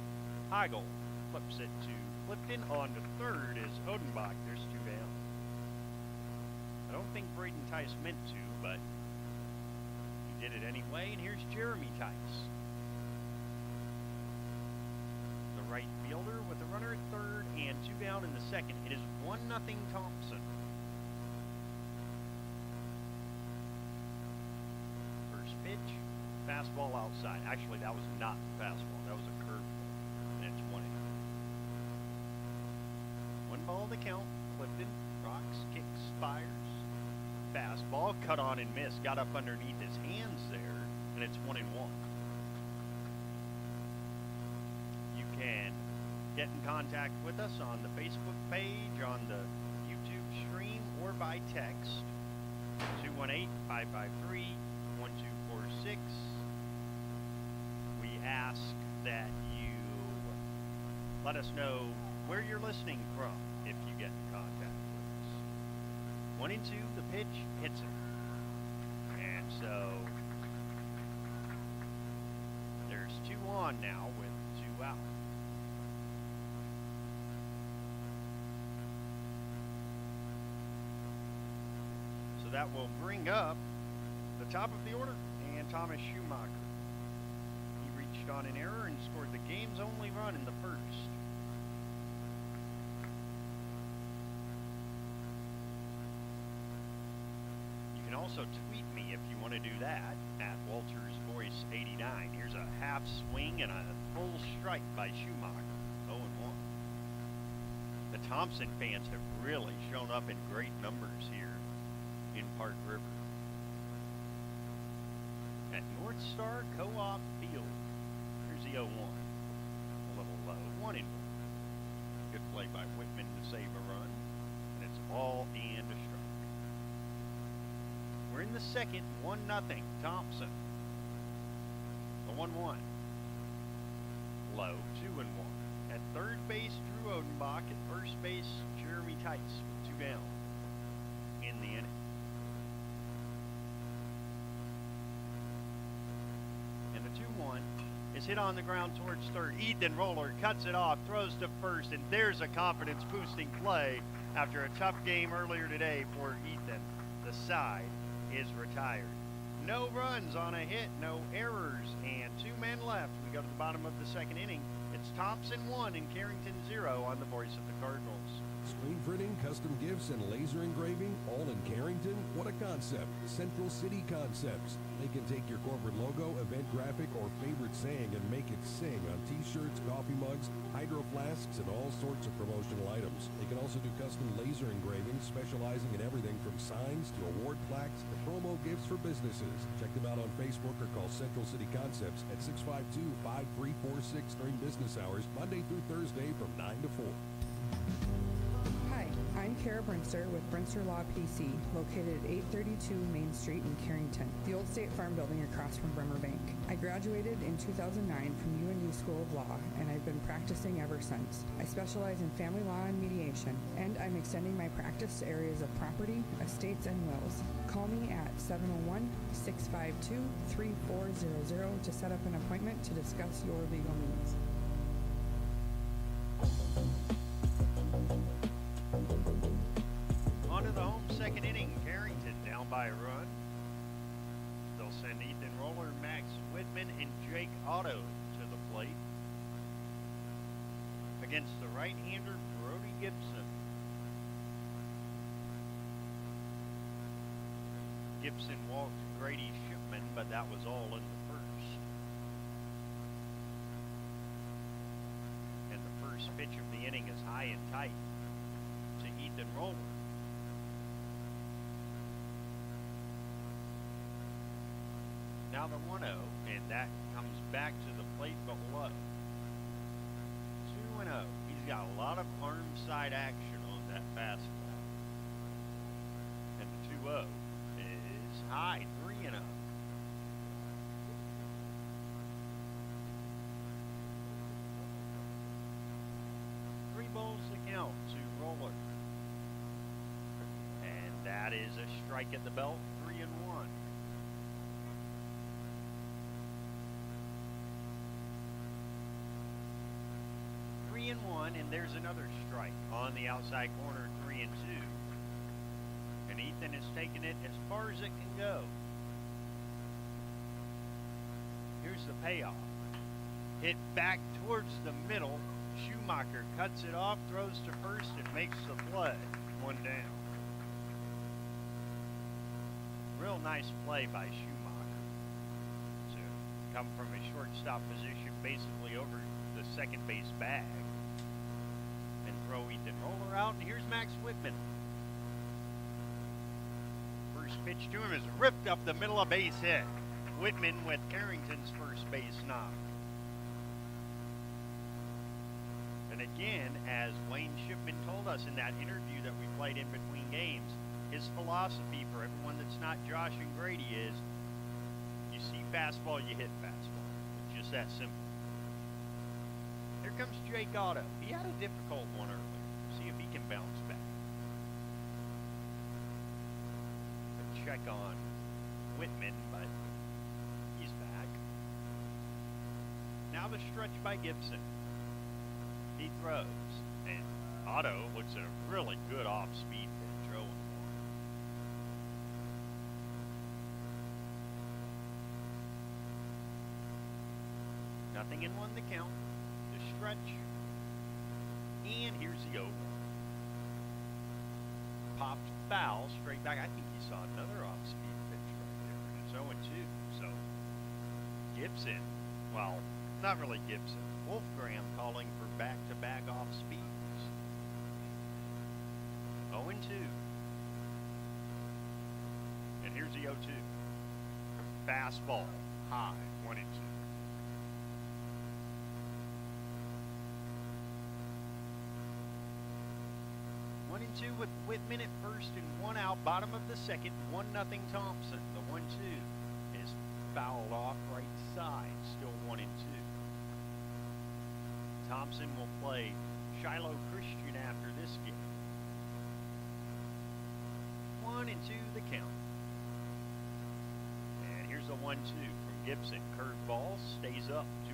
Heigl flips it to Clifton. On to third is Odenbach. There's 2 down. I don't think Braden Tice meant to, but he did it anyway. And here's Jeremy Tice. The right fielder with a runner at third and 2 down in the second. It is 1-0 Thompson. First pitch. Fastball outside. Actually, that was not fastball. That was a curveball. And it's 1-0. 1 ball to count. Clifton rocks, kicks, fires. Fastball cut on and missed. Got up underneath his hands there, and it's 1-1. You can get in contact with us on the Facebook page, on the YouTube stream, or by text. 218-553-1246. We ask that you let us know where you're listening from if you get in contact with us. 1-2, the pitch hits it. And so there's 2 on now with 2 out. So that will bring up the top of the order and Thomas Schumacher. He reached on an error and scored the game's only run in the first. You can also tweet me if you want to do that at Walters Voice 89. Here's a half swing and a full strike by Schumacher. 0-1. The Thompson fans have really shown up in great numbers here in Park River. At North Star Co-op the 0-1. A little low. 1-1. Good play by Whitman to save a run. And it's ball and a strike. We're in the second. 1-0. Thompson. The 1-1. Low. 2-1. At third base, Drew Odenbach. At first base, Jeremy Tice. 2 down in the inning. And the 2-1 is hit on the ground towards third. Ethan Roller cuts it off, throws to first, and there's a confidence-boosting play after a tough game earlier today for Ethan. The side is retired. No runs on a hit, no errors, and 2 men left. We go to the bottom of the second inning. It's Thompson 1 and Carrington 0 on the voice of the Cardinals. Screen printing, custom gifts, and laser engraving, all in Carrington? What a concept. Central City Concepts. They can take your corporate logo, event graphic, or favorite saying and make it sing on t-shirts, coffee mugs, hydro flasks, and all sorts of promotional items. They can also do custom laser engraving, specializing in everything from signs to award plaques to promo gifts for businesses. Check them out on Facebook or call Central City Concepts at 652-5346 during business hours, Monday through Thursday from 9 to 4. Hi, I'm Kara Brinster with Brinster Law PC, located at 832 Main Street in Carrington, the old State Farm building across from Bremer Bank. I graduated in 2009 from UND School of Law, and I've been practicing ever since. I specialize in family law and mediation, and I'm extending my practice to areas of property, estates, and wills. Call me at 701-652-3400 to set up an appointment to discuss your legal needs. On to the home second inning. Carrington down by a run. They'll send Ethan Roller, Max Whitman, and Jake Otto to the plate. Against the right-hander, Brody Gibson. Gibson walked Grady Shipman, but that was all in the first. And the first pitch of the inning is high and tight to Ethan Roller. Now the 1-0, and that comes back to the plate but low. 2-0. He's got a lot of arm side action on that fastball. And the 2-0 is high, 3-0. Three balls to count to Roller. And that is a strike at the belt, 3-1. 3-1, and there's another strike on the outside corner, 3-2. And Ethan has taken it as far as it can go. Here's the payoff. Hit back towards the middle. Schumacher cuts it off, throws to first, and makes the play. 1 down. Real nice play by Schumacher to come from a shortstop position basically over the second base bag and throw Ethan Roller out. And here's Max Whitman. First pitch to him is ripped up the middle of base hit. Whitman with Carrington's first base knock. And again, as Wayne Shipman told us in that interview that we played in between games, his philosophy for everyone that's not Josh and Grady is, you see fastball, you hit fastball. It's just that simple. Here comes Jake Otto. He had a difficult one earlier. See if he can bounce back. A check on Whitman, but he's back. Now the stretch by Gibson. He throws, and Otto looks at a really good off-speed pitch, 0-1. Nothing in 1 to count. The stretch. And here's the 0-1. Popped foul straight back. I think you saw another off-speed pitch right there. It's 0-2. So Gibson, well, not really Gibson. Wolfgram calling for back-to-back off-speeds. 0-2. And here's the 0-2. Fastball, high, 1-2. 2 with Whitman at first and 1 out. Bottom of the second, 1-0 Thompson. The 1-2 is fouled off right side. Still 1-2. Thompson will play Shiloh Christian after this game. 1-2 the count. And here's the 1-2 from Gibson. Curveball stays up 2-2.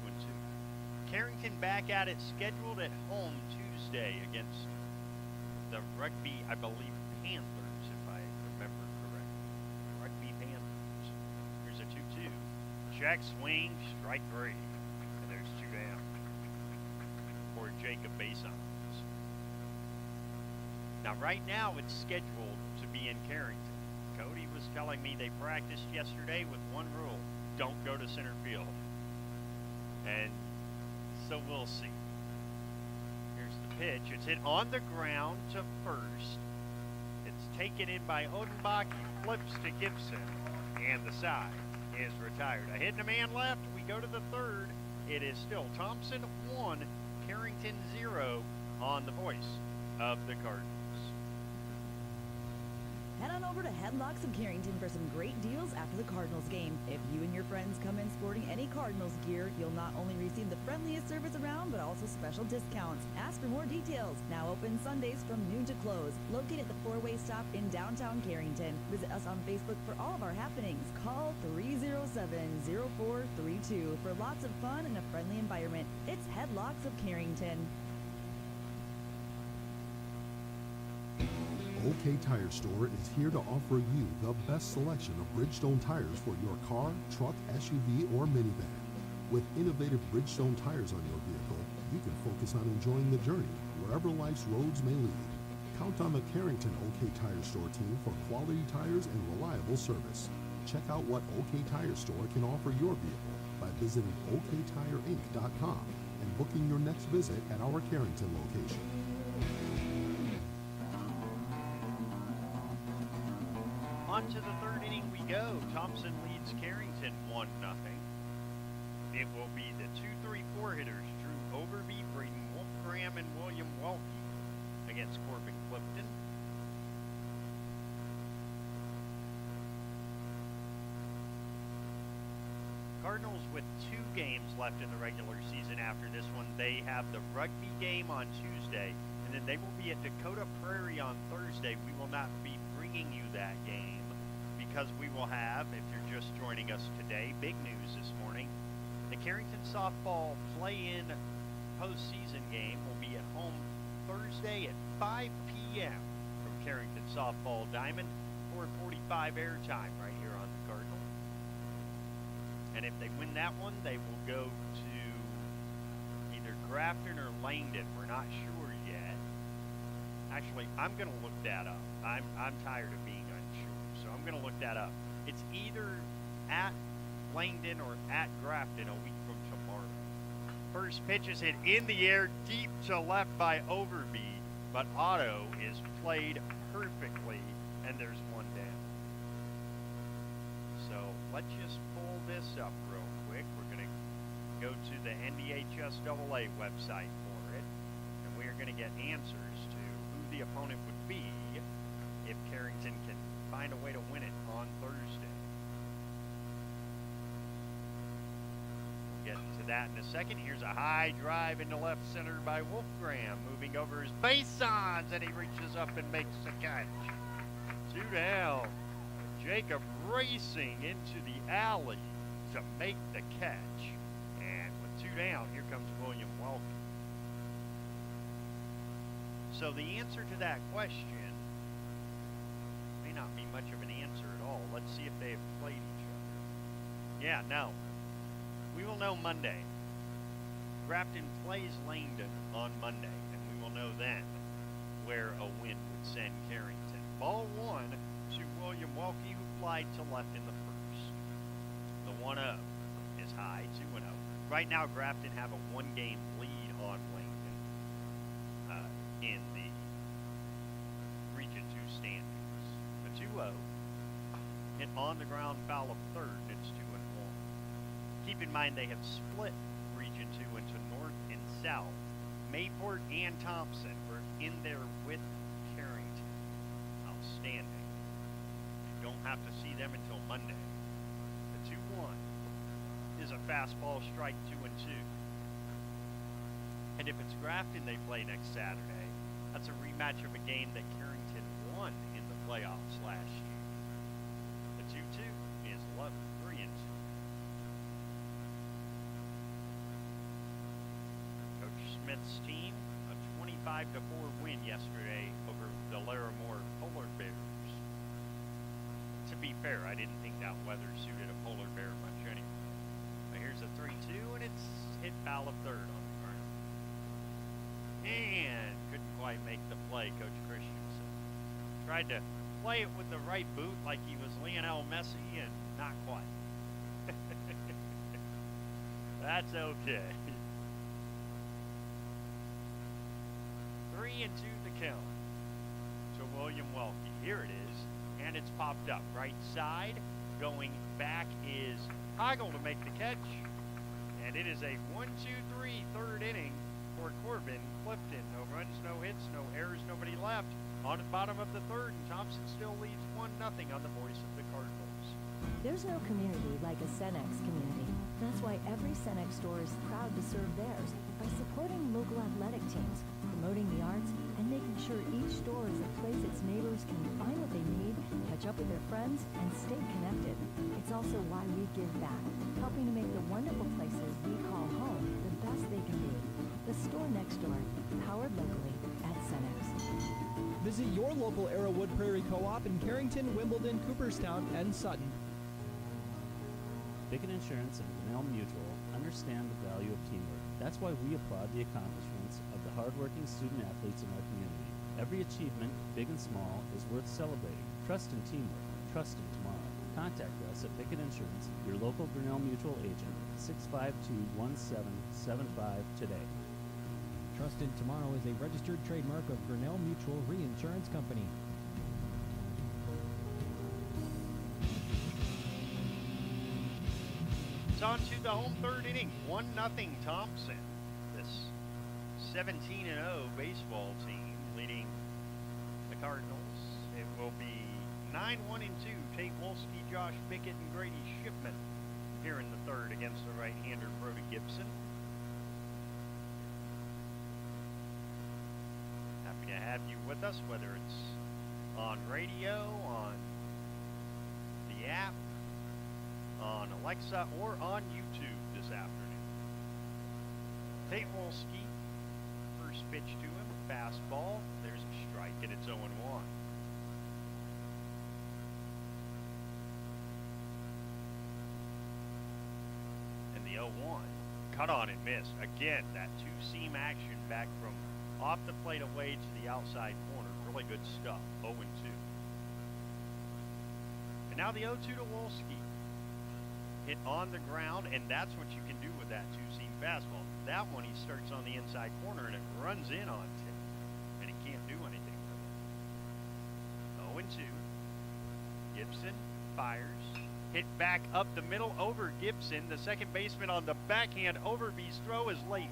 Carrington back at it, scheduled at home Tuesday against the Rugby, I believe, Panthers, if I remember correctly. Rugby Panthers. Here's a 2-2. Check, swing, strike 3. And there's 2 down for Jacob Basons. Now, right now, it's scheduled to be in Carrington. Cody was telling me they practiced yesterday with one rule: don't go to center field. And so we'll see. Here's the pitch. It's hit on the ground to first. It's taken in by Odenbach. He flips to Gibson. And the side is retired. A hit and a man left. We go to the third. It is still Thompson 1, Carrington 0 on the voice of the Cardinals. Head on over to Headlocks of Carrington for some great deals after the Cardinals game. If you and your friends come in sporting any Cardinals gear, you'll not only receive the friendliest service around, but also special discounts. Ask for more details. Now open Sundays from noon to close. Located at the four-way stop in downtown Carrington. Visit us on Facebook for all of our happenings. Call 307-0432 for lots of fun and a friendly environment. It's Headlocks of Carrington. OK Tire Store is here to offer you the best selection of Bridgestone tires for your car, truck, SUV, or minivan. With innovative Bridgestone tires on your vehicle, you can focus on enjoying the journey wherever life's roads may lead. Count on the Carrington OK Tire Store team for quality tires and reliable service. Check out what OK Tire Store can offer your vehicle by visiting oktireinc.com and booking your next visit at our Carrington location. On to the third inning we go. Thompson leads Carrington 1-0. It will be the 2-3-4 hitters, Drew Overby, Braden Wolfgram, and William Welke against Corbin Clifton. Cardinals with 2 games left in the regular season after this one. They have the rugby game on Tuesday, and then they will be at Dakota Prairie on Thursday. We will not be bringing you that game because we will have, if you're just joining us today, big news this morning. The Carrington softball play-in postseason game will be at home Thursday at 5 p.m. from Carrington Softball Diamond. 4:45 airtime right here on the Cardinal. And if they win that one, they will go to either Grafton or Langdon. We're not sure yet. Actually, I'm going to look that up. I'm tired of being unsure, so I'm going to look that up. It's either at Langdon or at Grafton a week from tomorrow. First pitch is hit in the air, deep to left by Overby, but Otto is played perfectly, and there's one down. So let's just pull this up real quick. We're going to go to the NDHSAA website for it, and we are going to get answers to who the opponent would be if Carrington can find a way to win it on Thursday. We'll get to that in a second. Here's a high drive into left center by Wolfgram, moving over his Basons, and he reaches up and makes the catch. 2 down. Jacob racing into the alley to make the catch. And with 2 down, here comes William Welke. So the answer to that question may not be much of an answer at all. Let's see if they have played each other. Yeah, no. We will know Monday. Grafton plays Langdon on Monday, and we will know then where a win would send Carrington. Ball 1 to William Welke, who flied to left in the first. The 1-0 is high, 2-0. Right now, Grafton have a 1-game lead on Langdon in the Region 2 standings. The 2-0 hit on the ground foul of third, and it's 2-1. Keep in mind they have split Region 2 into North and South. Mayport and Thompson were in there with Carrington. outstanding. You don't have to see them until Monday. The 2-1 is a fastball strike 2-2. And if it's Grafton they play next Saturday, that's a rematch of a game that Carrington won in the playoffs last year. The 2-2 is 3-2. Coach Smith's team, a 25-4 win yesterday over the Larimore Polar Bears. To be fair, I didn't think that weather suited a polar bear much anyway. Now here's a 3-2, and it's hit foul of third on the ground. And couldn't quite make the play, Coach Christensen. Tried to play it with the right boot like he was Lionel Messi, and not quite. That's okay. 3-2 the count to William Welke. Here it is, and it's popped up. Right side, going back is Hoggle to make the catch. And it is a 1-2-3 third inning for Corbin Clifton. No runs, no hits, no errors, nobody left. On the bottom of the third, and Thompson still leads 1-0 on the voice of the Cardinals. There's no community like a Cenex community. That's why every Cenex store is proud to serve theirs by supporting local athletic teams, promoting the arts, and making sure each store is a place its neighbors can find what they need, catch up with their friends, and stay connected. It's also why we give back, helping to make the wonderful places we call home the best they can be. The store next door, powered locally at Cenex. Visit your local Arrowwood Prairie Co-op in Carrington, Wimbledon, Cooperstown, and Sutton. Biggin Insurance and Grinnell Mutual understand the value of teamwork. That's why we applaud the accomplishments of the hardworking student athletes in our community. Every achievement, big and small, is worth celebrating. Trust in teamwork. Trust in tomorrow. Contact us at Biggin Insurance, your local Grinnell Mutual agent, 652-1775 today. Trust in Tomorrow is a registered trademark of Grinnell Mutual Reinsurance Company. It's on to the home third inning. 1-0 Thompson. This 17-0 baseball team leading the Cardinals. It will be 9-1-2. Tate Wolski, Josh Pickett, and Grady Shipman here in the third against the right-hander Brody Gibson. Happy to have you with us, whether it's on radio, on the app, on Alexa, or on YouTube this afternoon. Tate Wolski, first pitch to him, fastball. There's a strike, and it's 0-1. And the 0-1, cut on and miss. Again, that two-seam action back from off the plate away to the outside corner. Really good stuff. 0-2. And now the 0-2 to Wolski. Hit on the ground, and that's what you can do with that two-seam fastball. That one, he starts on the inside corner, and it runs in on tip, and he can't do anything with it. 0-2. Gibson fires. Hit back up the middle over Gibson. The second baseman on the backhand. Overby's throw is late.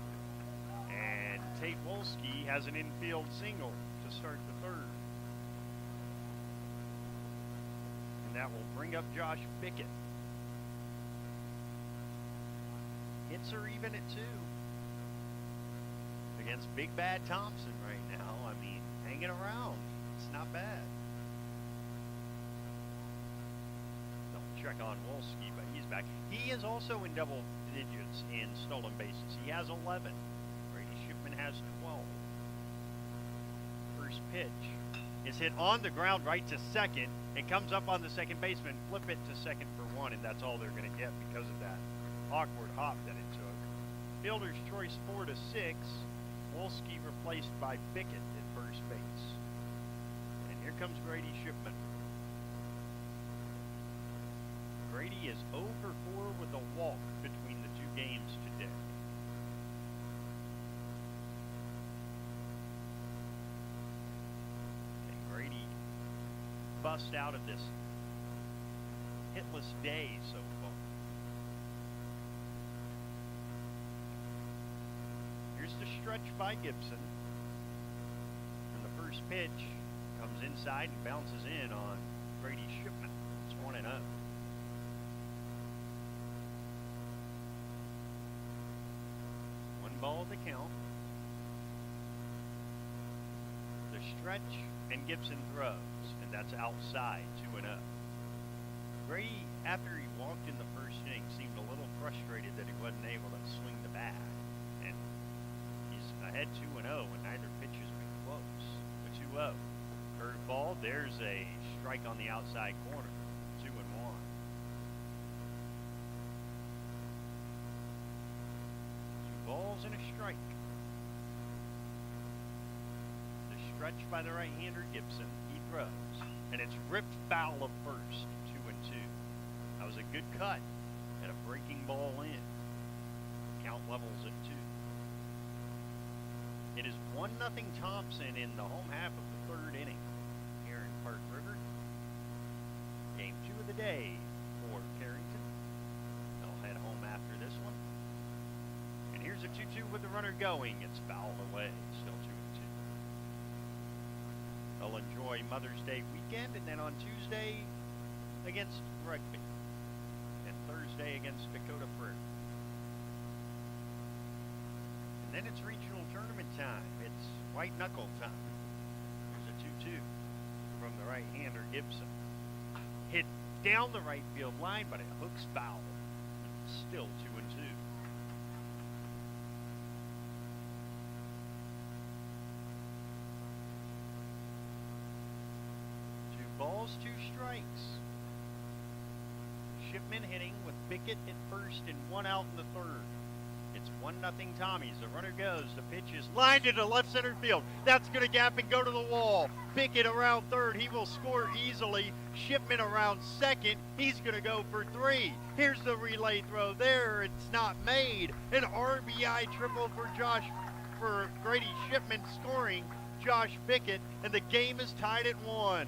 And Tate Wolski has an infield single to start the third. And that will bring up Josh Pickett. Hits are even at 2 against Big Bad Thompson right now. I mean, hanging around. It's not bad. Don't check on Wolski, but he's back. He is also in double digits in stolen bases. He has 11. Brady Shipman has 12. First pitch is hit on the ground right to second. It comes up on the second baseman. Flip it to second for 1, and that's all they're going to get because of that awkward hop that it took. Fielder's choice 4-6. Wolski replaced by Pickett at first base. And here comes Grady Shipman. Grady is 0 for 4 with a walk between the two games today. And Grady bust out of this hitless day so far. Here's the stretch by Gibson. And the first pitch comes Comes inside and bounces in on Grady Shipman. It's 1-0. One ball to count. The stretch, and Gibson throws, and that's outside, 2-0. Grady, after he walked in the first inning, seemed a little frustrated that he wasn't able to swing the bat. And he's ahead 2-0, and neither pitch has been close. A 2-0. Curveball, there's a strike on the outside corner. 2-1. Two balls and a strike. The stretch by the right-hander Gibson. He throws, and it's ripped foul of first. 2-2. That was a good cut and a breaking ball in. Count levels at 2. It is 1-0 Thompson in the home half of the third inning here in Park River. Game 2 of the day for Carrington. They'll head home after this one. And here's a 2-2 with the runner going. It's foul away. Still 2-2. They'll enjoy Mother's Day weekend, and then on Tuesday against Rugby, and Thursday against Dakota Prairie. And then it's regional tournament time. It's white knuckle time. There's a 2-2 from the right-hander Gibson. Hit down the right field line, but it hooks foul. It's still 2-2. Two balls, two strikes. Shipman hitting with Bickett at first and one out in the third. It's 1-0 Tommies. The runner goes. The pitch is lined into left center field. That's going to gap and go to the wall. Bickett around third. He will score easily. Shipman around second. He's going to go for 3. Here's the relay throw there. It's not made. An RBI triple for Grady Shipman scoring Josh Bickett, and the game is tied at 1.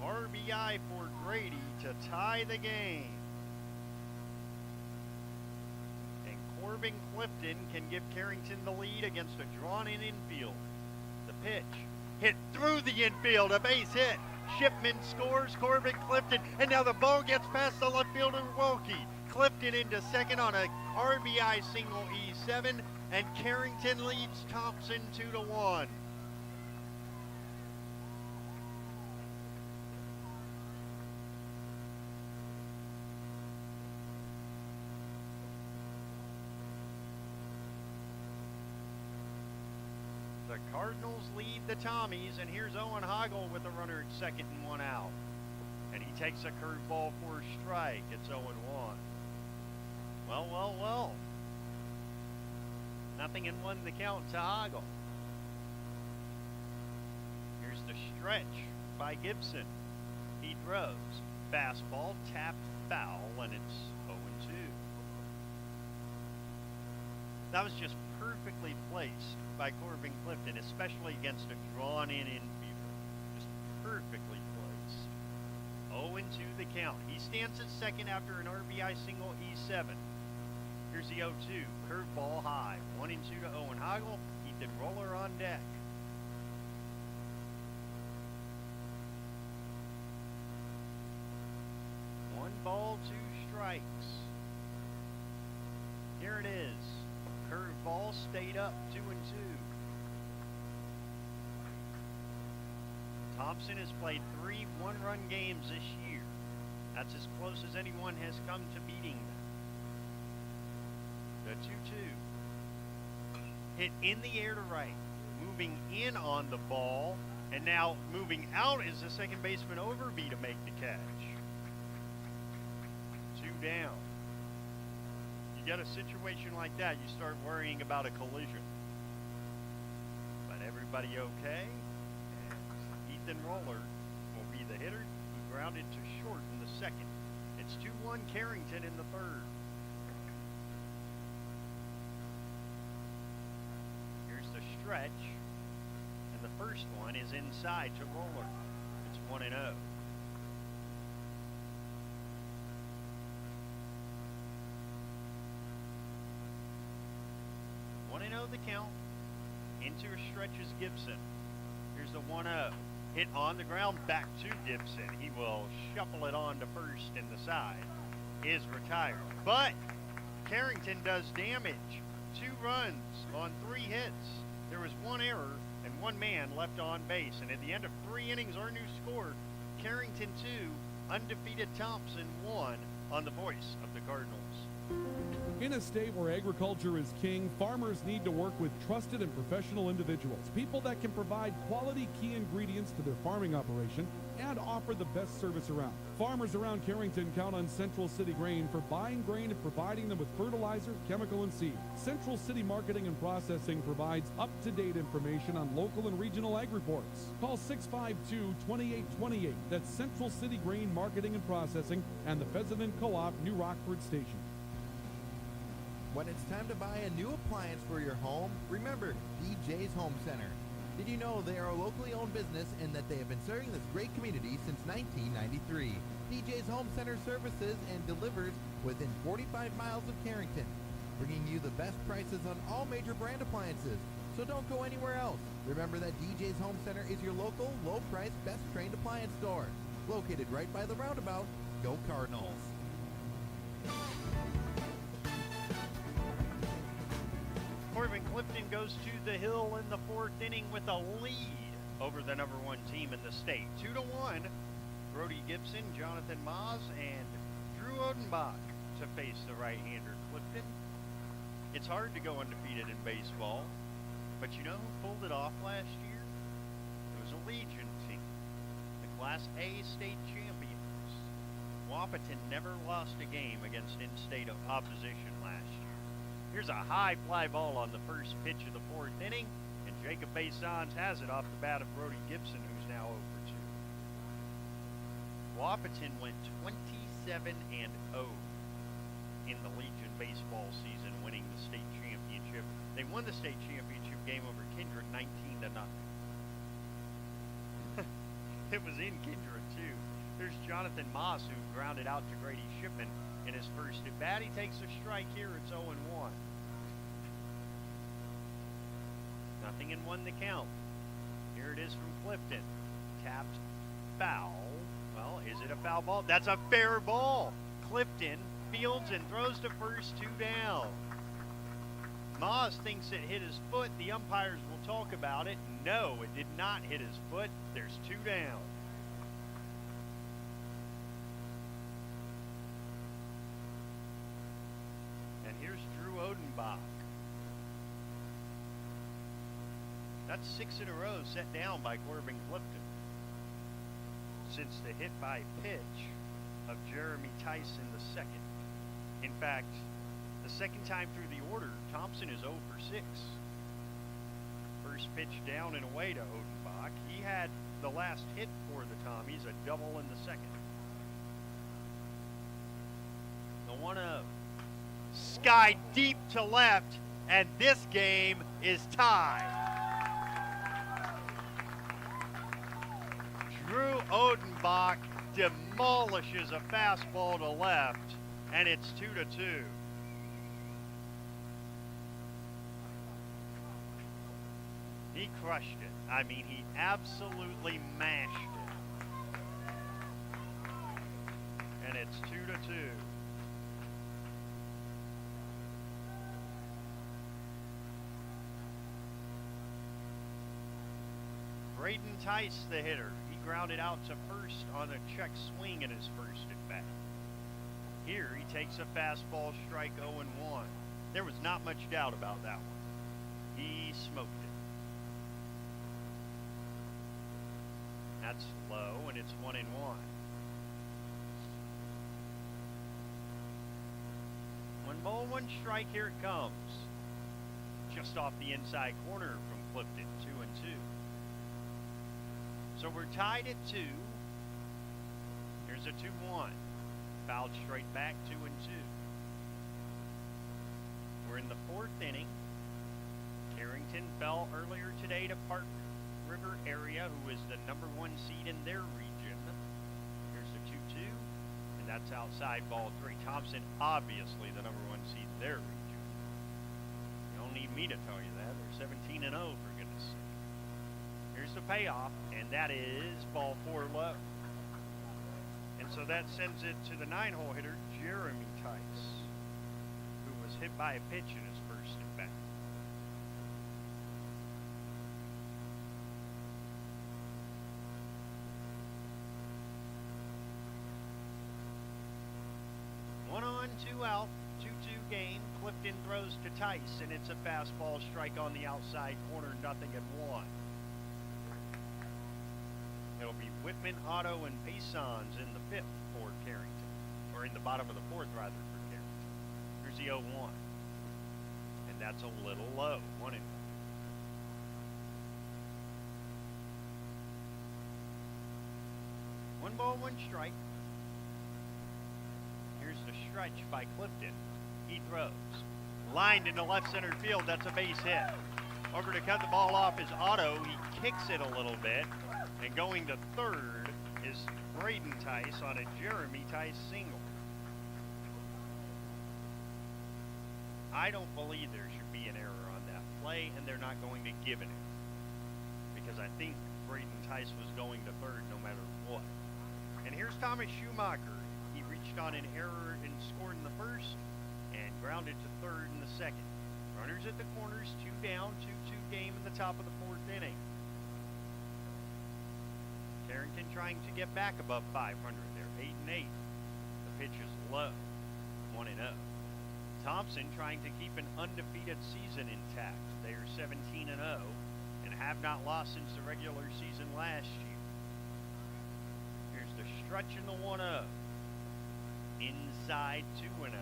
RBI for Grady to tie the game. And Corbin Clifton can give Carrington the lead against a drawn-in infield. The pitch hit through the infield, a base hit. Shipman scores, Corbin Clifton, and now the ball gets past the left fielder Wilkie. Clifton into second on a RBI single E7, and Carrington leads Thompson 2-1. The Cardinals lead the Tommies, and here's Owen Hoggle with a runner at second and 1 out. And he takes a curveball for a strike. It's 0-1. Well. Nothing in 1 the count to Hoggle. Here's the stretch by Gibson. He throws. Fastball, tapped foul, and it's 0-2. That was just perfectly placed by Corbin Clifton, especially against a drawn-in infielder. Just perfectly placed. 0-2 the count. He stands at second after an RBI single E7. Here's the 0-2. Curveball high. 1-2 to Owen Hoggle. Ethan Roller on deck. One ball, 2 strikes. Here it is. Curveball stayed up, 2-2. Thompson has played 3 one-run games this year. That's as close as anyone has come to beating them. The 2-2. Hit in the air to right. Moving in on the ball. And now moving out is the second baseman Overby to make the catch. 2 down. You get a situation like that, you start worrying about a collision. But everybody okay? And Ethan Roller will be the hitter. He grounded to short in the second. It's 2-1 Carrington in the third. Here's the stretch. And the first one is inside to Roller. It's 1-0. 1-0 the count. Into a stretch is Gibson. Here's the 1-0. Hit on the ground, back to Gibson. He will shuffle it on to first, and the side is retired. But Carrington does damage. 2 runs on 3 hits. There was 1 error and 1 man left on base. And at the end of 3 innings, our new score, Carrington 2, undefeated Thompson 1 on the voice of the Cardinals. In a state where agriculture is king, farmers need to work with trusted and professional individuals, people that can provide quality key ingredients to their farming operation and offer the best service around. Farmers around Carrington count on Central City Grain for buying grain and providing them with fertilizer, chemical, and seed. Central City Marketing and Processing provides up-to-date information on local and regional ag reports. Call 652-2828. That's Central City Grain Marketing and Processing and the Pheasant Co-op, New Rockford Station. When it's time to buy a new appliance for your home, remember DJ's Home Center. Did you know they are a locally owned business and that they have been serving this great community since 1993? DJ's Home Center services and delivers within 45 miles of Carrington, bringing you the best prices on all major brand appliances. So don't go anywhere else. Remember that DJ's Home Center is your local, low-priced, best-trained appliance store. Located right by the roundabout. Go Cardinals! Corbin Clifton goes to the hill in the 4th inning with a lead over the number 1 team in the state. 2-1. Brody Gibson, Jonathan Maas, and Drew Odenbach to face the right-hander Clifton. It's hard to go undefeated in baseball, but you know who pulled it off last year? It was a Legion team, the Class A state champions. Wapaton never lost a game against in-state opposition last year. Here's a high fly ball on the first pitch of the 4th inning, and Jacob Basans has it off the bat of Brody Gibson, who's now 0-2. Wapaton went 27-0 in the Legion baseball season, winning the state championship. They won the state championship game over Kindred 19-0. It was in Kindred, too. There's Jonathan Moss, who grounded out to Grady Shipman in his first at bat. He takes a strike here. It's 0-1. 0-1 the count. Here it is from Clifton. Tapped foul. Well, is it a foul ball? That's a fair ball. Clifton fields and throws to first, 2 down. Moss thinks it hit his foot. The umpires will talk about it. No, it did not hit his foot. There's 2 down. And here's Drew Odenbach. That's 6 in a row set down by Corbin Clifton since the hit by pitch of Jeremy Tyson II. In fact, the second time through the order, Thompson is 0 for 6. First pitch down and away to Odenbach. He had the last hit for the Tommies, a double in the second. The 1-0. Sky deep to left, and this game is tied. Drew Odenbach demolishes a fastball to left, and it's 2-2. He crushed it. I mean, he absolutely mashed it. And it's 2-2. Braden Tice, the hitter. He grounded out to first on a check swing in his first at bat. Here he takes a fastball strike 0-1. There was not much doubt about that one. He smoked it. That's low, and it's 1-1. 1 ball, 1 strike. Here it comes. Just off the inside corner from Clifton, 2-2. So we're tied at 2. Here's a 2-1. Fouled straight back, 2-2. We're in the 4th inning. Carrington fell earlier today to Park River area, who is the number 1 seed in their region. Here's the 2-2, and that's outside ball 3. Thompson, obviously the number 1 seed in their region. The don't need me to tell you that. They're 17-0, for goodness sake. Here's the payoff, and that is ball 4 low. And so that sends it to the 9-hole hitter, Jeremy Tice, who was hit by a pitch in his first at bat. One on, 2 out, 2-2 game. Clifton throws to Tice, and it's a fastball strike on the outside corner, 0-1. It'll be Whitman, Otto, and Paysons in the 5th for Carrington. Or in the bottom of the 4th, rather, for Carrington. Here's the 0-1. And that's a little low, 1-1. One ball, 1 strike. Here's the stretch by Clifton. He throws. Lined into left center field. That's a base hit. Over to cut the ball off is Otto. He kicks it a little bit. And going to third is Braden Tice on a Jeremy Tice single. I don't believe there should be an error on that play, and they're not going to give an error. Because I think Braden Tice was going to third no matter what. And here's Thomas Schumacher. He reached on an error and scored in the first and grounded to third in the second. Runners at the corners, 2 down, 2-2 game in the top of the 4th inning. Carrington trying to get back above 500 there, 8-8. The pitch is low, 1-0. Thompson trying to keep an undefeated season intact. They are 17-0 and have not lost since the regular season last year. Here's the stretch in the 1-0. Inside 2-0. 2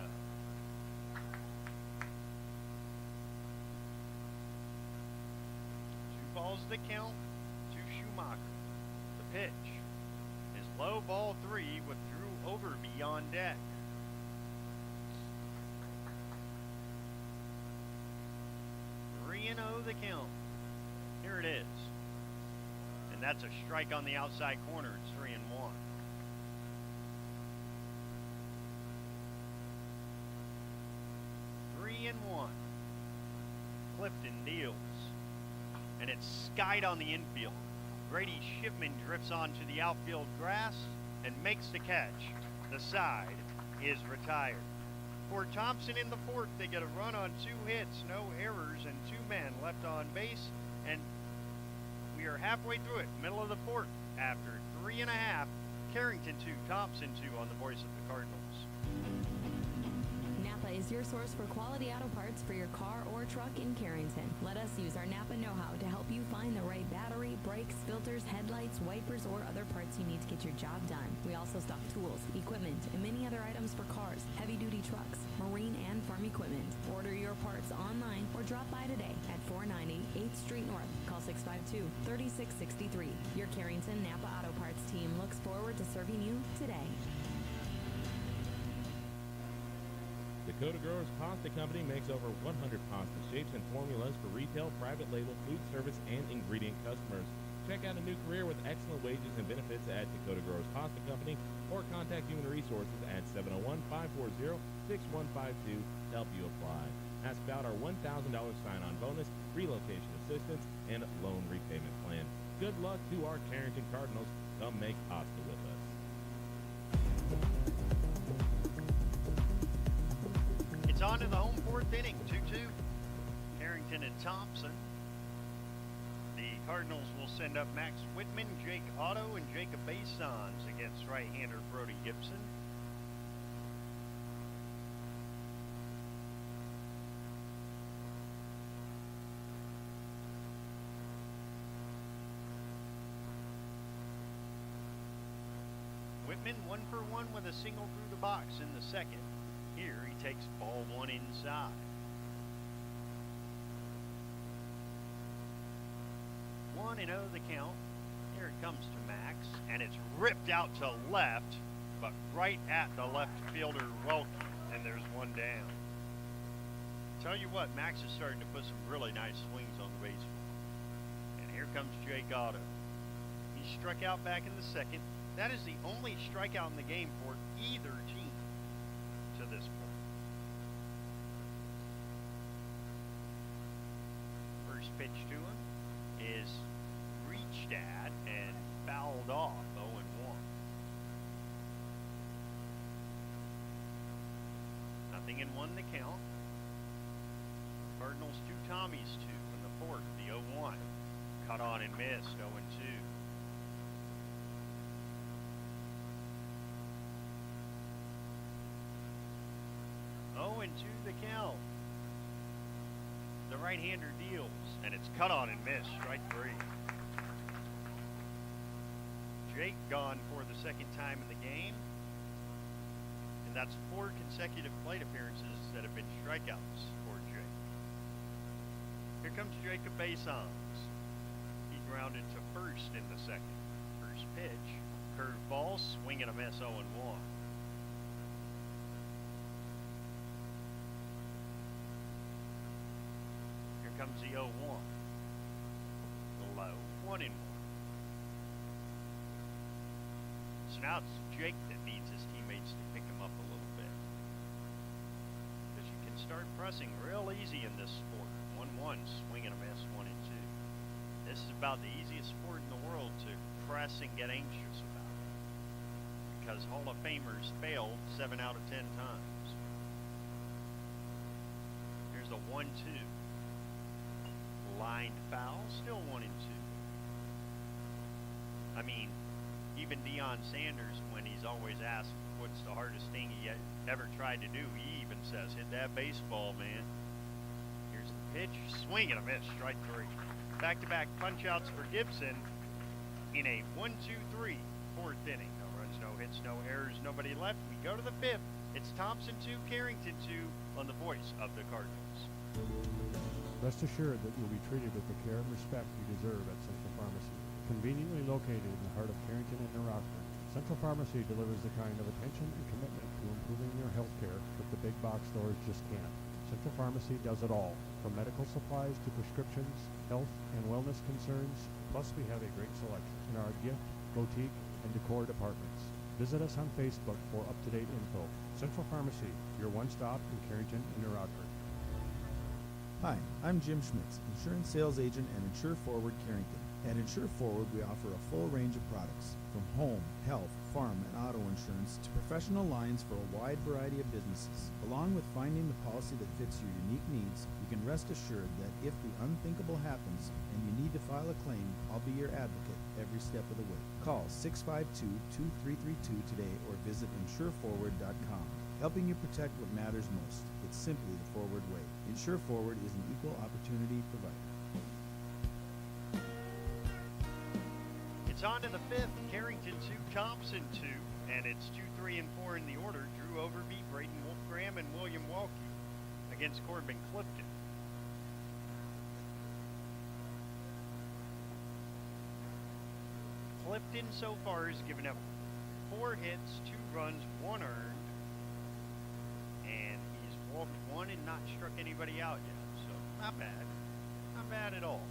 balls to count to Schumacher. The pitch is low, ball 3, with Drew over beyond deck. The count. Here it is. And that's a strike on the outside corner. It's 3-1. Clifton deals. And it's skied on the infield. Grady Shipman drifts onto the outfield grass and makes the catch. The side is retired. For Thompson in the 4th, they get a run on 2 hits, no errors, and 2 men left on base. And we are halfway through it, middle of the 4th. After 3.5, Carrington 2, Thompson 2 on the voice of the Cardinals. Napa is your source for quality auto parts for your car or truck in Carrington. Let us use our Napa know-how to help you find the right battery, brakes, filters, headlights, wipers, or other parts you need to get your job done. We also stock tools, equipment, and many other items for cars, heavy-duty trucks, marine and farm equipment. Order your parts online or drop by today at 490 8th Street North. Call 652-3663. Your Carrington Napa Auto Parts team looks forward to serving you today. Dakota Growers Pasta Company makes over 100 pasta shapes and formulas for retail, private label, food service, and ingredient customers. Check out a new career with excellent wages and benefits at Dakota Growers Pasta Company or contact Human Resources at 701-540-6152 to help you apply. Ask about our $1,000 sign-on bonus, relocation assistance, and loan repayment plan. Good luck to our Carrington Cardinals. Come make pasta with us. It's on to the home 4th inning, 2-2. Carrington and Thompson. The Cardinals will send up Max Whitman, Jake Otto, and Jacob Basons against right-hander Brody Gibson. Whitman 1 for 1 with a single through the box in the second. Here he takes ball 1 inside. 1-0 the count. Here it comes to Max, and it's ripped out to left, but right at the left fielder Welke, and there's 1 down. Tell you what, Max is starting to put some really nice swings on the baseball. And here comes Jake Otto. He struck out back in the second. That is the only strikeout in the game for either team to this point. pitch to him is reached at and fouled off. 0-1. Nothing in one to count. Cardinals 2, Tommies 2 in the fourth. The 0-1. Cut on and missed. 0-2. 0-2 the count. The right-hander deals, and it's cut on and missed. Strike 3. Jake gone for the second time in the game. And that's 4 consecutive plate appearances that have been strikeouts for Jake. Here comes Jacob Basons. He grounded to first in the second. First pitch, curveball, swing and a miss, 0-1. Here comes the 0-1. Low, 1-1. So now it's Jake that needs his teammates to pick him up a little bit. Because you can start pressing real easy in this sport. 1-1, swing and a miss, 1-2. This is about the easiest sport in the world to press and get anxious about. Because Hall of Famers failed 7 out of 10 times. Here's the 1-2. Lined foul, still 1-2. I mean, even Deion Sanders, when he's always asked what's the hardest thing he ever tried to do, he even says, hit that baseball, man. Here's the pitch, swing and a miss, strike 3. Back-to-back punch-outs for Gibson in a 1-2-3 fourth inning. No runs, no hits, no errors, nobody left. We go to the fifth. It's Thompson 2, Carrington 2 on the voice of the Cardinals. Rest assured that you'll be treated with the care and respect you deserve at Central Pharmacy. Conveniently located in the heart of Carrington and New Rockford, Central Pharmacy delivers the kind of attention and commitment to improving your health care that the big box stores just can't. Central Pharmacy does it all, from medical supplies to prescriptions, health and wellness concerns, plus we have a great selection in our gift, boutique, and decor departments. Visit us on Facebook for up-to-date info. Central Pharmacy, your one-stop in Carrington and New Rockford. Hi, I'm Jim Schmitz, insurance sales agent and Insure Forward Carrington. At Insure Forward, we offer a full range of products, from home, health, farm, and auto insurance to professional lines for a wide variety of businesses. Along with finding the policy that fits your unique needs, you can rest assured that if the unthinkable happens and you need to file a claim, I'll be your advocate every step of the way. Call 652-2332 today or visit insureforward.com. Helping you protect what matters most. It's simply the Forward way. Insure Forward is an equal opportunity provider. It's on to the fifth. Carrington 2, Thompson 2, and it's 2, 3, and 4 in the order. Drew Overby, Braden Wolfgram, and William Welke against Corbin Clifton. Clifton so far has given up 4 hits, 2 runs, 1 earned, and he's walked 1 and not struck anybody out yet. So not bad. Not bad at all.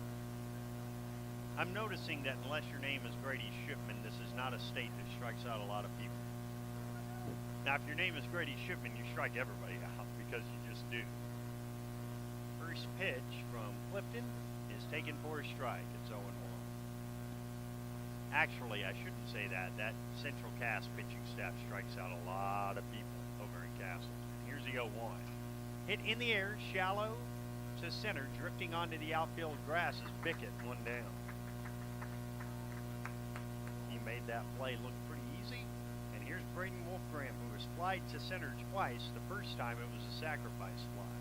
I'm noticing that unless your name is Grady Shipman, this is not a state that strikes out a lot of people. Now, if your name is Grady Shipman, you strike everybody out because you just do. First pitch from Clifton is taken for a strike. It's 0-1. Actually, I shouldn't say that. That Central Cass pitching staff strikes out a lot of people over in Castleton. Here's the 0-1. Hit in the air, shallow to center, drifting onto the outfield grass is Bickett, 1 down. He made that play look pretty easy. And here's Braden Wolfgram, who was flied to center twice. The first time it was a sacrifice fly.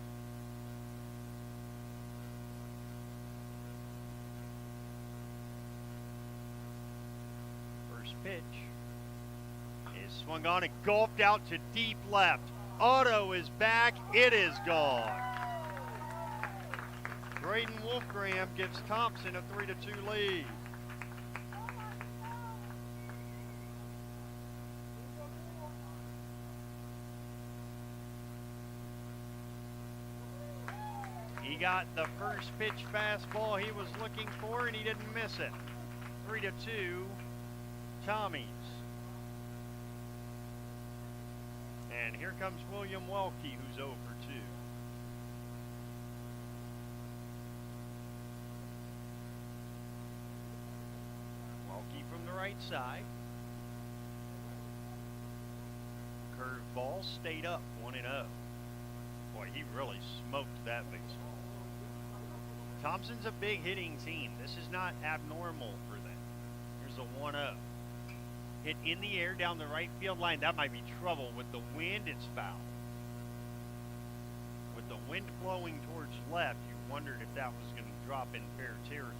First pitch is swung on and golfed out to deep left. Otto is back. It is gone. Braden Wolfgram gives Thompson a 3-2 lead. He got the first pitch fastball he was looking for, and he didn't miss it. 3-2, Tommies. And here comes William Welke, who's 0 for 2. right side. Curveball stayed up 1-0. Boy, he really smoked that baseball. Thompson's a big hitting team. This is not abnormal for them. Here's a 1-0. Hit in the air down the right field line. That might be trouble. With the wind, it's foul. With the wind blowing towards left, you wondered if that was going to drop in fair territory.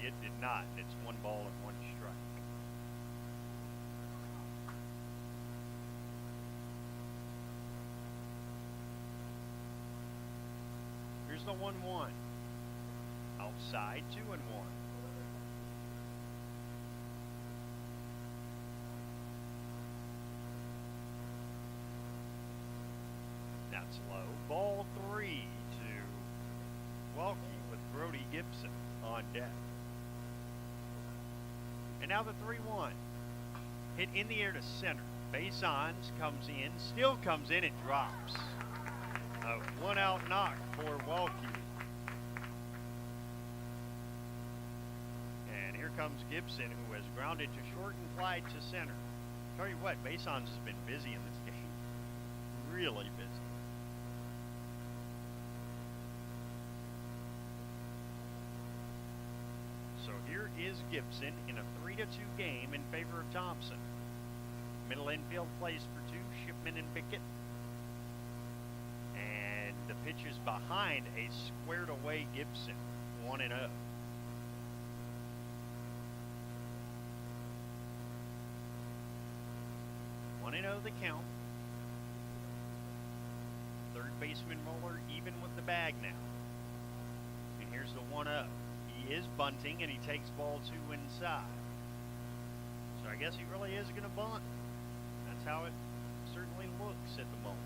It did not. It's 1 ball and 1 strike. Here's the 1-1. Outside, 2-1. That's low. Ball 3 to Welke with Brody Gibson on deck. And now the 3-1. Hit in the air to center. Base on, comes in, still comes in, and drops. A 1-out knock for Welke. And here comes Gibson, who has grounded to short and fly to center. Tell you what, Bason's has been busy in this game. Really busy. So here is Gibson in a 3-2 game in favor of Thompson. Middle infield plays for 2, Shipman and Pickett. And the pitch is behind a squared away Gibson, 1-0. The count. Third baseman Roller even with the bag now. And here's the 1-0. He is bunting and he takes ball 2 inside. So I guess he really is going to bunt. That's how it certainly looks at the moment.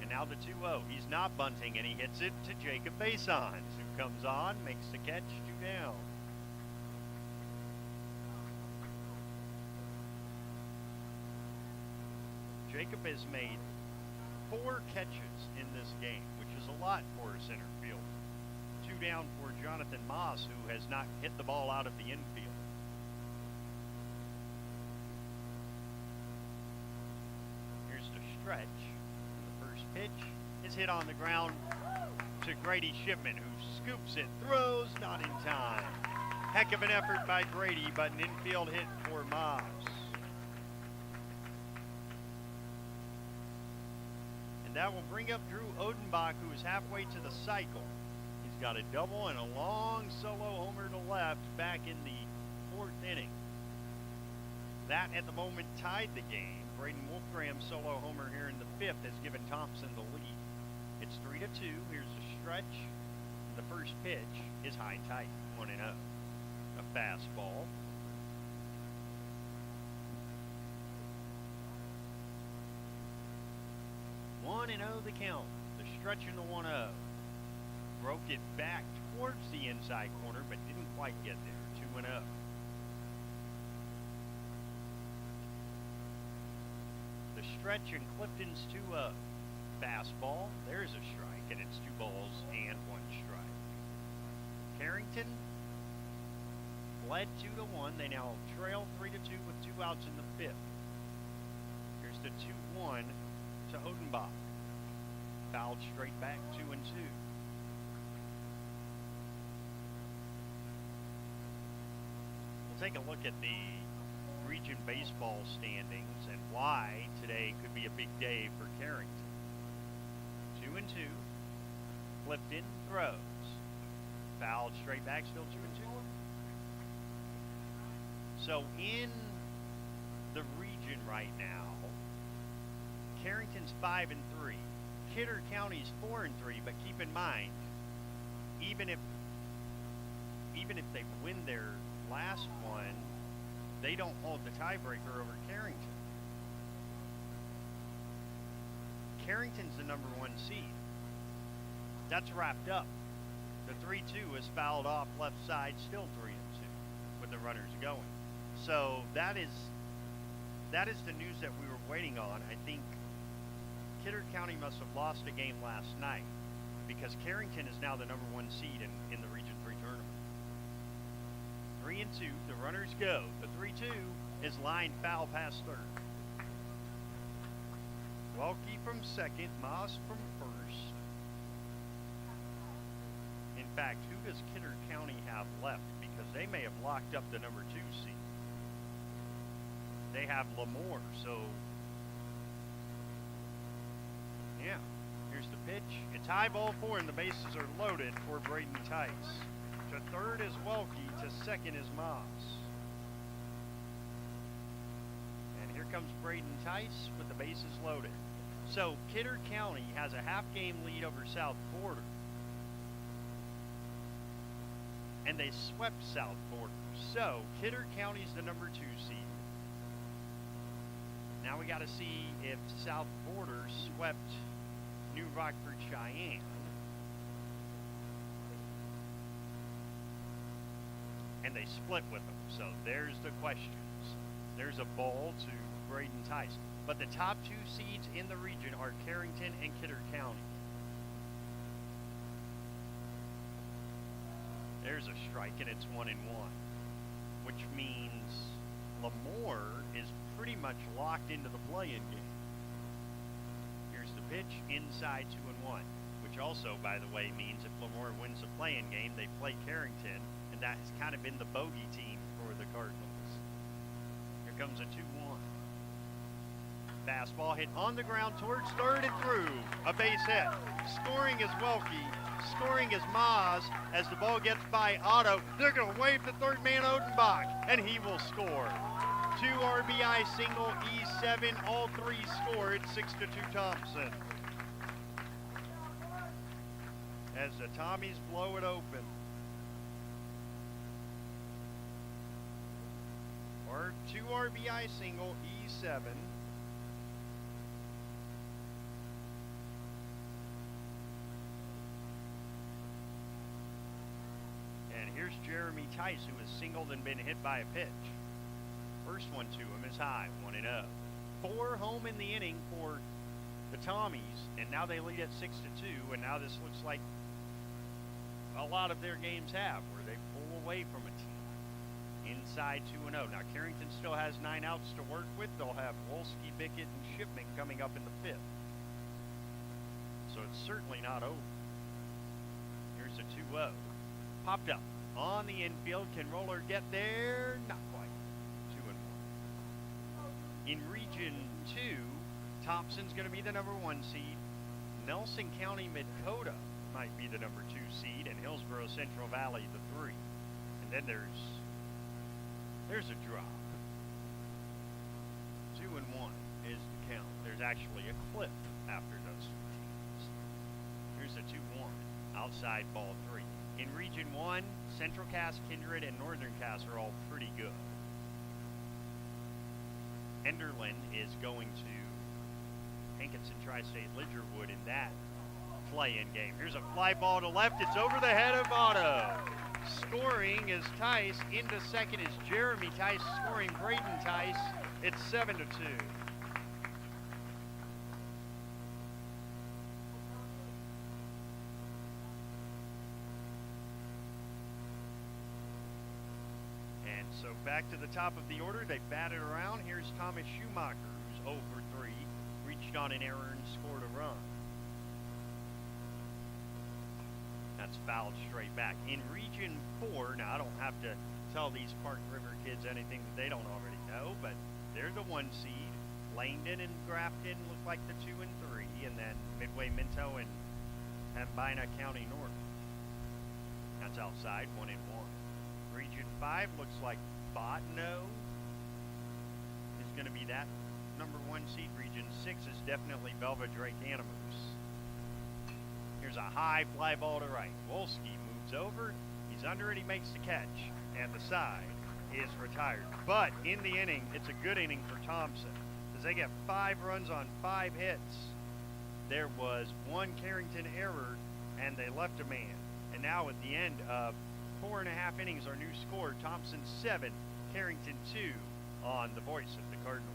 And now the 2-0. He's not bunting and he hits it to Jacob Basons, who comes on, makes the catch, 2 down. Jacob has made 4 catches in this game, which is a lot for a center fielder. 2 down for Jonathan Moss, who has not hit the ball out of the infield. Here's the stretch. The first pitch is hit on the ground to Grady Shipman, who scoops it, throws, not in time. Heck of an effort by Grady, but an infield hit for Moss. And that will bring up Drew Odenbach, who is halfway to the cycle. He's got a double and a long solo homer to left back in the 4th inning. That, at the moment, tied the game. Braden Wolfgram's solo homer here in the 5th has given Thompson the lead. It's 3-2. Here's the stretch. The first pitch is high and tight, 1-0. A fastball. One and 0 the count. The stretch in the 1-0. Broke it back towards the inside corner, but didn't quite get there. 2-0. The stretch in Clifton's 2-0. Fastball. There's a strike, and it's 2 balls and 1 strike. Carrington led 2-1. They now trail 3-2 with 2 outs in the 5th. Here's the 2-1 to Odenbach. Fouled straight back, 2-2. We'll take a look at the region baseball standings and why today could be a big day for Carrington. 2-2. Clifton throws. Fouled straight back, still 2-2. So in the region right now, Carrington's 5-3. Kidder County's 4-3, but keep in mind, even if they win their last one, they don't hold the tiebreaker over Carrington. Carrington's the number 1 seed. That's wrapped up. The 3-2 is fouled off left side, still 3-2 with the runners going. So that is the news that we were waiting on. I think Kidder County must have lost a game last night because Carrington is now the number 1 seed in the Region 3 tournament. 3 and 2, the runners go. The 3-2 is lined foul past third. Welke from second, Moss from first. In fact, who does Kidder County have left? Because they may have locked up the number 2 seed. They have Lemoore, so yeah. Here's the pitch. It's high ball 4, and the bases are loaded for Braden Tice. To third is Welke, to second is Moss. And here comes Braden Tice with the bases loaded. So Kidder County has a half-game lead over South Border. And they swept South Border. So Kidder County's the number 2 seed. Now we got to see if South Border swept New Rockford Cheyenne. And they split with them. So there's the questions. There's a ball to Braden Tice. But the top 2 seeds in the region are Carrington and Kidder County. There's a strike, and it's 1-1, which means Lemoore is pretty much locked into the play-in game. Here's the pitch, inside 2-1, which also, by the way, means if Lemoore wins the play-in game, they play Carrington, and that has kind of been the bogey team for the Cardinals. Here comes a 2-1. Fastball hit on the ground towards third and through. A base hit. Scoring is Welke. Scoring is Maz as the ball gets by Otto. They're going to wave to third man Odenbach, and he will score. 2 RBI single, E7, all 3 score. It's 6-2 Thompson. As the Tommies blow it open. Or 2 RBI single, E7. Here's Jeremy Tice, who has singled and been hit by a pitch. First one to him is high, 1-0. 4 home in the inning for the Tommies, and now they lead at 6-2, and now this looks like a lot of their games have, where they pull away from a team. Inside 2-0. Now Carrington still has 9 outs to work with. They'll have Wolski, Bickett, and Shipman coming up in the 5th. So it's certainly not over. Here's a 2-0. Popped up. On the infield, can Roller get there? Not quite. 2-1. In Region 2, Thompson's going to be the number 1 seed. Nelson County Midkota might be the number 2 seed, and Hillsborough Central Valley the 3. And then there's a drop. 2-1 is the count. There's actually a cliff after those teams. Here's a 2-1. Outside ball 3. In Region 1, Central Cass, Kindred, and Northern Cass are all pretty good. Enderlin is going to Hankinson Tri-State Lidgerwood in that play-in game. Here's a fly ball to left. It's over the head of Otto. Scoring is Tice. Into second is Jeremy Tice. Scoring Braden Tice. It's 7-2. So back to the top of the order. They batted around. Here's Thomas Schumacher, who's 0 for 3. Reached on an error and scored a run. That's fouled straight back. In Region 4, now I don't have to tell these Park River kids anything that they don't already know, but they're the 1 seed. Langdon and Grafton look like the 2 and 3, and then Midway, Minto, and Pembina County North. That's outside, 1-1. Region 5 looks like Botno is going to be that number 1 seed. Region 6 is definitely Belva Drake Animus. Here's a high fly ball to right. Wolski moves over. He's under it. He makes the catch. And the side is retired. But in the inning, it's a good inning for Thompson, as they get 5 runs on 5 hits. There was 1 Carrington error, and they left a man. And now at the end of 4.5 innings, our new score, Thompson 7, Carrington 2 on the voice of the Cardinals.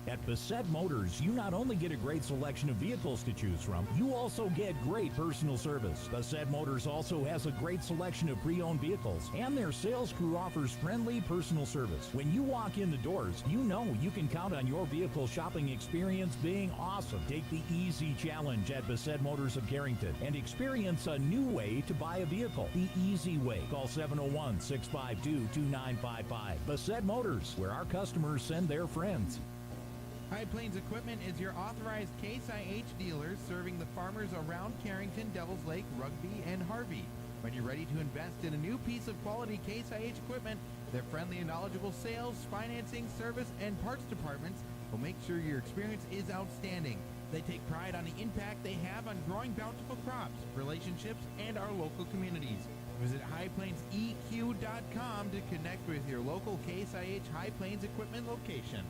At Bassett Motors, you not only get a great selection of vehicles to choose from, you also get great personal service. Bassett Motors also has a great selection of pre-owned vehicles, and their sales crew offers friendly personal service. When you walk in the doors, you know you can count on your vehicle shopping experience being awesome. Take the easy challenge at Bassett Motors of Carrington and experience a new way to buy a vehicle. The easy way. Call 701-652-2955. Bassett Motors, where our customers send their friends. High Plains Equipment is your authorized Case IH dealer serving the farmers around Carrington, Devils Lake, Rugby, and Harvey. When you're ready to invest in a new piece of quality Case IH equipment, their friendly and knowledgeable sales, financing, service, and parts departments will make sure your experience is outstanding. They take pride on the impact they have on growing bountiful crops, relationships, and our local communities. Visit highplainseq.com to connect with your local Case IH High Plains Equipment location.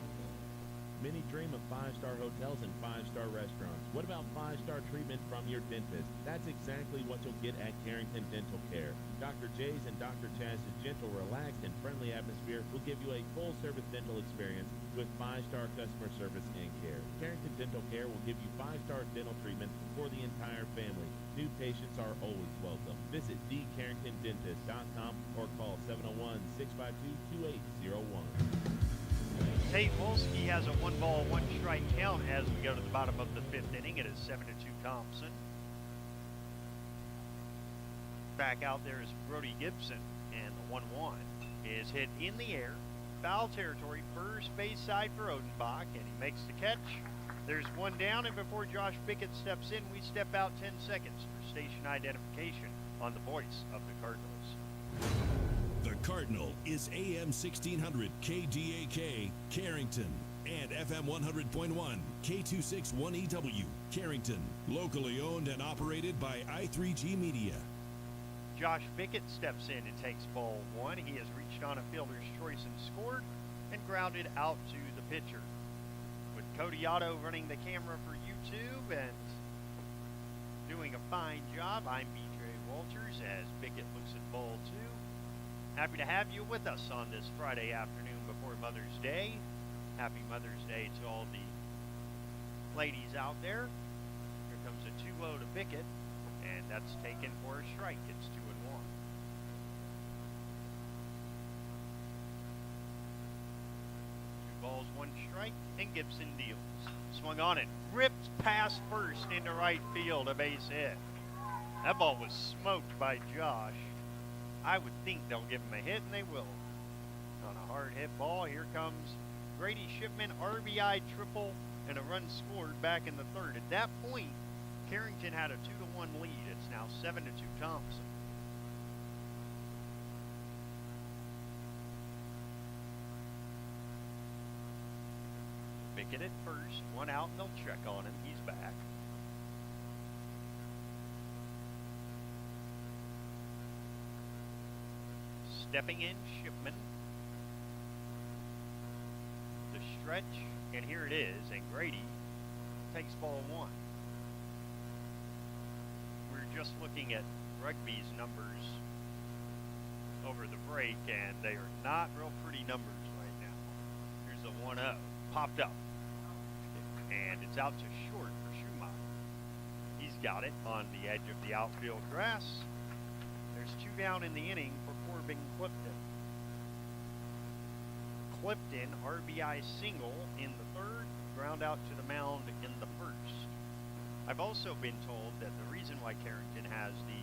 Many dream of five-star hotels and five-star restaurants. What about five-star treatment from your dentist? That's exactly what you'll get at Carrington Dental Care. Dr. J's and Dr. Chaz's gentle, relaxed, and friendly atmosphere will give you a full-service dental experience with five-star customer service and care. Carrington Dental Care will give you five-star dental treatment for the entire family. New patients are always welcome. Visit thecarringtondentist.com or call 701-652-2801. Tate Wolski has a 1-ball, 1-strike count as we go to the bottom of the 5th inning. It is 7-2 Thompson. Back out there is Brody Gibson, and the 1-1 is hit in the air. Foul territory, first base side for Odenbach, and he makes the catch. There's one down, and before Josh Bickett steps in, we step out 10 seconds for station identification on the voice of the Cardinals. The Cardinal is AM 1600 KDAK, Carrington, and FM 100.1 K261EW, Carrington, locally owned and operated by I3G Media. Josh Bickett steps in and takes ball 1. He has reached on a fielder's choice and scored, and grounded out to the pitcher. With Cody Otto running the camera for YouTube and doing a fine job, I'm BJ Walters as Bickett looks at ball 2. Happy to have you with us on this Friday afternoon before Mother's Day. Happy Mother's Day to all the ladies out there. Here comes a 2-0 to Bickett, and that's taken for a strike. It's 2-1. 2 balls, 1 strike, and Gibson deals. Swung on and ripped past first into right field, a base hit. That ball was smoked by Josh. I would think they'll give him a hit, and they will. On a hard hit ball, here comes Grady Shipman, RBI triple, and a run scored back in the 3rd. At that point, Carrington had a 2-1 lead. It's now 7-2 Thompson. Bickett at first, 1 out, and they'll check on him. He's back. Stepping in, Shipman. The stretch, and here it is, and Grady takes ball 1. We're just looking at Rugby's numbers over the break, and they are not real pretty numbers right now. Here's a 1-0, popped up, and it's out to short for Schumacher. He's got it on the edge of the outfield grass. There's 2 down in the inning for Corbin Clifton. Clifton, RBI single in the 3rd, ground out to the mound in the 1st. I've also been told that the reason why Carrington has the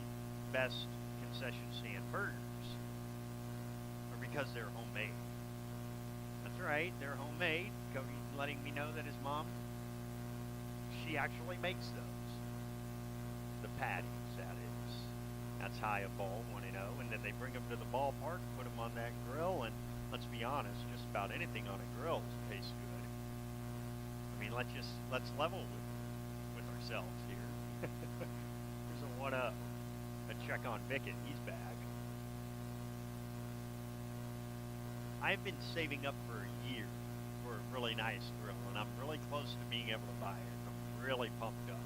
best concession stand burgers are because they're homemade. That's right, they're homemade. Cody letting me know that his mom, she actually makes those. The patties, that is. That's high a ball, 1-0, and then they bring them to the ballpark, put them on that grill, and let's be honest, just about anything on a grill tastes good. I mean, let's level with ourselves here. Here's a 1-0. A check on Bickett, he's back. I've been saving up for a year for a really nice grill, and I'm really close to being able to buy it. I'm really pumped up.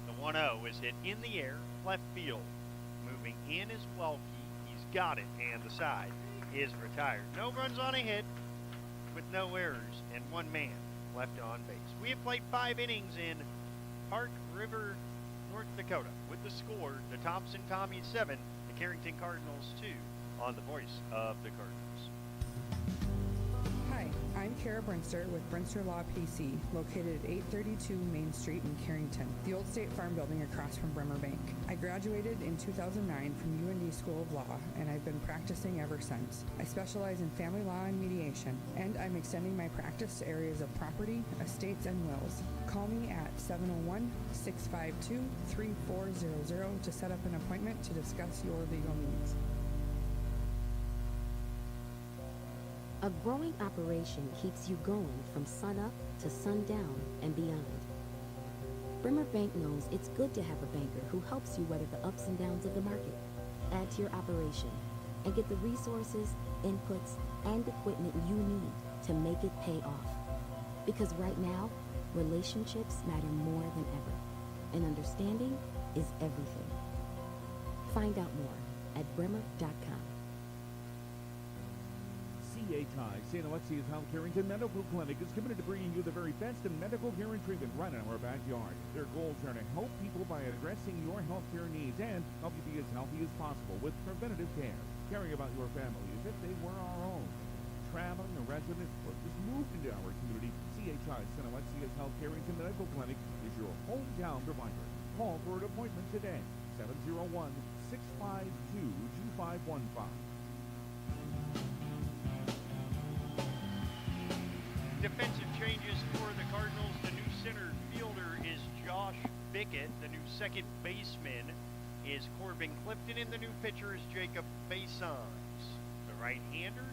The 1-0 is hit in the air, left field. Moving in is Welke. He's got it, and the side is retired. No runs on a hit with no errors and 1 man. left on base. We have played 5 innings in Park River, North Dakota. With the score, the Thompson Tommies 7, the Carrington Cardinals 2, on the voice of the Cardinals. Hi, I'm Kara Brinster with Brinster Law PC, located at 832 Main Street in Carrington, the old State Farm building across from Bremer Bank. I graduated in 2009 from UND School of Law, and I've been practicing ever since. I specialize in family law and mediation, and I'm extending my practice to areas of property, estates, and wills. Call me at 701-652-3400 to set up an appointment to discuss your legal needs. A growing operation keeps you going from sunup to sundown and beyond. Bremer Bank knows it's good to have a banker who helps you weather the ups and downs of the market. Add to your operation and get the resources, inputs, and equipment you need to make it pay off. Because right now, relationships matter more than ever, and understanding is everything. Find out more at bremer.com. CHI, St. Alexius Health Carrington Medical Clinic is committed to bringing you the very best in medical care and treatment right in our backyard. Their goals are to help people by addressing your health care needs and help you be as healthy as possible with preventative care, caring about your family as if they were our own. Traveling, a resident, or just moved into our community, CHI St. Alexius Health Carrington Medical Clinic is your hometown provider. Call for an appointment today, 701-652-2515. Defensive changes for the Cardinals. The new center fielder is Josh Bickett. The new second baseman is Corbin Clifton, and the new pitcher is Jacob Basons. The right-hander,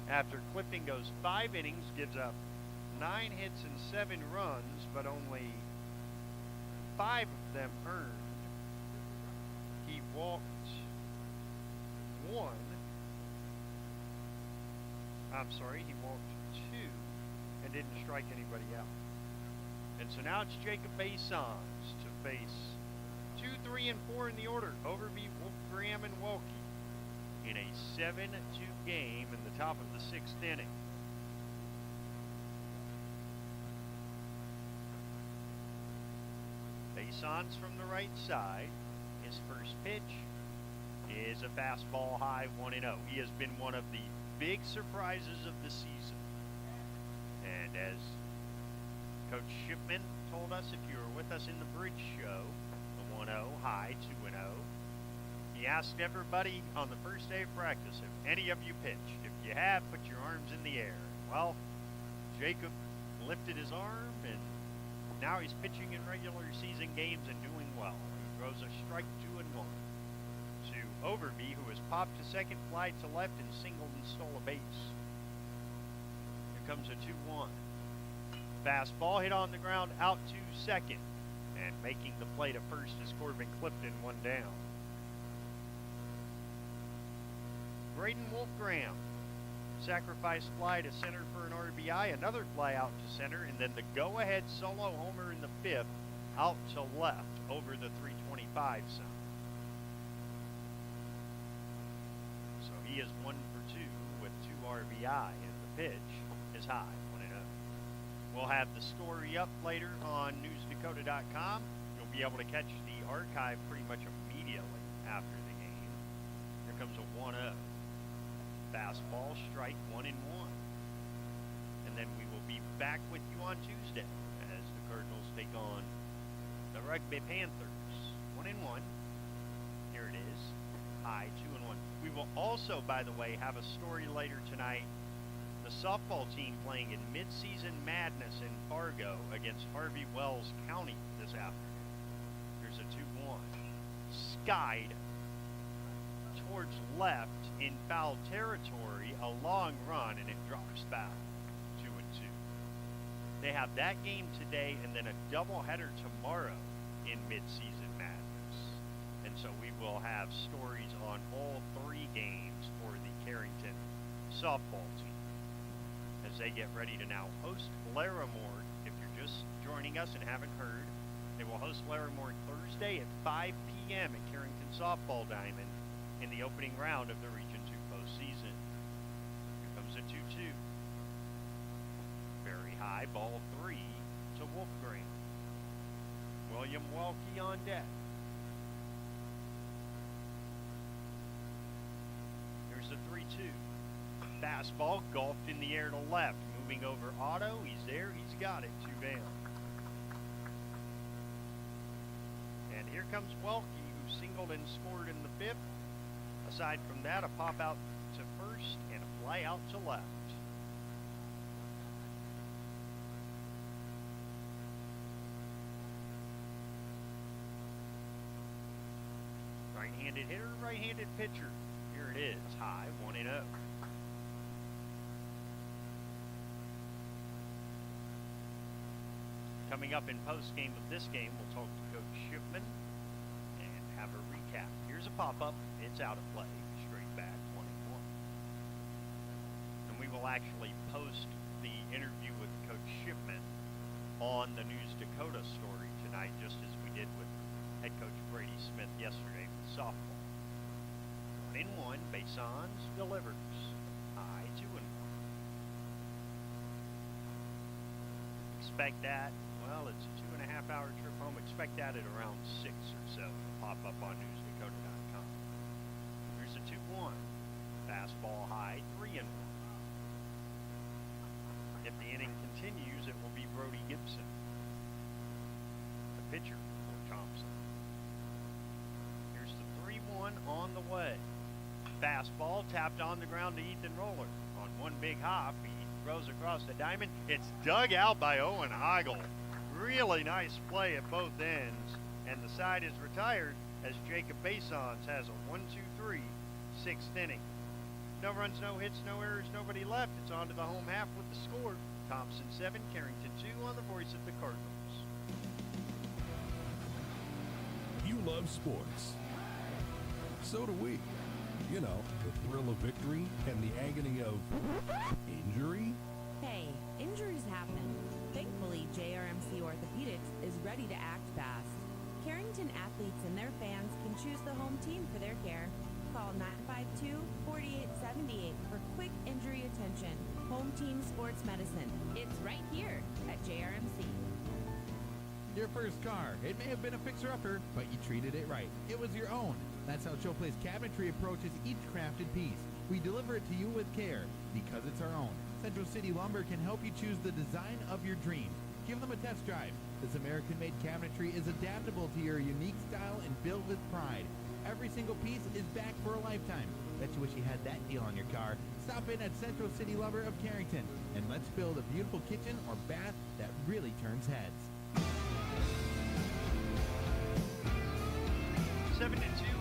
after Clifton goes 5 innings, gives up 9 hits and 7 runs, but only 5 of them earned. He walked 1. He walked 2 and didn't strike anybody out. And so now it's Jacob Basons to face 2, 3, and 4 in the order. Overby, Wolfgram, and Welke in a 7-2 game in the top of the 6th inning. Basons from the right side. His first pitch is a fastball high 1-0. He has been one of the big surprises of the season. And as Coach Shipman told us, if you were with us in the bridge show, the 1-0 high 2-0, he asked everybody on the first day of practice, have any of you pitched? If you have, put your arms in the air. Well, Jacob lifted his arm, and now he's pitching in regular season games and doing well. He throws a strike 2-1 to Overby, who has popped to second, fly to left, and singled and stole a base. Here comes a 2-1. Fastball hit on the ground, out to second. And making the play to first is Corbin Clifton, 1 down. Braden Wolfgram, sacrifice fly to center for an RBI, another fly out to center, and then the go-ahead solo homer in the 5th, out to left over the 325 zone. So he is 1 for 2 with 2 RBI, and the pitch is high, 1-0. We'll have the story up later on newsdakota.com. You'll be able to catch the archive pretty much immediately after the game. Here comes a 1-0. Fastball, strike, 1-1. And then we will be back with you on Tuesday as the Cardinals take on the Rugby Panthers. 1-1. Here it is. High 2-1. We will also, by the way, have a story later tonight. The softball team playing in mid-season madness in Fargo against Harvey Wells County this afternoon. Here's a 2-1. Skied towards left in foul territory, a long run, and it drops foul. 2-2. They have that game today and then a doubleheader tomorrow in mid-season madness. And so we will have stories on all 3 games for the Carrington softball team as they get ready to now host Larimore. If you're just joining us and haven't heard, they will host Larimore Thursday at 5 p.m. at Carrington Softball Diamond in the opening round of the Region 2 postseason. Here comes a 2-2. Very high, ball 3 to Wolfgram. William Welke on deck. Here's the 3-2. Fastball golfed in the air to left. Moving over Otto. He's there. He's got it. 2 down. And here comes Welke, who singled and scored in the 5th. Aside from that, a pop out to first and a fly out to left. Right-handed hitter, right-handed pitcher. Here it is, high, 1-0. Coming up in post-game of this game, we'll talk to Coach Shipman and have a recap. Here's a pop-up. It's out of play. Straight back, 21. And we will actually post the interview with Coach Shipman on the News Dakota story tonight, just as we did with head coach Brady Smith yesterday with softball. 1-1, Basons delivers. High, 2-1. Expect that. Well, it's a 2.5-hour trip home. Expect that at around 6 or so. It'll pop up on newsdakota.com. Here's a 2-1. Fastball high, 3-1. If the inning continues, it will be Brody Gibson, the pitcher for Thompson. Here's the 3-1 on the way. Fastball tapped on the ground to Ethan Roller. On one big hop, he throws across the diamond. It's dug out by Owen Heigl. Really nice play at both ends. And the side is retired as Jacob Basons has a 1-2-3 6th inning. No runs, no hits, no errors, nobody left. It's on to the home half with the score. Thompson 7, Carrington 2 on the voice of the Cardinals. You love sports. So do we. You know, the thrill of victory and the agony of injury. Hey, injuries happen. Thankfully, JRMC Orthopedics is ready to act fast. Carrington athletes and their fans can choose the home team for their care. Call 952-4878 for quick injury attention. Home Team Sports Medicine. It's right here at JRMC. Your first car. It may have been a fixer-upper, but you treated it right. It was your own. That's how Showplace Cabinetry approaches each crafted piece. We deliver it to you with care, because it's our own. Central City Lumber can help you choose the design of your dream. Give them a test drive. This American-made cabinetry is adaptable to your unique style and built with pride. Every single piece is back for a lifetime. Bet you wish you had that deal on your car. Stop in at Central City Lumber of Carrington, and let's build a beautiful kitchen or bath that really turns heads. 7-2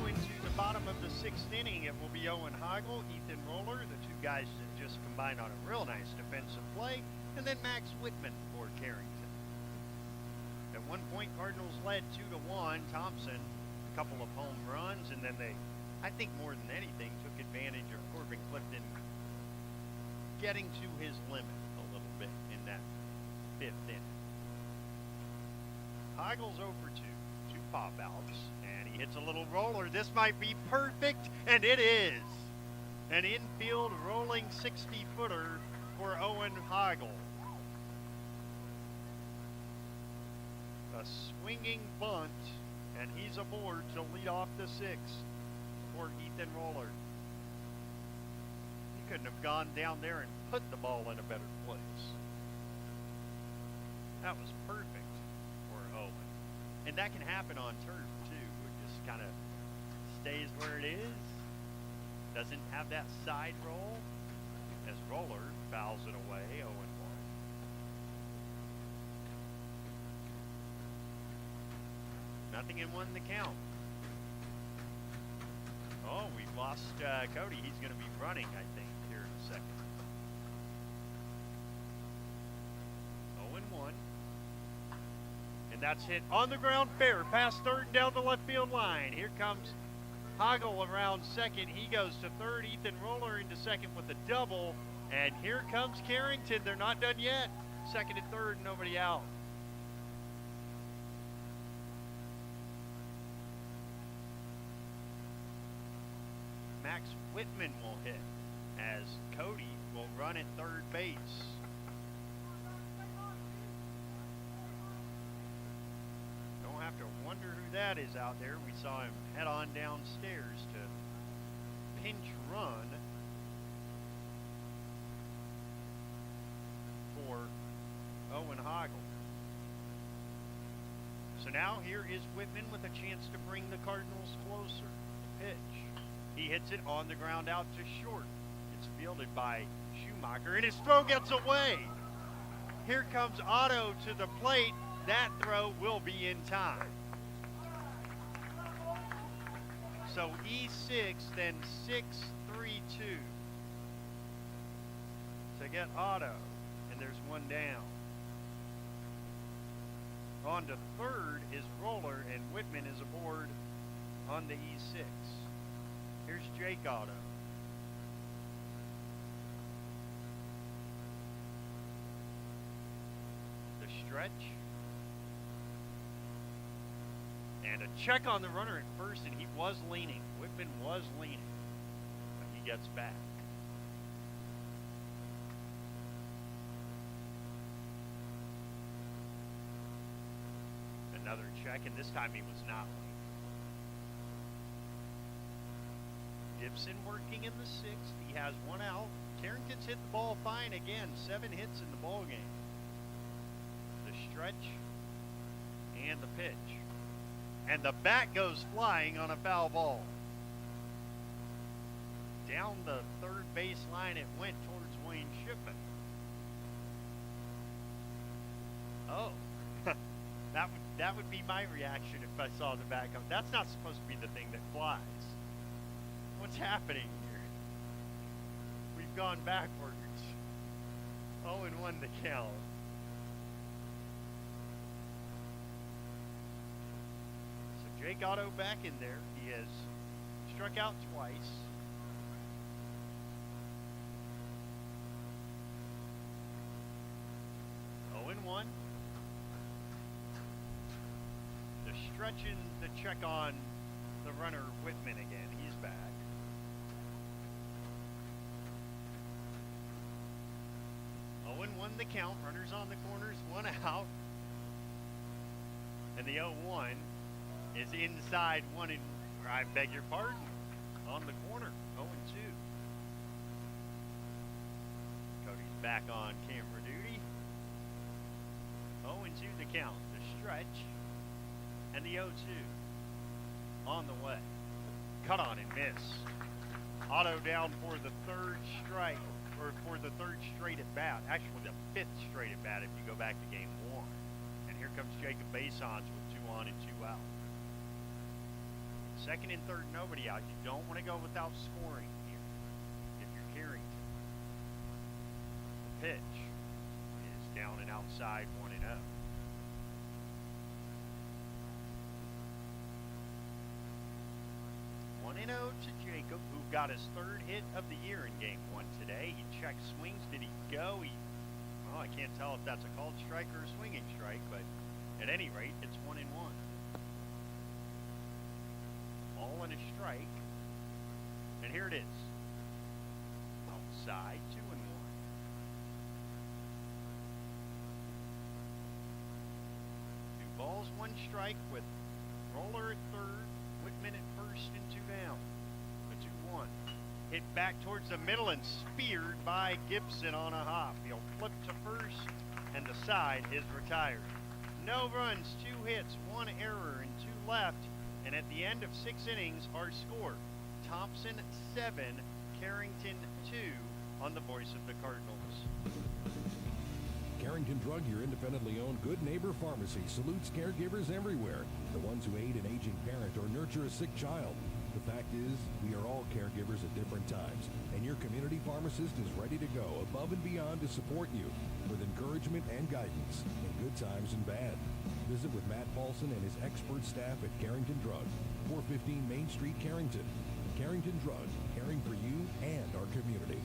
into the bottom of the 6th inning. It will be Owen Heigl, Ethan Roller, the two guys that just combined on a real nice defensive play, and then Max Whitman for Carrington. At one point, Cardinals led 2-1. Thompson, a couple of home runs, and then they, I think more than anything, took advantage of Corbin Clifton getting to his limit a little bit in that 5th inning. Heigl's over 2 pop-outs, and he hits a little roller. This might be perfect, and it is. An infield rolling 60-footer for Owen Heigl. A swinging bunt, and he's aboard to lead off the 6th for Ethan Roller. He couldn't have gone down there and put the ball in a better place. That was perfect for Owen. And that can happen on turf, too. It just kind of stays where it is. Doesn't have that side roll. As Roller fouls it away, 0-1. Nothing in 1 the count. Oh, we've lost Cody. He's going to be running, I think, here in a second. 0-1. And that's hit on the ground fair, past third and down the left field line. Here comes Heigl around second. He goes to third. Ethan Roller into second with a double. And here comes Carrington. They're not done yet. Second and third, nobody out. Max Whitman will hit as Cody will run at third base. Dad is out there. We saw him head on downstairs to pinch run for Owen Hoggle. So now here is Whitman with a chance to bring the Cardinals closer. Pitch. He hits it on the ground out to short. It's fielded by Schumacher, and his throw gets away. Here comes Otto to the plate. That throw will be in time. So E6, then 6-3-2 to get Otto, and there's one down. On to third is Roller, and Whitman is aboard on the E6. Here's Jake Otto. The stretch. And a check on the runner at first, and he was leaning. Whitman was leaning. But he gets back. Another check, and this time he was not leaning. Gibson working in the sixth. He has one out. Carrington's hit the ball fine again. 7 hits in the ball game. The stretch and the pitch. And the bat goes flying on a foul ball. Down the third base line it went towards Wayne Shipman. Oh, that would be my reaction if I saw the bat come. That's not supposed to be the thing that flies. What's happening here? We've gone backwards. 0-1 the count. So Jake Otto back in there. He has struck out twice. One. They're stretching the check on the runner Whitman again. He's back. 0-1 the count. Runners on the corners, one out. And the 0-1 is inside one, or I beg your pardon, on the corner. 0-2. Cody's back on camera duty. 0-2 the count, the stretch, and the 0-2 on the way. Cut on and miss. Otto down for the third strike, or for the third straight at bat. Actually, the 5th straight at bat if you go back to game 1. And here comes Jacob Basons with 2 on and 2 out. Second and third, nobody out. You don't want to go without scoring here if you're Carrington. The pitch is down and outside, 1-0. 1-0 to Jacob, who got his 3rd hit of the year in game 1 today. He checked swings. Did he go? Well, I can't tell if that's a called strike or a swinging strike, but at any rate, it's 1-1. Ball and a strike. And here it is. Outside, 2-1. 2 balls, 1 strike with Roller at third, Whitman at first, and 2 down. The 2-1. Hit back towards the middle and speared by Gibson on a hop. He'll flip to first, and the side is retired. No runs, 2 hits, 1 error, and 2 left. And at the end of 6 innings, our score, Thompson 7, Carrington 2 on the voice of the Cardinals. Carrington Drug, your independently owned good neighbor pharmacy, salutes caregivers everywhere, the ones who aid an aging parent or nurture a sick child. The fact is, we are all caregivers at different times, and your community pharmacist is ready to go above and beyond to support you with encouragement and guidance in good times and bad. Visit with Matt Paulson and his expert staff at Carrington Drug, 415 Main Street, Carrington. Carrington Drug, caring for you and our community.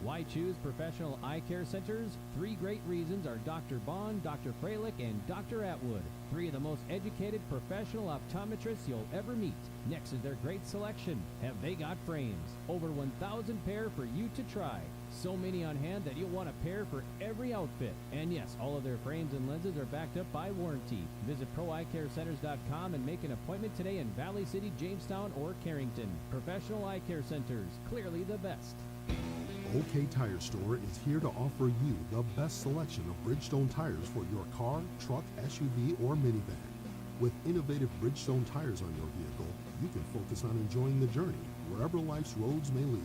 Why choose professional eye care centers? 3 great reasons are Dr. Bond, Dr. Freilich, and Dr. Atwood. 3 of the most educated professional optometrists you'll ever meet. Next is their great selection. Have they got frames? Over 1,000 pair for you to try. So many on hand that you'll want a pair for every outfit. And yes, all of their frames and lenses are backed up by warranty. Visit ProEyeCareCenters.com and make an appointment today in Valley City, Jamestown, or Carrington. Professional eye care centers, clearly the best. OK Tire Store is here to offer you the best selection of Bridgestone tires for your car, truck, SUV, or minivan. With innovative Bridgestone tires on your vehicle, you can focus on enjoying the journey wherever life's roads may lead.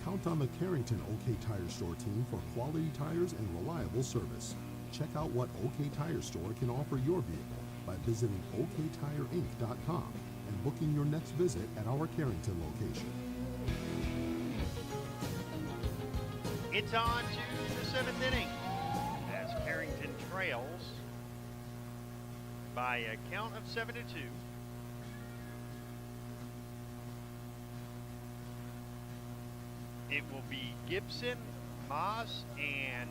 Count on the Carrington OK Tire Store team for quality tires and reliable service. Check out what OK Tire Store can offer your vehicle by visiting oktireinc.com and booking your next visit at our Carrington location. It's on to the 7th inning as Carrington trails by a count of 7-2. It will be Gibson, Moss, and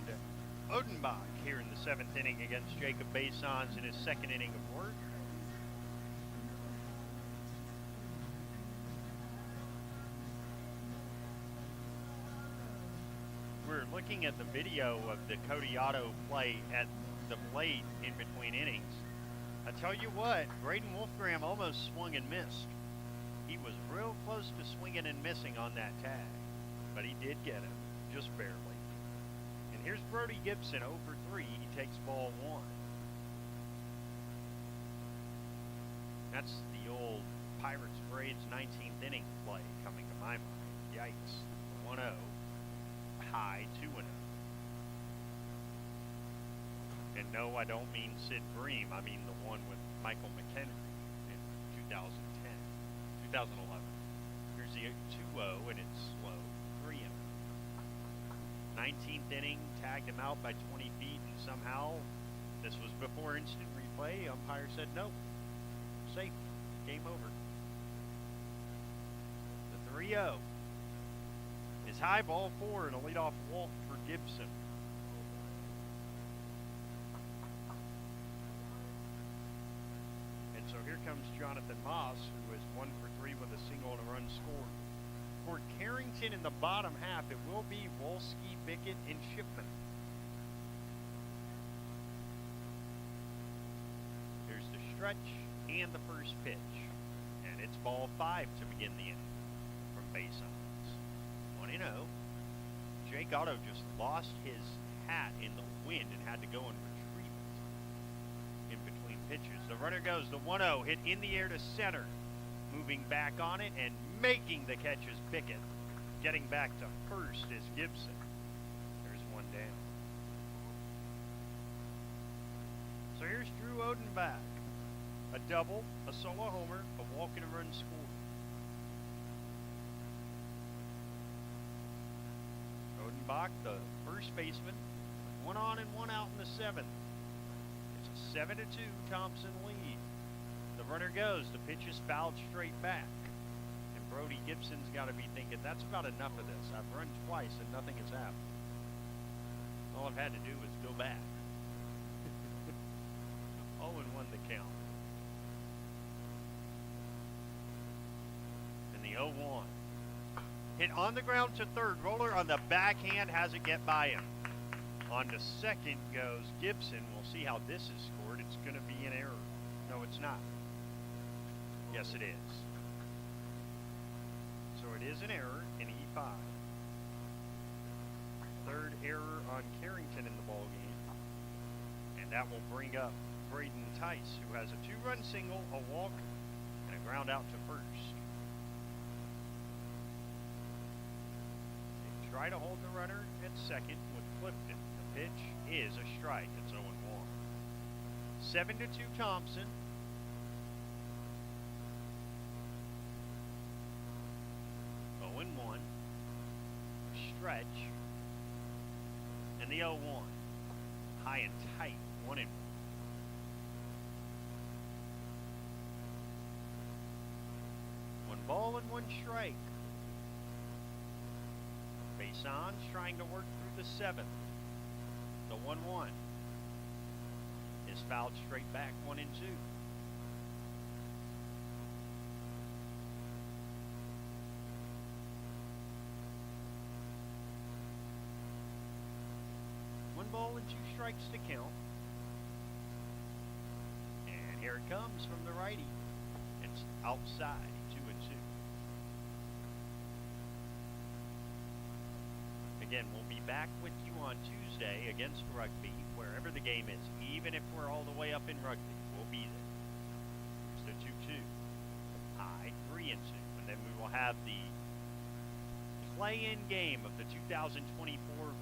Odenbach here in the 7th inning against Jacob Basons in his 2nd inning of work. We're looking at the video of the Cody Otto play at the plate in between innings. I tell you what, Braden Wolfgram almost swung and missed. He was real close to swinging and missing on that tag, but he did get it, just barely. And here's Brody Gibson, 0 for 3. He takes ball 1. That's the old Pirates Braves 19th inning play coming to my mind. Yikes. 1-0. High 2-0. And no, I don't mean Sid Bream. I mean the one with Michael McHenry in 2011. Here's the 2-0, and it's slow 3-0. 19th inning, tagged him out by 20 feet, and somehow, this was before instant replay, umpire said no. Safe. Game over. The 3-0 is high, ball 4, and a leadoff walk for Gibson. And so here comes Jonathan Moss, who is 1 for 3 with a single and a run scored. For Carrington in the bottom half, it will be Wolski, Bickett, and Shipman. Here's the stretch and the first pitch. And it's ball 5 to begin the inning from Basons. 1-0. Jake Otto just lost his hat in the wind and had to go and retrieve it in between pitches. The runner goes, the 1-0 hit in the air to center. Moving back on it and making the catch is Bickett. Getting back to first is Gibson. There's one down. So here's Drew Odenbach. A double, a solo homer, a walk and a run scored. Odenbach, the first baseman, 1 on and 1 out in the 7th. It's a 7-2 Thompson lead. The runner goes, the pitch is fouled straight back. And Brody Gibson's got to be thinking, that's about enough of this. I've run twice and nothing has happened. All I've had to do is go back. 0-1 the count. And the 0-1. Hit on the ground to third. Roller on the backhand has it get by him. On to second goes Gibson. We'll see how this is scored. It's going to be an error. No, it's not. Yes, it is. So it is an error in E5. Third error on Carrington in the ballgame. And that will bring up Braden Tice, who has a 2-run single, a walk, and a ground out to first. They try to hold the runner at second with Clifton. The pitch is a strike. It's 0-1. 7-2 Thompson. Stretch, and the 0-1, high and tight, 1-1. One ball and one strike. Base Bason's trying to work through the 7th. The 1-1 is fouled straight back, 1-2. One ball and 2 strikes to count. And here it comes from the righty. It's outside, 2-2. Again, we'll be back with you on Tuesday against Rugby, wherever the game is. Even if we're all the way up in Rugby, we'll be there. It's the 2-2. High, 3-2. And then we will have the play-in game of the 2024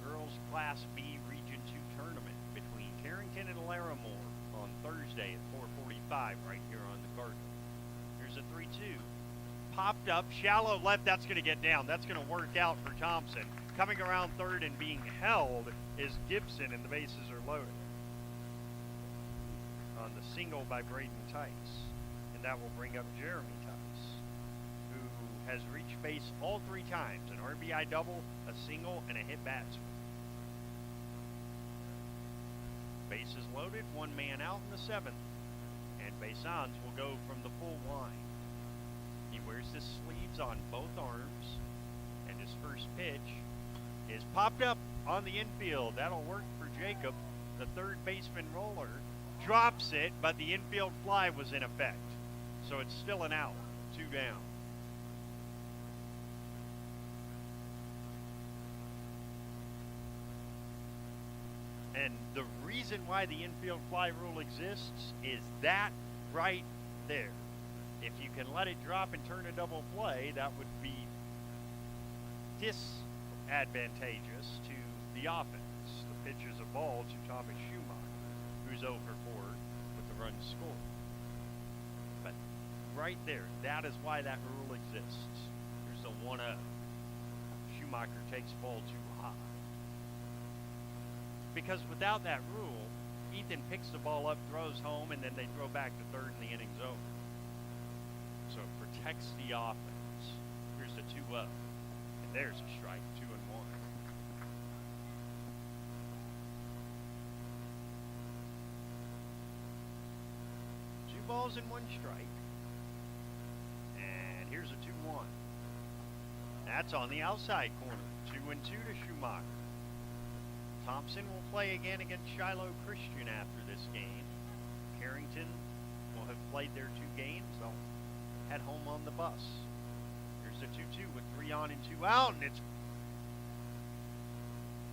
Girls Class B Region 2 tournament between Carrington and Larimore on Thursday at 4:45 right here on the Cardinal. Here's a 3-2. Popped up, shallow left, that's going to get down. That's going to work out for Thompson. Coming around third and being held is Gibson, and the bases are loaded on the single by Braden Tice. And that will bring up Jeremy Tice, who has reached base all 3 times, an RBI double, a single, and a hit batsman. Bases loaded, 1 man out in the 7th, and Basons will go from the full line. He wears his sleeves on both arms, and his first pitch is popped up on the infield. That'll work for Jacob. The third baseman roller drops it, but the infield fly was in effect. So it's still an out, 2 down. And the reason why the infield fly rule exists is that right there. If you can let it drop and turn a double play, that would be disadvantageous to the offense. The pitch is a ball to Thomas Schumacher, who's 0 for 4 with the run scored. But right there, that is why that rule exists. Here's the 1-0. Schumacher takes ball too high. Because without that rule, Ethan picks the ball up, throws home, and then they throw back to third and the inning's over. So it protects the offense. Here's the 2-0. And there's a strike, 2-1. 2 balls and 1 strike. And here's a 2-1. That's on the outside corner. 2-2 to Schumacher. Thompson will play again against Shiloh Christian after this game. Carrington will have played their 2 games. They'll head home on the bus. Here's the 2-2 with 3 on and 2 out, and it's...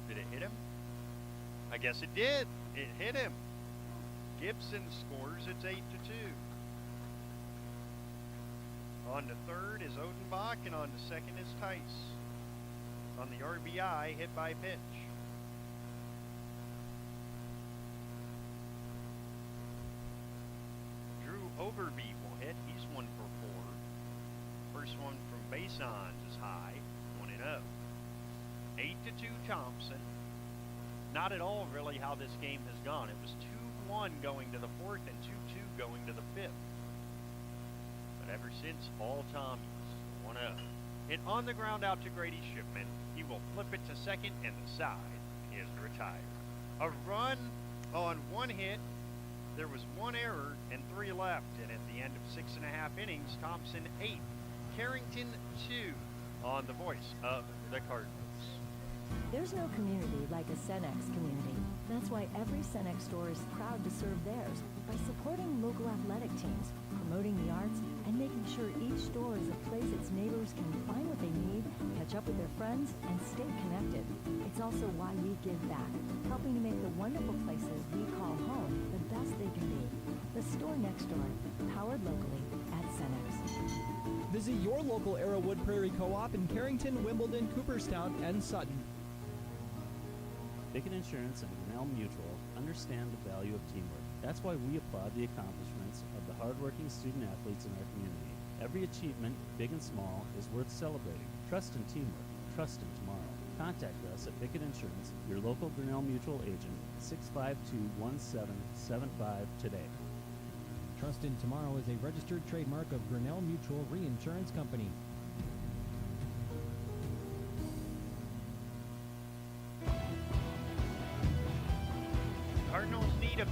Did it hit him? I guess it did. It hit him. Gibson scores. It's 8-2. On to third is Odenbach, and on to second is Tice. On the RBI, hit by pitch. Overby will hit. He's 1 for 4. First one from Basons is high. 1-0. 8-2 Thompson. Not at all really how this game has gone. It was 2-1 going to the 4th and 2-2 going to the 5th. But ever since, all Tommies. 1-0. Hit on the ground out to Grady Shipman. He will flip it to second, and the side is retired. A run on 1 hit. There was 1 error and 3 left, and at the end of 6.5 innings, Thompson 8, Carrington 2 on the voice of the Cardinals. There's no community like a Cenex community. That's why every Cenex store is proud to serve theirs by supporting local athletic teams, promoting the arts, and making sure each store is a place its neighbors can find what they need, catch up with their friends, and stay connected. It's also why we give back, helping to make the wonderful places we call home the best they can be. The store next door, powered locally at Cenex. Visit your local Arrowwood Prairie Co-op in Carrington, Wimbledon, Cooperstown, and Sutton. Bigot Insurance and Grinnell Mutual understand the value of teamwork. That's why we applaud the accomplishments of the hardworking student athletes in our community. Every achievement, big and small, is worth celebrating. Trust in teamwork. Trust in tomorrow. Contact us at Bigot Insurance, your local Grinnell Mutual agent, 652-1775 today. Trust in Tomorrow is a registered trademark of Grinnell Mutual Reinsurance Company.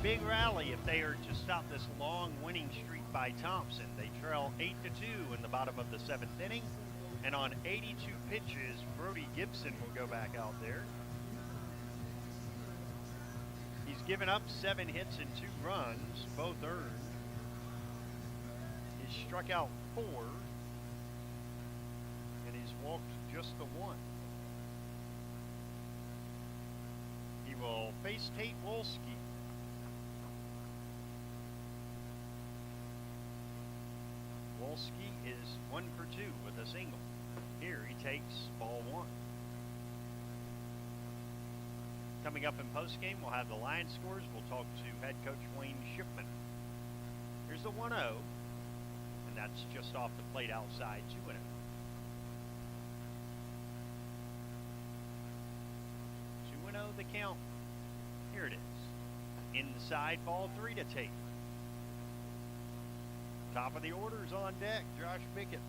big rally if they are to stop this long winning streak by Thompson. They trail 8-2 in the bottom of the 7th inning. And on 82 pitches, Brody Gibson will go back out there. He's given up 7 hits and 2 runs, both earned. He's struck out 4, and he's walked just the 1. He will face Tate Wolski. Wolski is 1 for 2 with a single. Here he takes ball 1. Coming up in postgame, we'll have the line scores. We'll talk to head coach Wayne Shipman. Here's the 1-0, and that's just off the plate outside, 2-0. The count. Here it is. Inside, ball 3 to Tate. Top of the order is on deck, Josh Bickett.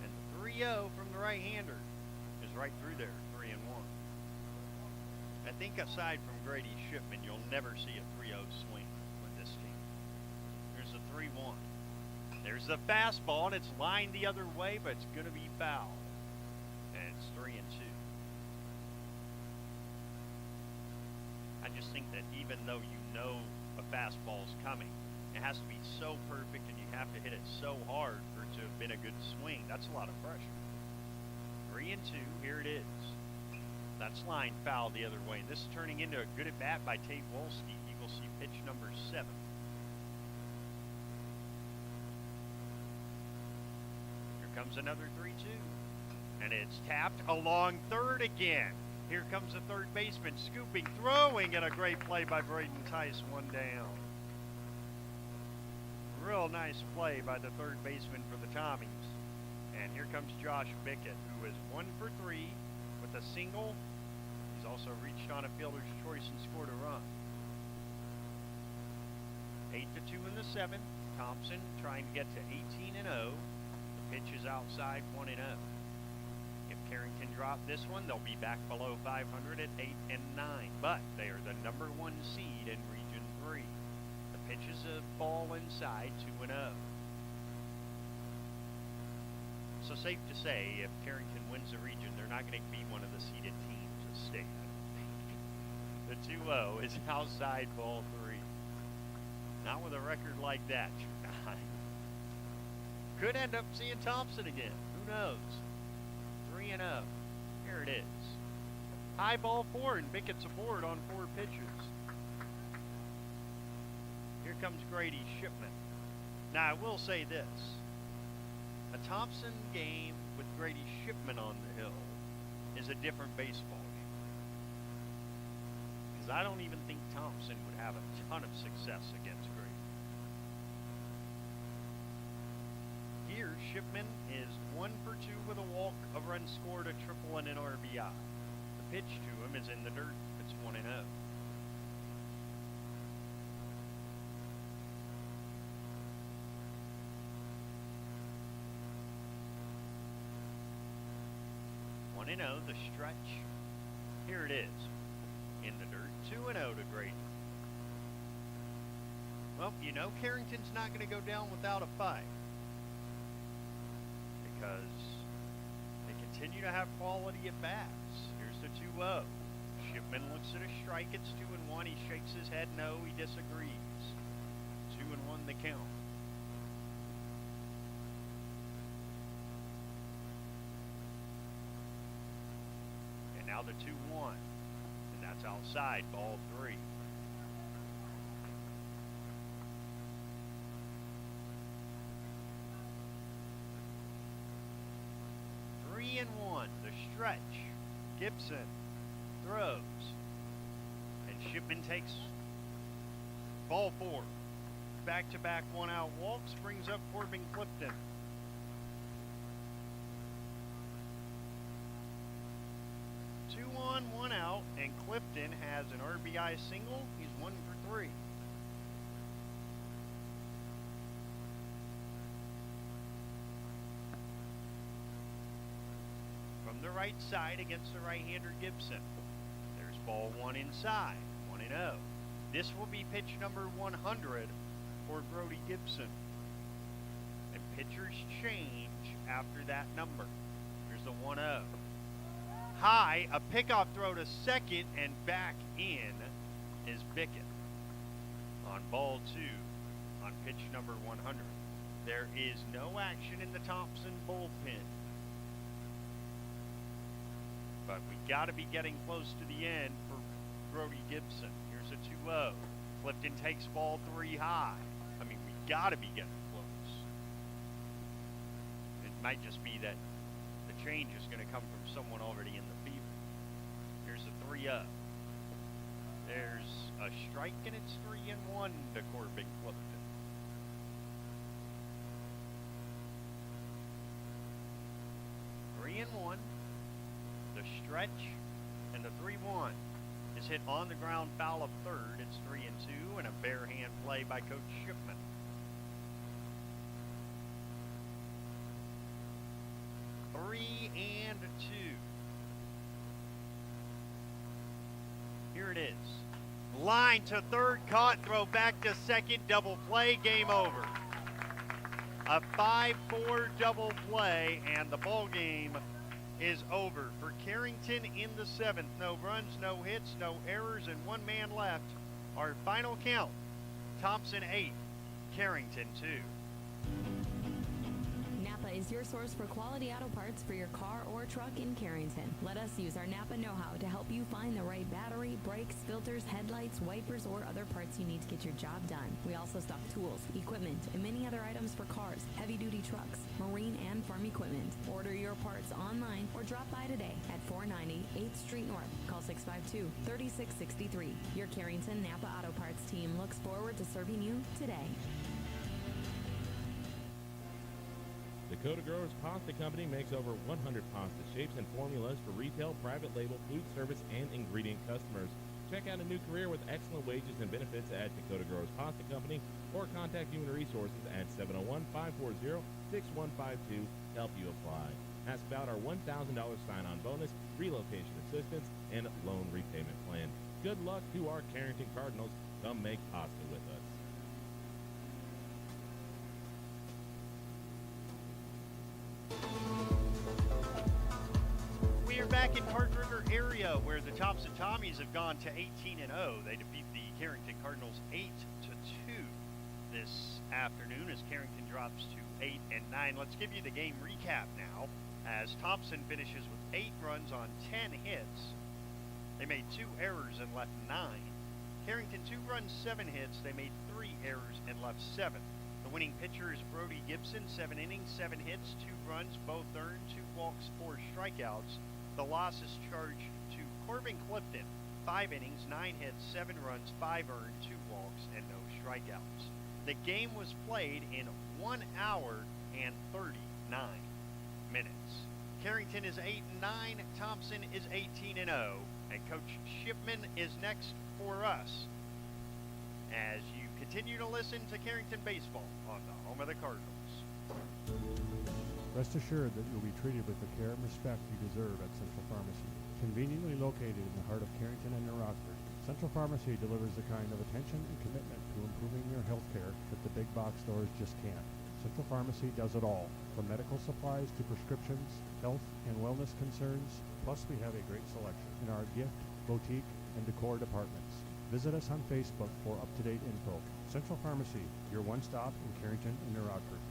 And the 3-0 from the right-hander is right through there, 3-1. I think aside from Grady Shipman, you'll never see a 3-0 swing with this team. Here's the 3-1. There's the fastball, and it's lined the other way, but it's going to be foul. And it's 3-2. I just think that even though you know a fastball's coming, it has to be so perfect and you have to hit it so hard for it to have been a good swing. That's a lot of pressure. 3-2, here it is. That's line foul the other way. This is turning into a good at bat by Tate Wolski. You will see pitch number 7. Here comes another 3-2. And it's tapped along third again. Here comes the third baseman, scooping, throwing, and a great play by Braden Tice, 1 down. Real nice play by the third baseman for the Tommies. And here comes Josh Bickett, who is 1 for 3 with a single. He's also reached on a fielder's choice and scored a run. 8-2 in the 7th. Thompson trying to get to 18-0. The pitch is outside, 1-0. Carrington drop this one, they'll be back below 500 at 8 and 9, but they are the number 1 seed in Region 3. The pitch is a ball inside, 2-0. So safe to say, if Carrington wins the region, they're not going to be one of the seeded teams to stay. The 2-0 is outside, ball 3. Not with a record like that. Could end up seeing Thompson again. Who knows? 3-0. Here it is. High ball 4, and Bickett's aboard on 4 pitches. Here comes Grady Shipman. Now, I will say this. A Thompson game with Grady Shipman on the hill is a different baseball game. Because I don't even think Thompson would have a ton of success against Grady. Here, Shipman is 1 for 2 with a walk, a run scored, a triple, and an RBI. The pitch to him is in the dirt. It's 1-0. The stretch. Here it is. In the dirt. 2-0 to Grady. Well, you know Carrington's not going to go down without a fight. Because they continue to have quality at bats. Here's the 2-0. Shipman looks at a strike. It's 2-1. He shakes his head no. He disagrees. 2-1 the count. And now the 2-1. And that's outside, ball 3. And 1, the stretch. Gibson throws. And Shipman takes ball 4. Back-to-back 1-out walks brings up Corbin Clifton. Two on, 1 out, and Clifton has an RBI single. He's 1 for 3. From the right side against the right-hander Gibson. Ball one inside, 1-0. This will be pitch number 100 for Brody Gibson. And pitchers change after that number. Here's the 1-0. High, a pickoff throw to second, and back in is Bickett. On ball 2, on pitch number 100. There is no action in the Thompson bullpen. But we got to be getting close to the end for Brody Gibson. Here's a 2-0. Clifton takes ball 3 high. I mean, we got to be getting close. It might just be that the change is going to come from someone already in the field. Here's a 3-0. There's a strike, and it's 3-1 to Corbin Clifton. The stretch and the 3-1 is hit on the ground foul of third. It's 3-2 and a bare hand play by Coach Shipman. Three and 2. Here it is. Line to third, caught, throw back to second, double play, game over. A 5-4 double play, and the ball game is over for Carrington in the 7th. No runs, no hits, no errors, and 1 man left. Our final count, Thompson 8, Carrington 2. Napa is your source for quality auto parts for your car or truck in Carrington. Let us use our Napa know-how to help you find the right battery, brakes, filters, headlights, wipers, or other parts you need to get your job done. We also stock tools, equipment, and many other items for cars, heavy-duty trucks, marine and farm equipment. Order your parts online or drop by today at 490 8th Street North. Call 652-3663. Your Carrington Napa Auto Parts team looks forward to serving you today. Dakota Growers Pasta Company makes over 100 pasta shapes and formulas for retail, private label, food service, and ingredient customers. Check out a new career with excellent wages and benefits at Dakota Growers Pasta Company or contact Human Resources at 701-540-6152 to help you apply. Ask about our $1,000 sign-on bonus, relocation assistance, and loan repayment plan. Good luck to our Carrington Cardinals. Come make pasta with us. We are back in Park River area where the Thompson Tommies have gone to 18-0. They defeat the Carrington Cardinals 8-2 this afternoon as Carrington drops to 8-9. Let's give you the game recap now as Thompson finishes with 8 runs on 10 hits. They made 2 errors and left 9. Carrington 2 runs, 7 hits. They made 3 errors and left 7. The winning pitcher is Brody Gibson, 7 innings, 7 hits, 2 runs, both earned, 2 walks, 4 strikeouts. The loss is charged to Corbin Clifton, 5 innings, 9 hits, 7 runs, 5 earned, 2 walks, and no strikeouts. The game was played in 1 hour and 39 minutes. Carrington is 8-9, Thompson is 18-0, and Coach Shipman is next for us as you continue to listen to Carrington Baseball on the home of the Cardinals. Rest assured that you'll be treated with the care and respect you deserve at Central Pharmacy. Conveniently located in the heart of Carrington and New Rockford, Central Pharmacy delivers the kind of attention and commitment to improving your health care that the big box stores just can't. Central Pharmacy does it all, from medical supplies to prescriptions, health and wellness concerns, plus we have a great selection in our gift, boutique, and decor departments. Visit us on Facebook for up-to-date info. Central Pharmacy, your one-stop in Carrington and New Rockford.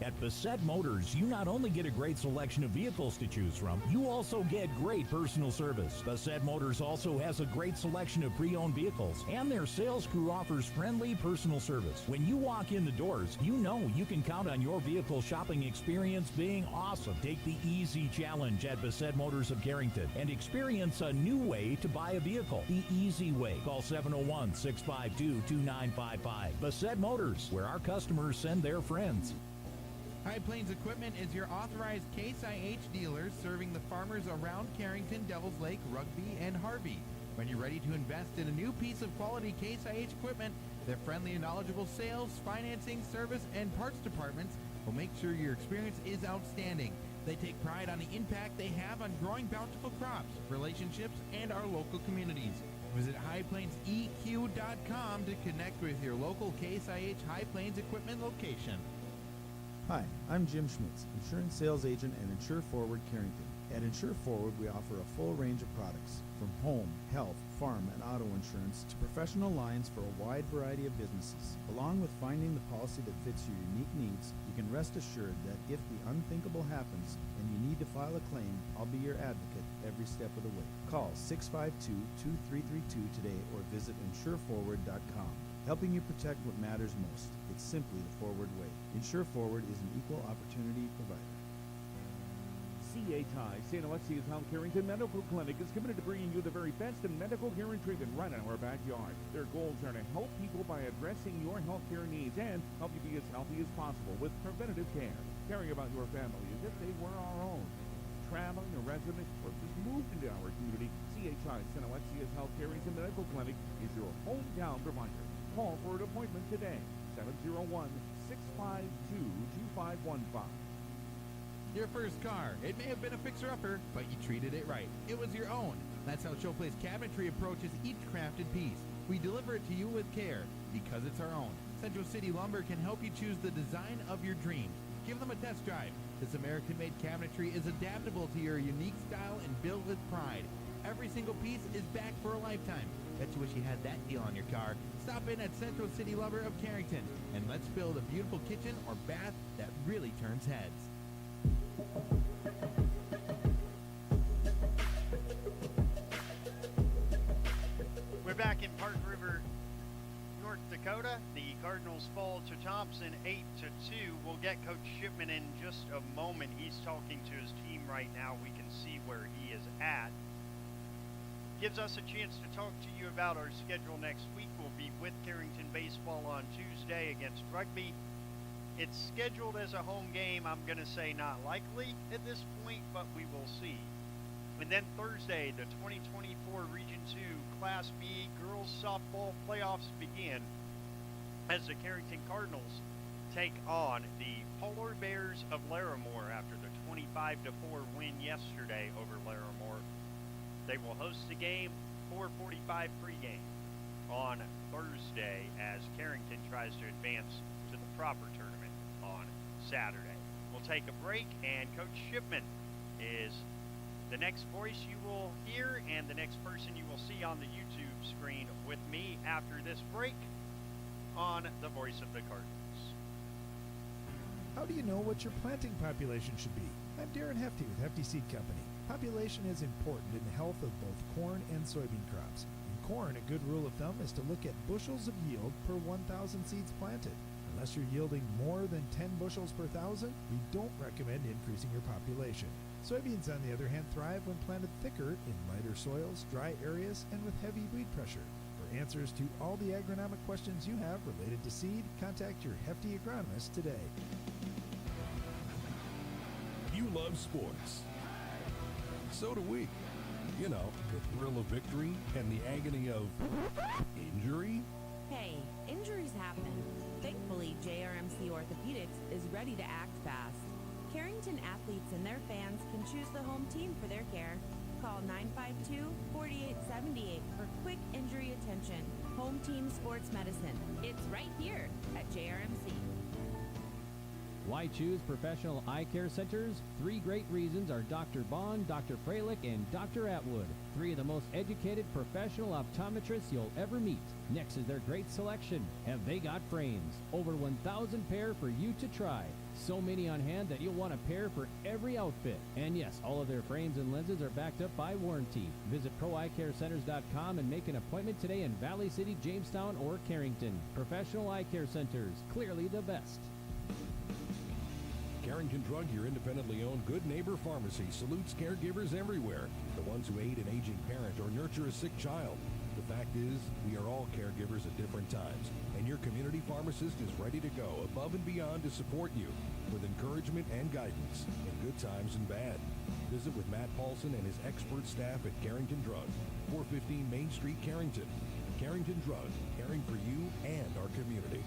At Bassett Motors, you not only get a great selection of vehicles to choose from, you also get great personal service. Bassett Motors also has a great selection of pre-owned vehicles, and their sales crew offers friendly personal service. When you walk in the doors, you know you can count on your vehicle shopping experience being awesome. Take the easy challenge at Bassett Motors of Carrington and experience a new way to buy a vehicle. The easy way. Call 701-652-2955. Bassett Motors, where our customers send their friends. High Plains Equipment is your authorized Case IH dealer serving the farmers around Carrington, Devils Lake, Rugby, and Harvey. When you're ready to invest in a new piece of quality Case IH equipment, their friendly and knowledgeable sales, financing, service, and parts departments will make sure your experience is outstanding. They take pride on the impact they have on growing bountiful crops, relationships, and our local communities. Visit HighPlainsEQ.com to connect with your local Case IH High Plains equipment location. Hi, I'm Jim Schmitz, insurance sales agent at Insure Forward Carrington. At Insure Forward, we offer a full range of products, from home, health, farm, and auto insurance to professional lines for a wide variety of businesses. Along with finding the policy that fits your unique needs, you can rest assured that if the unthinkable happens and you need to file a claim, I'll be your advocate every step of the way. Call 652-2332 today or visit insureforward.com. Helping you protect what matters most. It's simply the Forward way. Insure Forward is an equal opportunity provider. CHI, St. Alexius Health Carrington Medical Clinic is committed to bringing you the very best in medical care and treatment right in our backyard. Their goals are to help people by addressing your health care needs and help you be as healthy as possible with preventative care. Caring about your family as if they were our own. Traveling, a resident, or just moved into our community, CHI, St. Alexius Health Carrington Medical Clinic is your hometown provider. Call for an appointment today, 701-652-2515. Your first car. It may have been a fixer-upper, but you treated it right. It was your own. That's how Showplace Cabinetry approaches each crafted piece. We deliver it to you with care, because it's our own. Central City Lumber can help you choose the design of your dreams. Give them a test drive. This American-made cabinetry is adaptable to your unique style and built with pride. Every single piece is back for a lifetime. Bet you wish you had that deal on your car. Stop in at Central City Lumber of Carrington, and let's build a beautiful kitchen or bath that really turns heads. We're back in Park River, North Dakota. The Cardinals fall to Thompson 8-2. We'll get Coach Shipman in just a moment. He's talking to his team right now. We can see where he is at. Gives us a chance to talk to you about our schedule next week. We'll be with Carrington baseball on Tuesday against Rugby. It's scheduled as a home game. I'm going to say not likely at this point, but we will see. And then Thursday, the 2024 Region 2 Class B girls softball playoffs begin as the Carrington Cardinals take on the Polar Bears of Larimore after the 25-4 win yesterday over Larimore. They will host the game, 4:45 pregame on Thursday as Carrington tries to advance to the proper tournament on Saturday. We'll take a break, and Coach Shipman is the next voice you will hear and the next person you will see on the YouTube screen with me after this break on the Voice of the Cardinals. How do you know what your planting population should be? I'm Darren Hefty with Hefty Seed Company. Population is important in the health of both corn and soybean crops. In corn, a good rule of thumb is to look at bushels of yield per 1,000 seeds planted. Unless you're yielding more than 10 bushels per 1,000, we don't recommend increasing your population. Soybeans, on the other hand, thrive when planted thicker in lighter soils, dry areas, and with heavy weed pressure. For answers to all the agronomic questions you have related to seed, contact your Hefty agronomist today. You love sports. So do we. You know, the thrill of victory and the agony of injury. Hey, injuries happen. Thankfully, JRMC Orthopedics is ready to act fast. Carrington athletes and their fans can choose the home team for their care. Call 952-4878 for quick injury attention. Home Team Sports Medicine. It's right here at JRMC. Why choose professional eye care centers? 3 great reasons are Dr. Bond, Dr. Freilich, and Dr. Atwood. 3 of the most educated professional optometrists you'll ever meet. Next is their great selection. Have they got frames? Over 1,000 pair for you to try. So many on hand that you'll want a pair for every outfit. And yes, all of their frames and lenses are backed up by warranty. Visit ProEyeCareCenters.com and make an appointment today in Valley City, Jamestown, or Carrington. Professional eye care centers. Clearly the best. Carrington Drug, your independently owned good neighbor pharmacy, salutes caregivers everywhere. The ones who aid an aging parent or nurture a sick child. The fact is, we are all caregivers at different times, and your community pharmacist is ready to go above and beyond to support you with encouragement and guidance in good times and bad. Visit with Matt Paulson and his expert staff at Carrington Drug, 415 Main Street, Carrington. Carrington Drug, caring for you and our community.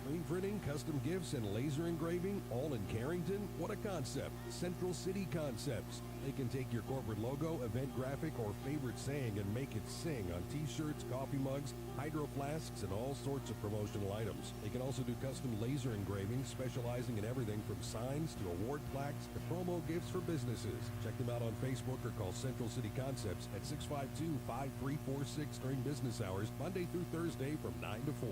Screen printing, custom gifts, and laser engraving, all in Carrington? What a concept. Central City Concepts. They can take your corporate logo, event graphic, or favorite saying and make it sing on t-shirts, coffee mugs, hydro flasks, and all sorts of promotional items. They can also do custom laser engraving, specializing in everything from signs to award plaques to promo gifts for businesses. Check them out on Facebook or call Central City Concepts at 652-5346 during business hours, Monday through Thursday from 9 to 4.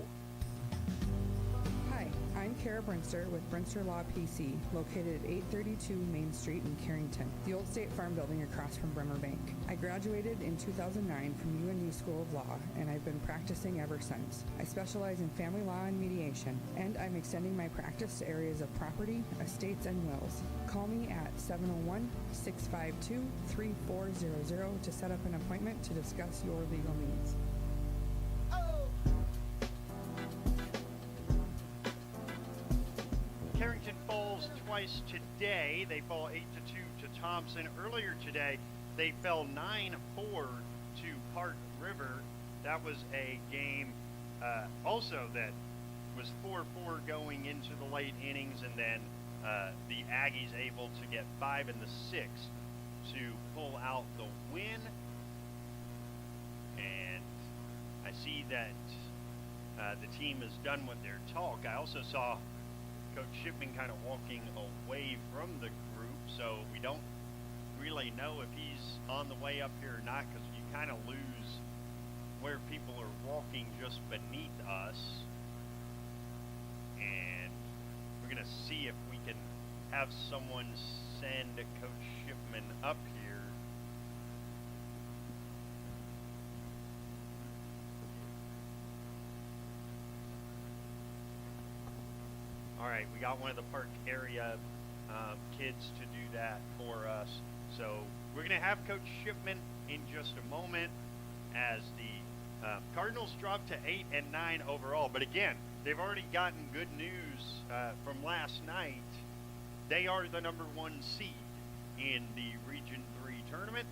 Hi, I'm Kara Brinster with Brinster Law PC, located at 832 Main Street in Carrington, the old State Farm building across from Bremer Bank. I graduated in 2009 from UND School of Law, and I've been practicing ever since. I specialize in family law and mediation, and I'm extending my practice to areas of property, estates, and wills. Call me at 701-652-3400 to set up an appointment to discuss your legal needs. Carrington falls twice today. They fall 8-2 to Thompson. Earlier today, they fell 9-4 to Hart River. That was a game also that was 4-4 going into the late innings, and then the Aggies able to get 5 in the 6th to pull out the win. And I see that the team is done with their talk. I also saw Coach Shipman kind of walking away from the group, so we don't really know if he's on the way up here or not, because you kind of lose where people are walking just beneath us. And we're going to see if we can have someone send Coach Shipman up here. All right, we got one of the park area kids to do that for us. So we're going to have Coach Shipman in just a moment as the Cardinals drop to 8-9 overall. But again, they've already gotten good news from last night. They are the number 1 seed in the Region 3 tournament.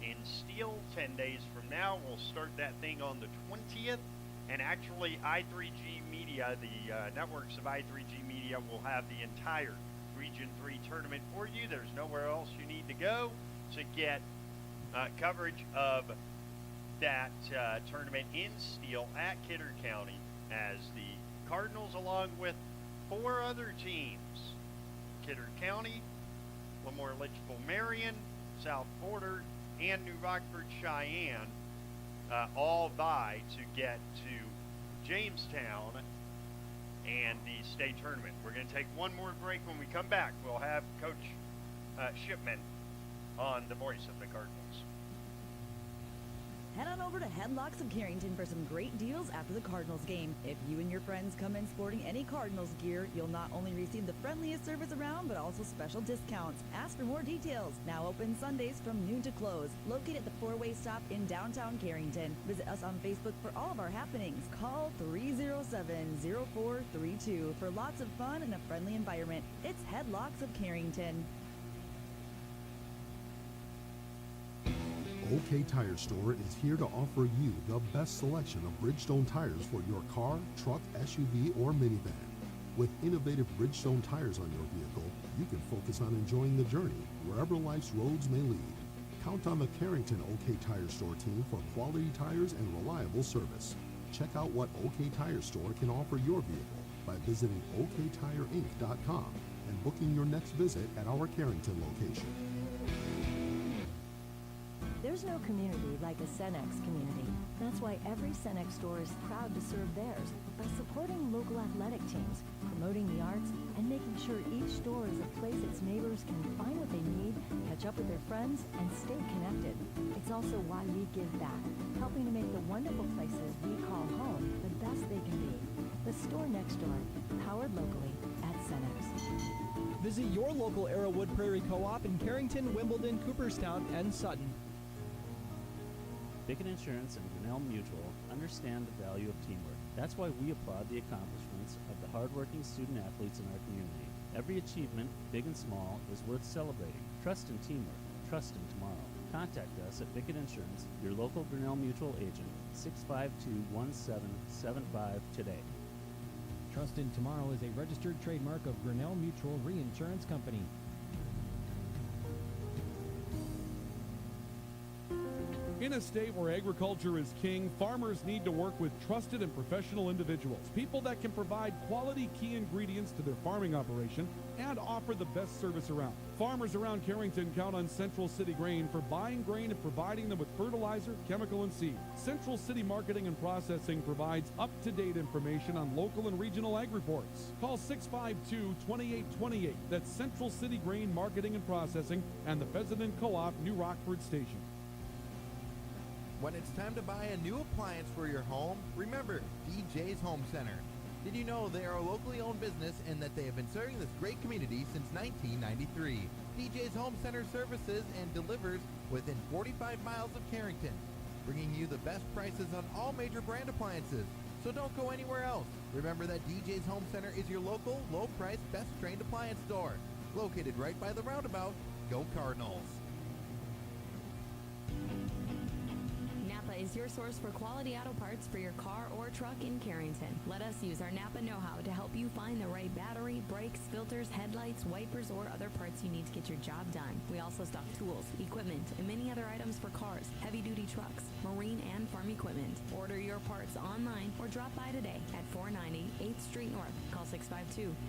In Steel, 10 days from now, we'll start that thing on the 20th. And actually, I3G Media, the networks of I3G Media, will have the entire Region 3 tournament for you. There's nowhere else you need to go to get coverage of that tournament in Steel at Kidder County, as the Cardinals, along with 4 other teams, Kidder County, Lemoore Litchfield Marion, South Border, and New Rockford Cheyenne, all vie to get to Jamestown and the state tournament. We're going to take one more break. When we come back, we'll have Coach Shipman on the voice of the Cardinals. Head on over to Headlocks of Carrington for some great deals after the Cardinals game. If you and your friends come in sporting any Cardinals gear, you'll not only receive the friendliest service around, but also special discounts. Ask for more details. Now open Sundays from noon to close. Located at the 4-way stop in downtown Carrington. Visit us on Facebook for all of our happenings. Call 307-0432 for lots of fun and a friendly environment. It's Headlocks of Carrington. OK Tire Store is here to offer you the best selection of Bridgestone tires for your car, truck, SUV, or minivan. With innovative Bridgestone tires on your vehicle, you can focus on enjoying the journey wherever life's roads may lead. Count on the Carrington OK Tire Store team for quality tires and reliable service. Check out what OK Tire Store can offer your vehicle by visiting oktireinc.com and booking your next visit at our Carrington location. There's no community like a Cenex community. That's why every Cenex store is proud to serve theirs by supporting local athletic teams, promoting the arts, and making sure each store is a place its neighbors can find what they need, catch up with their friends, and stay connected. It's also why we give back, helping to make the wonderful places we call home the best they can be. The store next door, powered locally at Cenex. Visit your local Arrowwood Prairie Co-op in Carrington, Wimbledon, Cooperstown, and Sutton. Bickett Insurance and Grinnell Mutual understand the value of teamwork. That's why we applaud the accomplishments of the hardworking student athletes in our community. Every achievement, big and small, is worth celebrating. Trust in teamwork. Trust in tomorrow. Contact us at Bickett Insurance, your local Grinnell Mutual agent, 652-1775 today. Trusted Tomorrow is a registered trademark of Grinnell Mutual Reinsurance Company. In a state where agriculture is king, farmers need to work with trusted and professional individuals, people that can provide quality key ingredients to their farming operation and offer the best service around. Farmers around Carrington count on Central City Grain for buying grain and providing them with fertilizer, chemical, and seed. Central City Marketing and Processing provides up-to-date information on local and regional ag reports. Call 652-2828. That's Central City Grain Marketing and Processing and the Pheasant Co-op New Rockford Station. When it's time to buy a new appliance for your home, remember DJ's Home Center. Did you know they are a locally owned business and that they have been serving this great community since 1993? DJ's Home Center services and delivers within 45 miles of Carrington, bringing you the best prices on all major brand appliances. So don't go anywhere else. Remember that DJ's Home Center is your local, low-priced, best-trained appliance store. Located right by the roundabout. Go Cardinals. Napa is your source for quality auto parts for your car or truck in Carrington. Let us use our Napa know-how to help you find the right battery, brakes, filters, headlights, wipers, or other parts you need to get your job done. We also stock tools, equipment, and many other items for cars, heavy-duty trucks, marine and farm equipment. Order your parts online or drop by today at 490 8th Street North. Call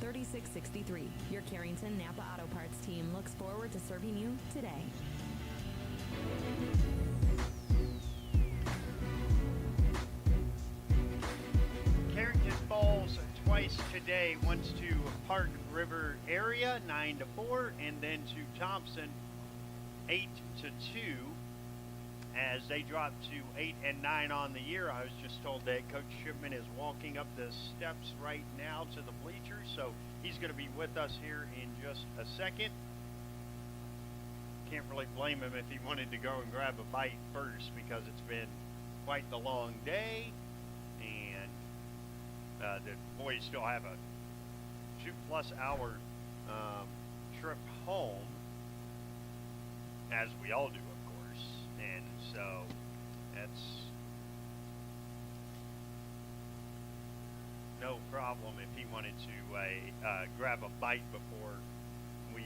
652-3663. Your Carrington Napa Auto Parts team looks forward to serving you today. Carrington falls twice today, once to Park River area, 9-4, and then to Thompson, 8-2. As they drop to 8-9 on the year, I was just told that Coach Shipman is walking up the steps right now to the bleachers, so he's going to be with us here in just a second. Can't really blame him if he wanted to go and grab a bite first, because it's been quite the long day, and the boys still have a 2+ hour trip home, as we all do, of course. And so that's no problem if he wanted to grab a bite before we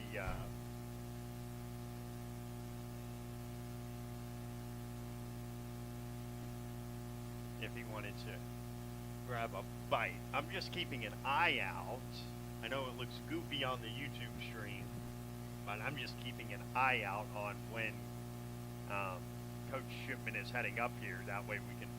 grab a bite. I'm just keeping an eye out. I know it looks goofy on the YouTube stream, but I'm just keeping an eye out on when Coach Shipman is heading up here. That way we can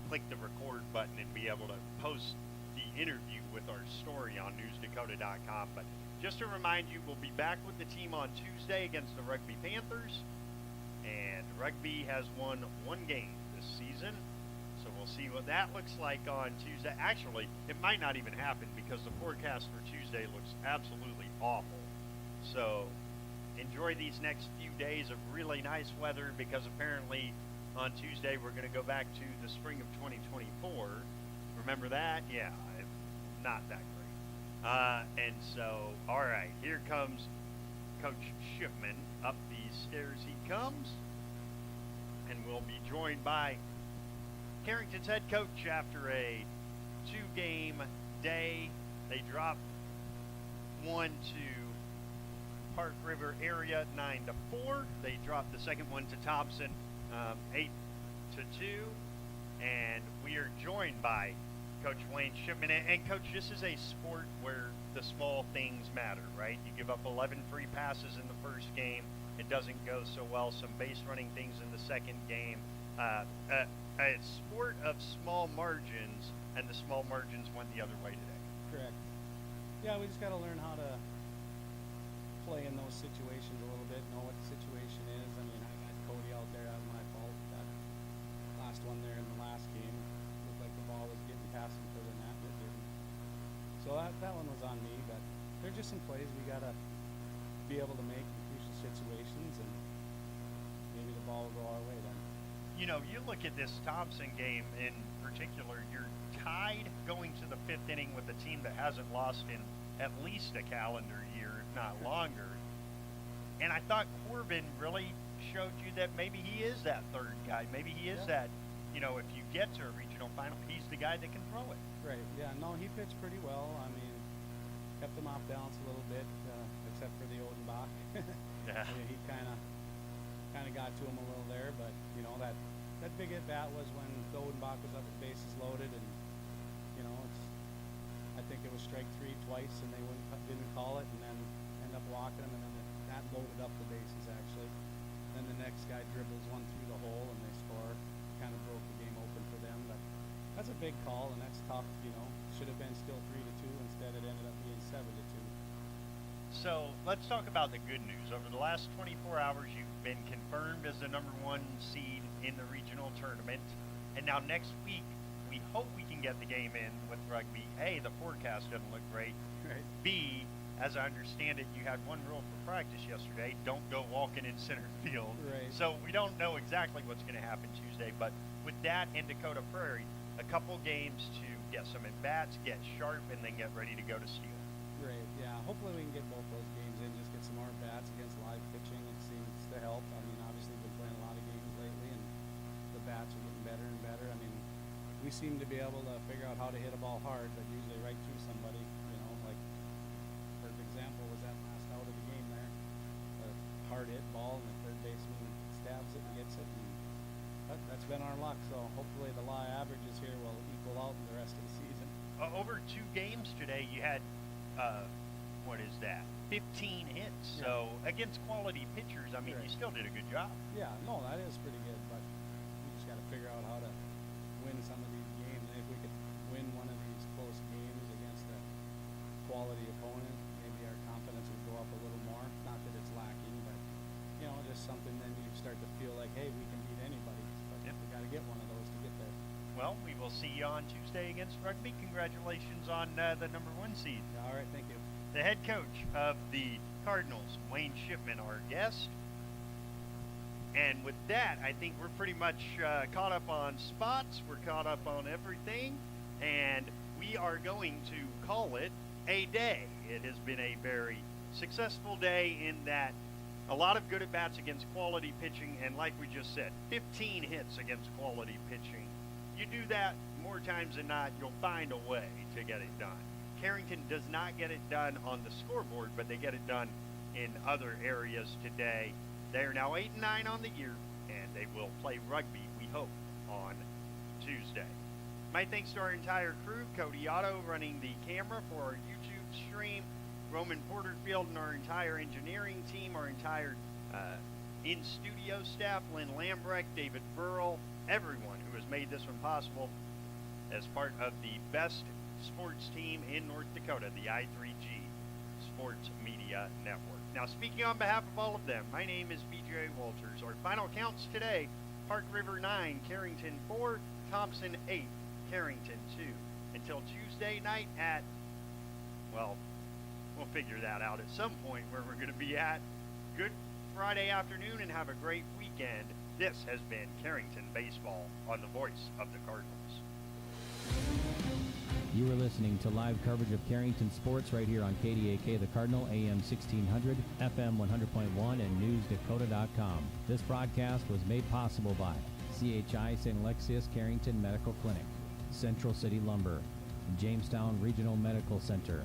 click the record button and be able to post the interview with our story on newsdakota.com. But just to remind you, we'll be back with the team on Tuesday against the Rugby Panthers. And Rugby has won one game this season. So we'll see what that looks like on Tuesday. Actually, it might not even happen because the forecast for Tuesday looks absolutely awful. So enjoy these next few days of really nice weather, because apparently on Tuesday we're going to go back to the spring of 2024. Remember that? Yeah, not that great. And so, all right, here comes Coach Shipman. Up these stairs he comes, and we'll be joined by Carrington's head coach after a 2-game day. They dropped one to Park River area, 9-4. They dropped the second one to Thompson, 8-2. And we are joined by Coach Wayne Shipman. And Coach, this is a sport where the small things matter, right? You give up 11 free passes in the first game. It doesn't go so well. Some base running things in the second game. A sport of small margins, and the small margins went the other way today. Correct. Yeah, we just got to learn how to play in those situations a little bit, know what the situation is. I mean, I got Cody out there, that was my fault. That last one there in the last game looked like the ball was getting past him for the net, but it didn't. So that one was on me, but there's just some plays we got to be able to make in crucial situations, and maybe the ball will go our way then. You know, you look at this Thompson game in particular, you're tied going to the 5th inning with a team that hasn't lost in at least a calendar year, if not longer. And I thought Corbin really showed you that maybe he is that third guy. Maybe he is that if you get to a regional final, he's the guy that can throw it. Right. Yeah. No, he pitched pretty well. I mean, kept him off balance a little bit, except for the Odenbach. Yeah. He kind of got to him a little there, but that big at bat was when the Odenbach was up with bases loaded, and I think it was strike 3 twice, and they didn't call it, and then end up walking him, and then that loaded up the bases actually. Then the next guy dribbles one through the hole, and they score. Kind of broke the game open for them, but that's a big call, and that's tough. Should have been still 3-2. Instead, it ended up being 7-2. So let's talk about the good news. Over the last 24 hours, you've been confirmed as the number 1 seed in the regional tournament, and now next week we hope we can get the game in with rugby. A, the forecast doesn't look great. Right. B, as I understand it, you had one rule for practice yesterday: don't go walking in center field. Right. So we don't know exactly what's going to happen Tuesday, but with that and Dakota Prairie, a couple games to get some at-bats, get sharp, and then get ready to go to Steele. Right, yeah. Hopefully we can get both those games in, just get some more bats against live pitching. It seems to help. I mean, obviously we've been playing a lot of games lately, and the bats are getting better and better. I mean, we seem to be able to figure out how to hit a ball hard, but usually right through somebody. Like perfect example was that last out of the game there. A hard hit ball, and the third baseman stabs it and gets it, and that's been our luck. So hopefully the law averages here will equal out in the rest of the season. Over 2 games today, you had 15 hits. Yeah. So against quality pitchers, I mean, Right. you still did a good job. Yeah, no, that is pretty good, but we just got to figure out how to win some of these games. And if we could win one of these close games against a quality opponent, maybe our confidence would go up a little more. Not that it's lacking, but just something. Then you start to feel like, hey, we can beat anybody. But we got to get one of those to get there. Well, we will see you on Tuesday against rugby. Congratulations on the number 1 seed. All right, thank you. The head coach of the Cardinals, Wayne Shipman, our guest. And with that, I think we're pretty much caught up on spots. We're caught up on everything. And we are going to call it a day. It has been a very successful day in that a lot of good at-bats against quality pitching. And like we just said, 15 hits against quality pitching. You do that more times than not, you'll find a way to get it done. Carrington does not get it done on the scoreboard, but they get it done in other areas today. They are now 8-9 on the year, and they will play rugby, we hope, on Tuesday. My thanks to our entire crew: Cody Otto running the camera for our YouTube stream, Roman Porterfield and our entire engineering team, our entire in-studio staff, Lynn Lambrecht, David Burrell, everyone who has made this one possible as part of the best sports team in North Dakota, the I3G Sports Media Network. Now, speaking on behalf of all of them, my name is BJ Walters. Our final counts today: Park River 9, Carrington 4, Thompson 8, Carrington 2. Until Tuesday night at, well, we'll figure that out at some point where we're going to be at. Good Friday afternoon and have a great weekend. This has been Carrington Baseball on the Voice of the Cardinals. You are listening to live coverage of Carrington sports right here on KDAK The Cardinal, AM 1600, FM 100.1, and NewsDakota.com. This broadcast was made possible by CHI St. Alexius Carrington Medical Clinic, Central City Lumber, Jamestown Regional Medical Center,